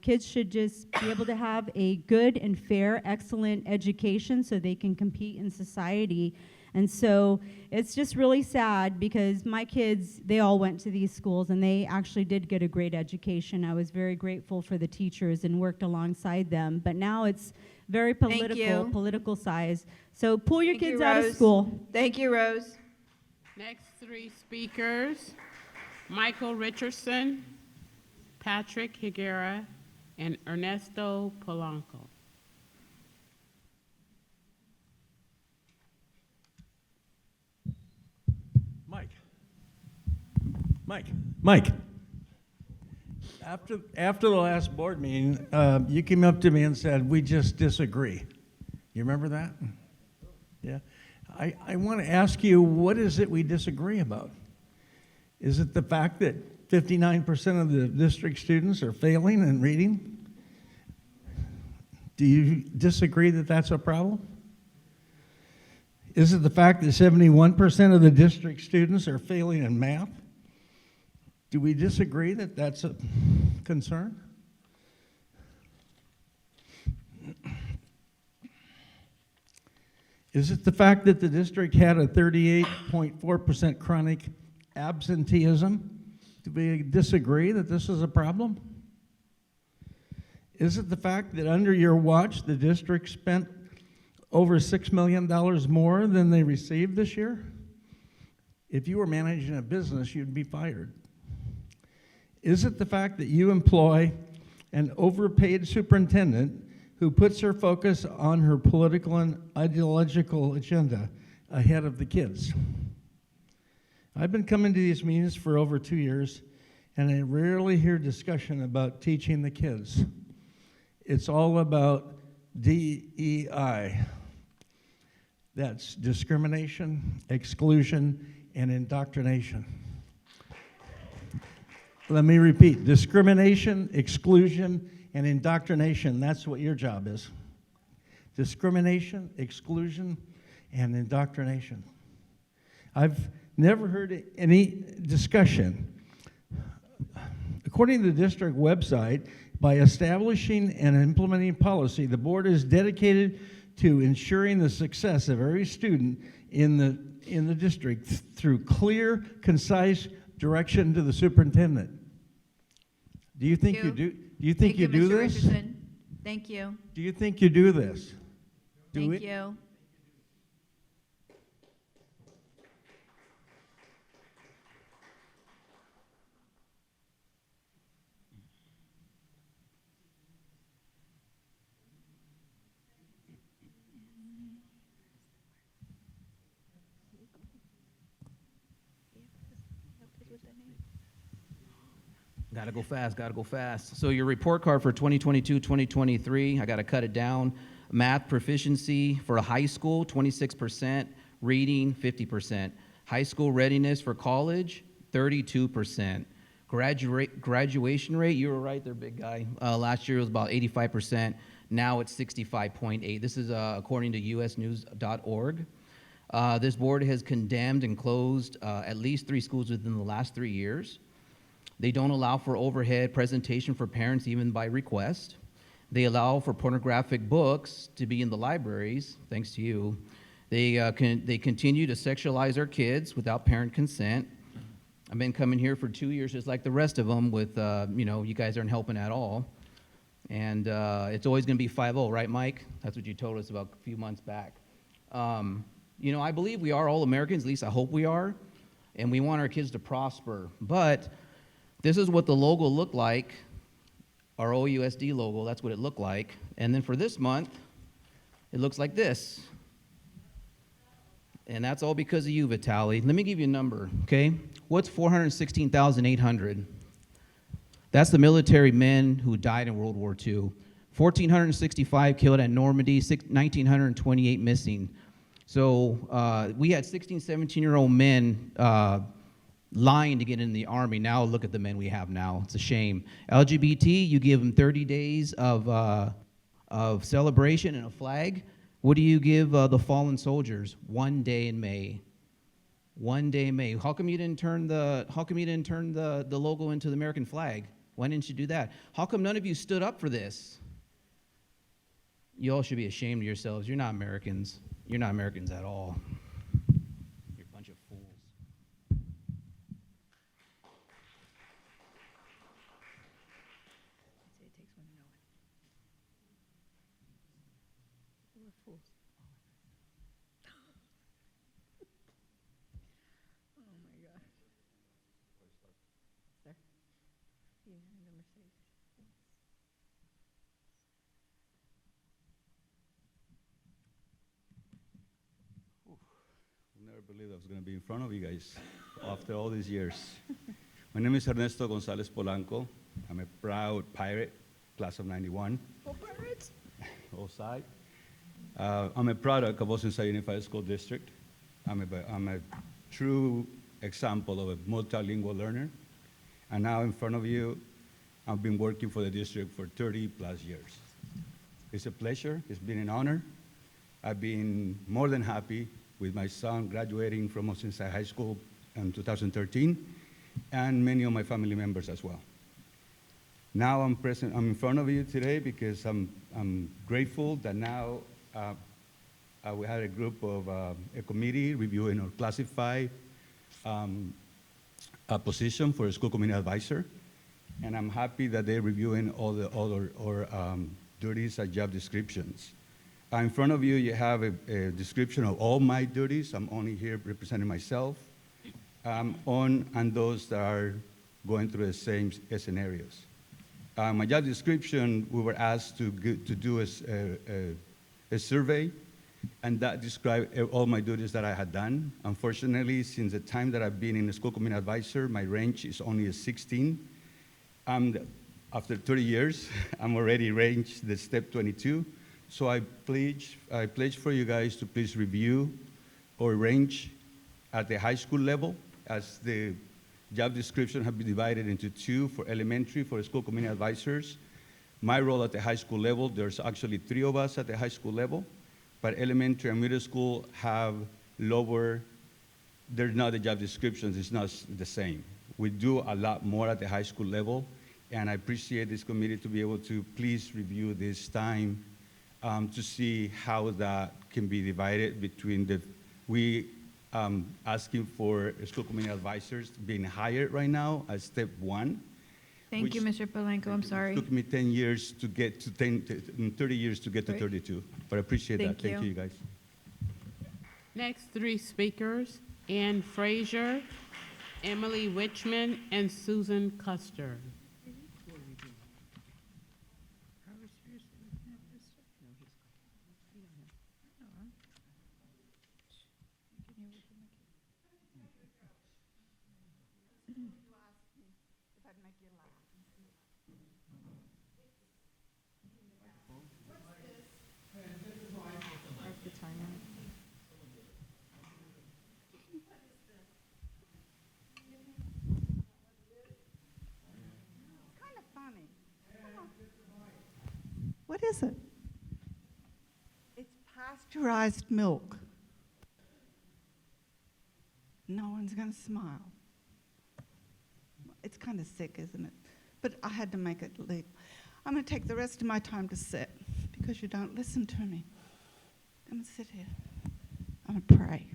Speaker 16: Kids should just be able to have a good and fair, excellent education so they can compete in society. And so it's just really sad because my kids, they all went to these schools and they actually did get a great education. I was very grateful for the teachers and worked alongside them. But now it's very political size. So pull your kids out of school.
Speaker 2: Thank you, Rose.
Speaker 5: Next three speakers, Michael Richardson, Patrick Higuera, and Ernesto Polanco.
Speaker 20: Mike. After the last board meeting, you came up to me and said, we just disagree. You remember that? Yeah. I want to ask you, what is it we disagree about? Is it the fact that 59% of the district students are failing in reading? Do you disagree that that's a problem? Is it the fact that 71% of the district students are failing in math? Do we disagree that that's a concern? Is it the fact that the district had a 38.4% chronic absenteeism? Do we disagree that this is a problem? Is it the fact that under your watch, the district spent over $6 million more than they received this year? If you were managing a business, you'd be fired. Is it the fact that you employ an overpaid superintendent who puts her focus on her political and ideological agenda ahead of the kids? I've been coming to these meetings for over 2 years, and I rarely hear discussion about teaching the kids. It's all about DEI. That's discrimination, exclusion, and indoctrination. Let me repeat, discrimination, exclusion, and indoctrination. That's what your job is. Discrimination, exclusion, and indoctrination. I've never heard any discussion. According to the district website, by establishing and implementing policy, the board is dedicated to ensuring the success of every student in the district through clear, concise direction to the superintendent. Do you think you do? Do you think you do this?
Speaker 2: Richardson. Thank you.
Speaker 20: Do you think you do this?
Speaker 2: Thank you.
Speaker 13: Gotta go fast, gotta go fast. So your report card for 2022, 2023, I gotta cut it down. Math proficiency for a high school, 26%. Reading, 50%. High school readiness for college, 32%. Graduation rate, you were right there, big guy. Last year it was about 85%. Now it's 65.8. This is according to usnews.org. This board has condemned and closed at least 3 schools within the last 3 years. They don't allow for overhead presentation for parents even by request. They allow for pornographic books to be in the libraries, thanks to you. They continue to sexualize our kids without parent consent. I've been coming here for 2 years just like the rest of them with, you guys aren't helping at all. And it's always going to be 5-0, right, Mike? That's what you told us about a few months back. I believe we are all Americans, at least I hope we are, and we want our kids to prosper. But this is what the logo looked like, our OUSD logo, that's what it looked like. And then for this month, it looks like this. And that's all because of you, Vitaly. Let me give you a number, okay? What's 416,800? That's the military men who died in World War II. 1,465 killed at Normandy, 1,928 missing. So we had 16, 17-year-old men lying to get in the Army. Now look at the men we have now. It's a shame. LGBT, you give them 30 days of celebration and a flag. What do you give the fallen soldiers? 1 day in May. 1 day in May. How come you didn't turn the logo into the American flag? Why didn't you do that? How come none of you stood up for this? You all should be ashamed of yourselves. You're not Americans. You're not Americans at all. You're a bunch of fools.
Speaker 9: Never believed I was going to be in front of you guys after all these years. My name is Ernesto Gonzalez Polanco. I'm a proud pirate, class of 91.
Speaker 2: Go Pirates!
Speaker 9: All side. I'm a product of Oceanside Unified School District. I'm a true example of a multilingual learner. And now in front of you, I've been working for the district for 30 plus years. It's a pleasure. It's been an honor. I've been more than happy with my son graduating from Oceanside High School in 2013, and many of my family members as well. Now I'm in front of you today because I'm grateful that now we had a group of a committee reviewing or classify a position for a school community advisor, and I'm happy that they're reviewing all the other duties and job descriptions. In front of you, you have a description of all my duties. I'm only here representing myself, and those that are going through the same scenarios. My job description, we were asked to do a survey, and that described all my duties that I had done. Unfortunately, since the time that I've been in the school community advisor, my range is only a 16. After 30 years, I'm already ranged the step 22. So I pledge for you guys to please review or range at the high school level, as the job description have been divided into 2 for elementary, for school community advisors. My role at the high school level, there's actually 3 of us at the high school level, but elementary and middle school have lower, they're not the job descriptions, it's not the same. We do a lot more at the high school level, and I appreciate this committee to be able to please review this time to see how that can be divided between asking for school community advisors being hired right now as step 1.
Speaker 2: Thank you, Mr. Polanco. I'm sorry.
Speaker 9: It took me 10 years to get to 30 years to get to 32, but I appreciate that. Thank you, guys.
Speaker 5: Next 3 speakers, Ann Frazier, Emily Wichman, and Susan Custer.
Speaker 12: is it? It's pasteurized milk. No one's going to smile. It's kind of sick, isn't it? But I had to make it legal. I'm going to take the rest of my time to sit because you don't listen to me. I'm going to sit here. I'm going to pray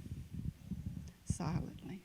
Speaker 12: silently.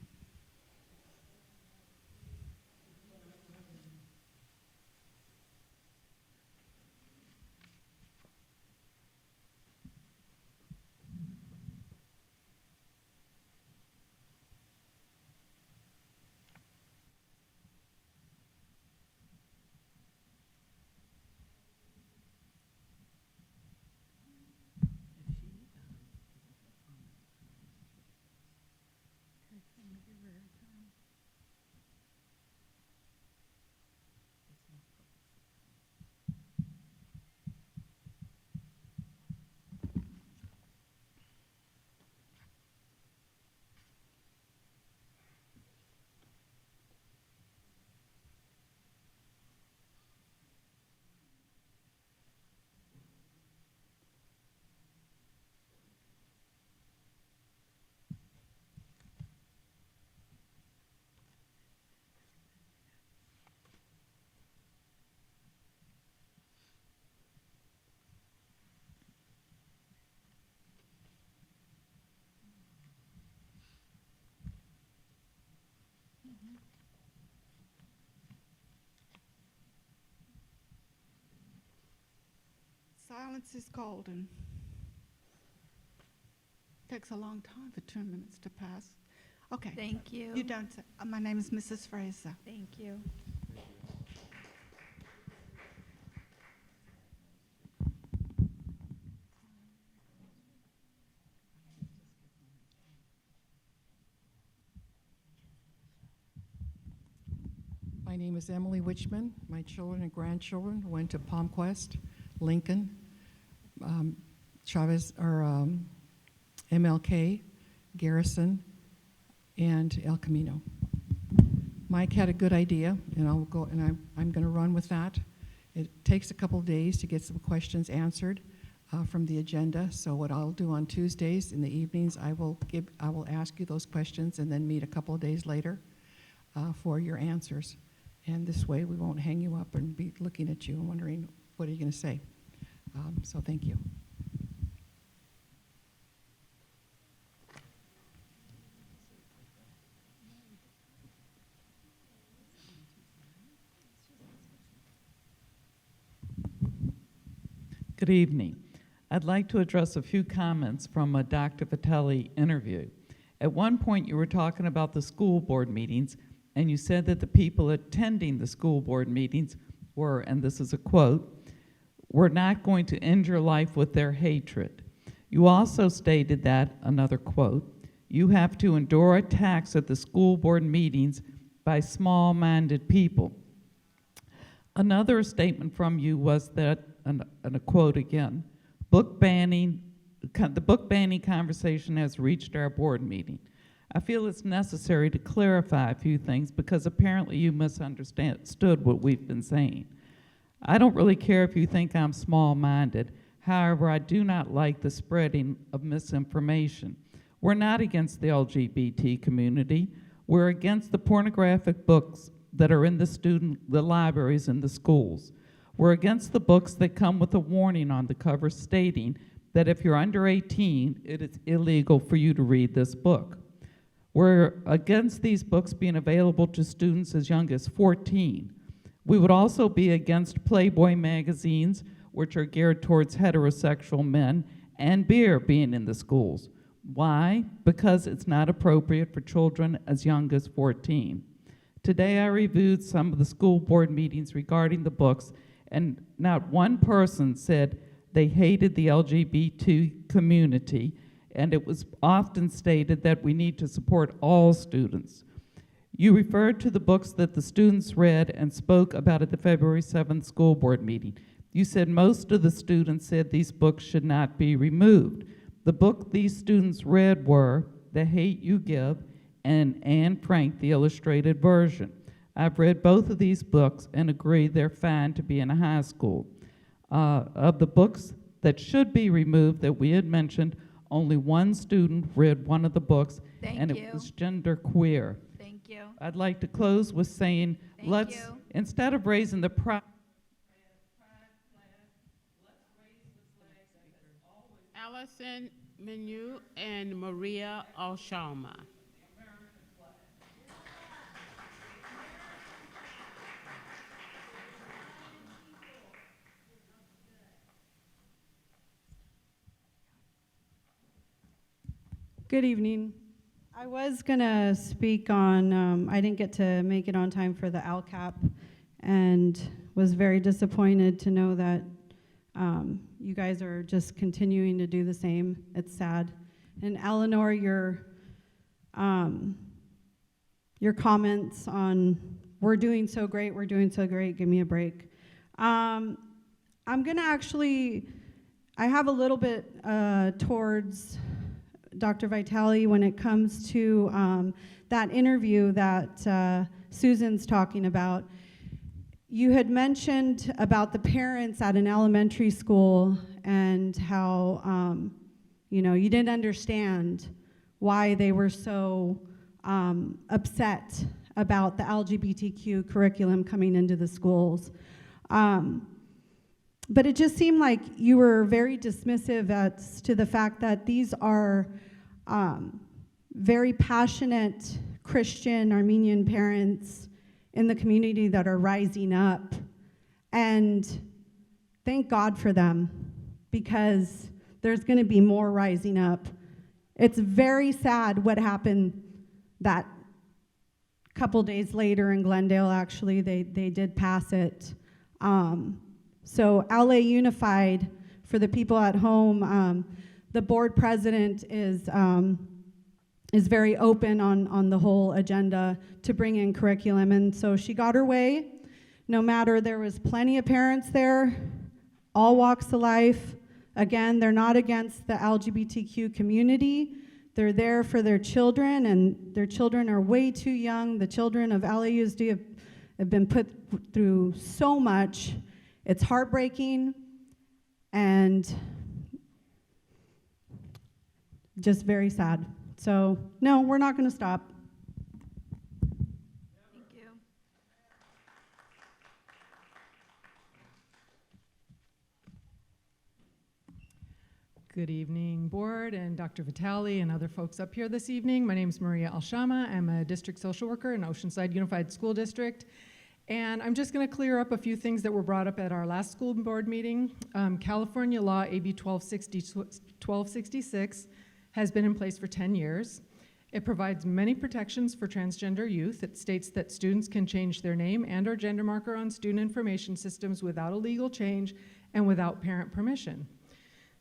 Speaker 12: Silence is golden. Takes a long time for 2 minutes to pass. Okay.
Speaker 1: Thank you.
Speaker 12: You don't say, my name is Mrs. Fraser.
Speaker 1: Thank you.
Speaker 19: My name is Emily Witchman. My children and grandchildren went to Palmquest, Lincoln, Chavez, or MLK, Garrison, and El Camino. Mike had a good idea, and I'll go, and I'm going to run with that. It takes a couple of days to get some questions answered from the agenda. So what I'll do on Tuesdays in the evenings, I will ask you those questions and then meet a couple of days later for your answers. And this way, we won't hang you up and be looking at you and wondering, what are you going to say? So thank you.
Speaker 23: Good evening. I'd like to address a few comments from a Dr. Vitelli interview. At one point, you were talking about the school board meetings, and you said that the people attending the school board meetings were, and this is a quote, "were not going to end your life with their hatred." You also stated that, another quote, "you have to endure attacks at the school board meetings by small-minded people." Another statement from you was that, and a quote again, the book banning conversation has reached our board meeting. I feel it's necessary to clarify a few things because apparently you misunderstood what we've been saying. I don't really care if you think I'm small-minded. However, I do not like the spreading of misinformation. We're not against the LGBT community. We're against the pornographic books that are in the libraries in the schools. We're against the books that come with a warning on the cover stating that if you're under 18, it is illegal for you to read this book. We're against these books being available to students as young as 14. We would also be against Playboy magazines, which are geared towards heterosexual men, and beer being in the schools. Why? Because it's not appropriate for children as young as 14. Today I reviewed some of the school board meetings regarding the books, and not one person said they hated the LGBT community, and it was often stated that we need to support all students. You referred to the books that the students read and spoke about at the February 7th school board meeting. You said most of the students said these books should not be removed. The book these students read were The Hate U Give and Anne Frank, the illustrated version. I've read both of these books and agree they're fine to be in a high school. Of the books that should be removed that we had mentioned, only one student read one of the books, and it was genderqueer.
Speaker 2: Thank you.
Speaker 23: I'd like to close with saying,
Speaker 2: Thank you.
Speaker 23: instead of raising the pride,
Speaker 5: Allison Menu and Maria Alshalma.
Speaker 7: Good evening. I was going to speak on, I didn't get to make it on time for the LCAP and was very disappointed to know that you guys are just continuing to do the same. It's sad. And Eleanor, your comments on we're doing so great, give me a break. I'm going to actually, I have a little bit towards Dr. Vitale when it comes to that interview that Susan's talking about. You had mentioned about the parents at an elementary school and how you know, you didn't understand why they were so upset about the LGBTQ curriculum coming into the schools. But it just seemed like you were very dismissive as to the fact that these are very passionate Christian Armenian parents in the community that are rising up. And thank God for them, because there's going to be more rising up. It's very sad what happened that couple days later in Glendale. Actually, they did pass it. So LA Unified, for the people at home, the board president is very open on the whole agenda to bring in curriculum, and so she got her way. No matter, there was plenty of parents there, all walks of life. Again, they're not against the LGBTQ community. They're there for their children, and their children are way too young. The children of LAUSD have been put through so much. It's heartbreaking and just very sad. So, no, we're not going to stop.
Speaker 2: Thank you.
Speaker 11: Good evening, board and Dr. Vitale and other folks up here this evening. My name is Maria Alshama. I'm a district social worker in Oceanside Unified School District. And I'm just going to clear up a few things that were brought up at our last school board meeting. California law, AB 1266, has been in place for 10 years. It provides many protections for transgender youth. It states that students can change their name and/or gender marker on student information systems without a legal change and without parent permission.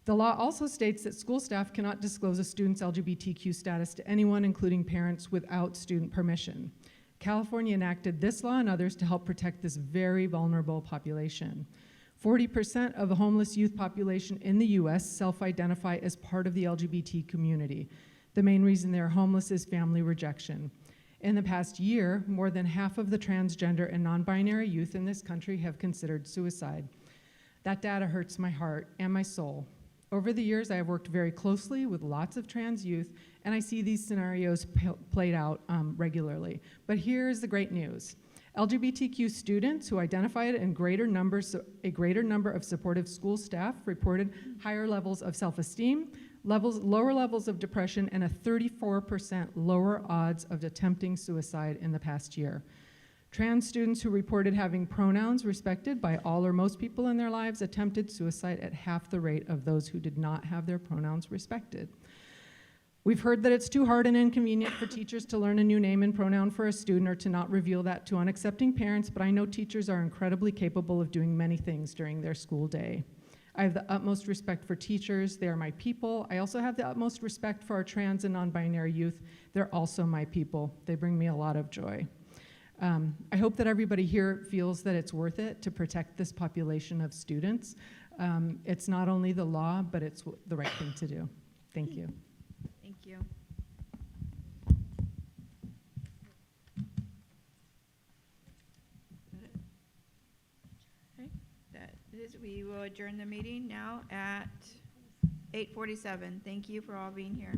Speaker 11: The law also states that school staff cannot disclose a student's LGBTQ status to anyone, including parents, without student permission. California enacted this law and others to help protect this very vulnerable population. 40% of the homeless youth population in the US self-identify as part of the LGBT community. The main reason they're homeless is family rejection. In the past year, more than half of the transgender and non-binary youth in this country have considered suicide. That data hurts my heart and my soul. Over the years, I have worked very closely with lots of trans youth, and I see these scenarios played out regularly. But here's the great news. LGBTQ students who identified in a greater number of supportive school staff reported higher levels of self-esteem, lower levels of depression, and a 34% lower odds of attempting suicide in the past year. Trans students who reported having pronouns respected by all or most people in their lives attempted suicide at half the rate of those who did not have their pronouns respected. We've heard that it's too hard and inconvenient for teachers to learn a new name and pronoun for a student or to not reveal that to unaccepting parents, but I know teachers are incredibly capable of doing many things during their school day. I have the utmost respect for teachers. They are my people. I also have the utmost respect for our trans and non-binary youth. They're also my people. They bring me a lot of joy. I hope that everybody here feels that it's worth it to protect this population of students. It's not only the law, but it's the right thing to do. Thank you.
Speaker 2: Thank you. Okay, that We will adjourn the meeting now at 8:47. Thank you for all being here.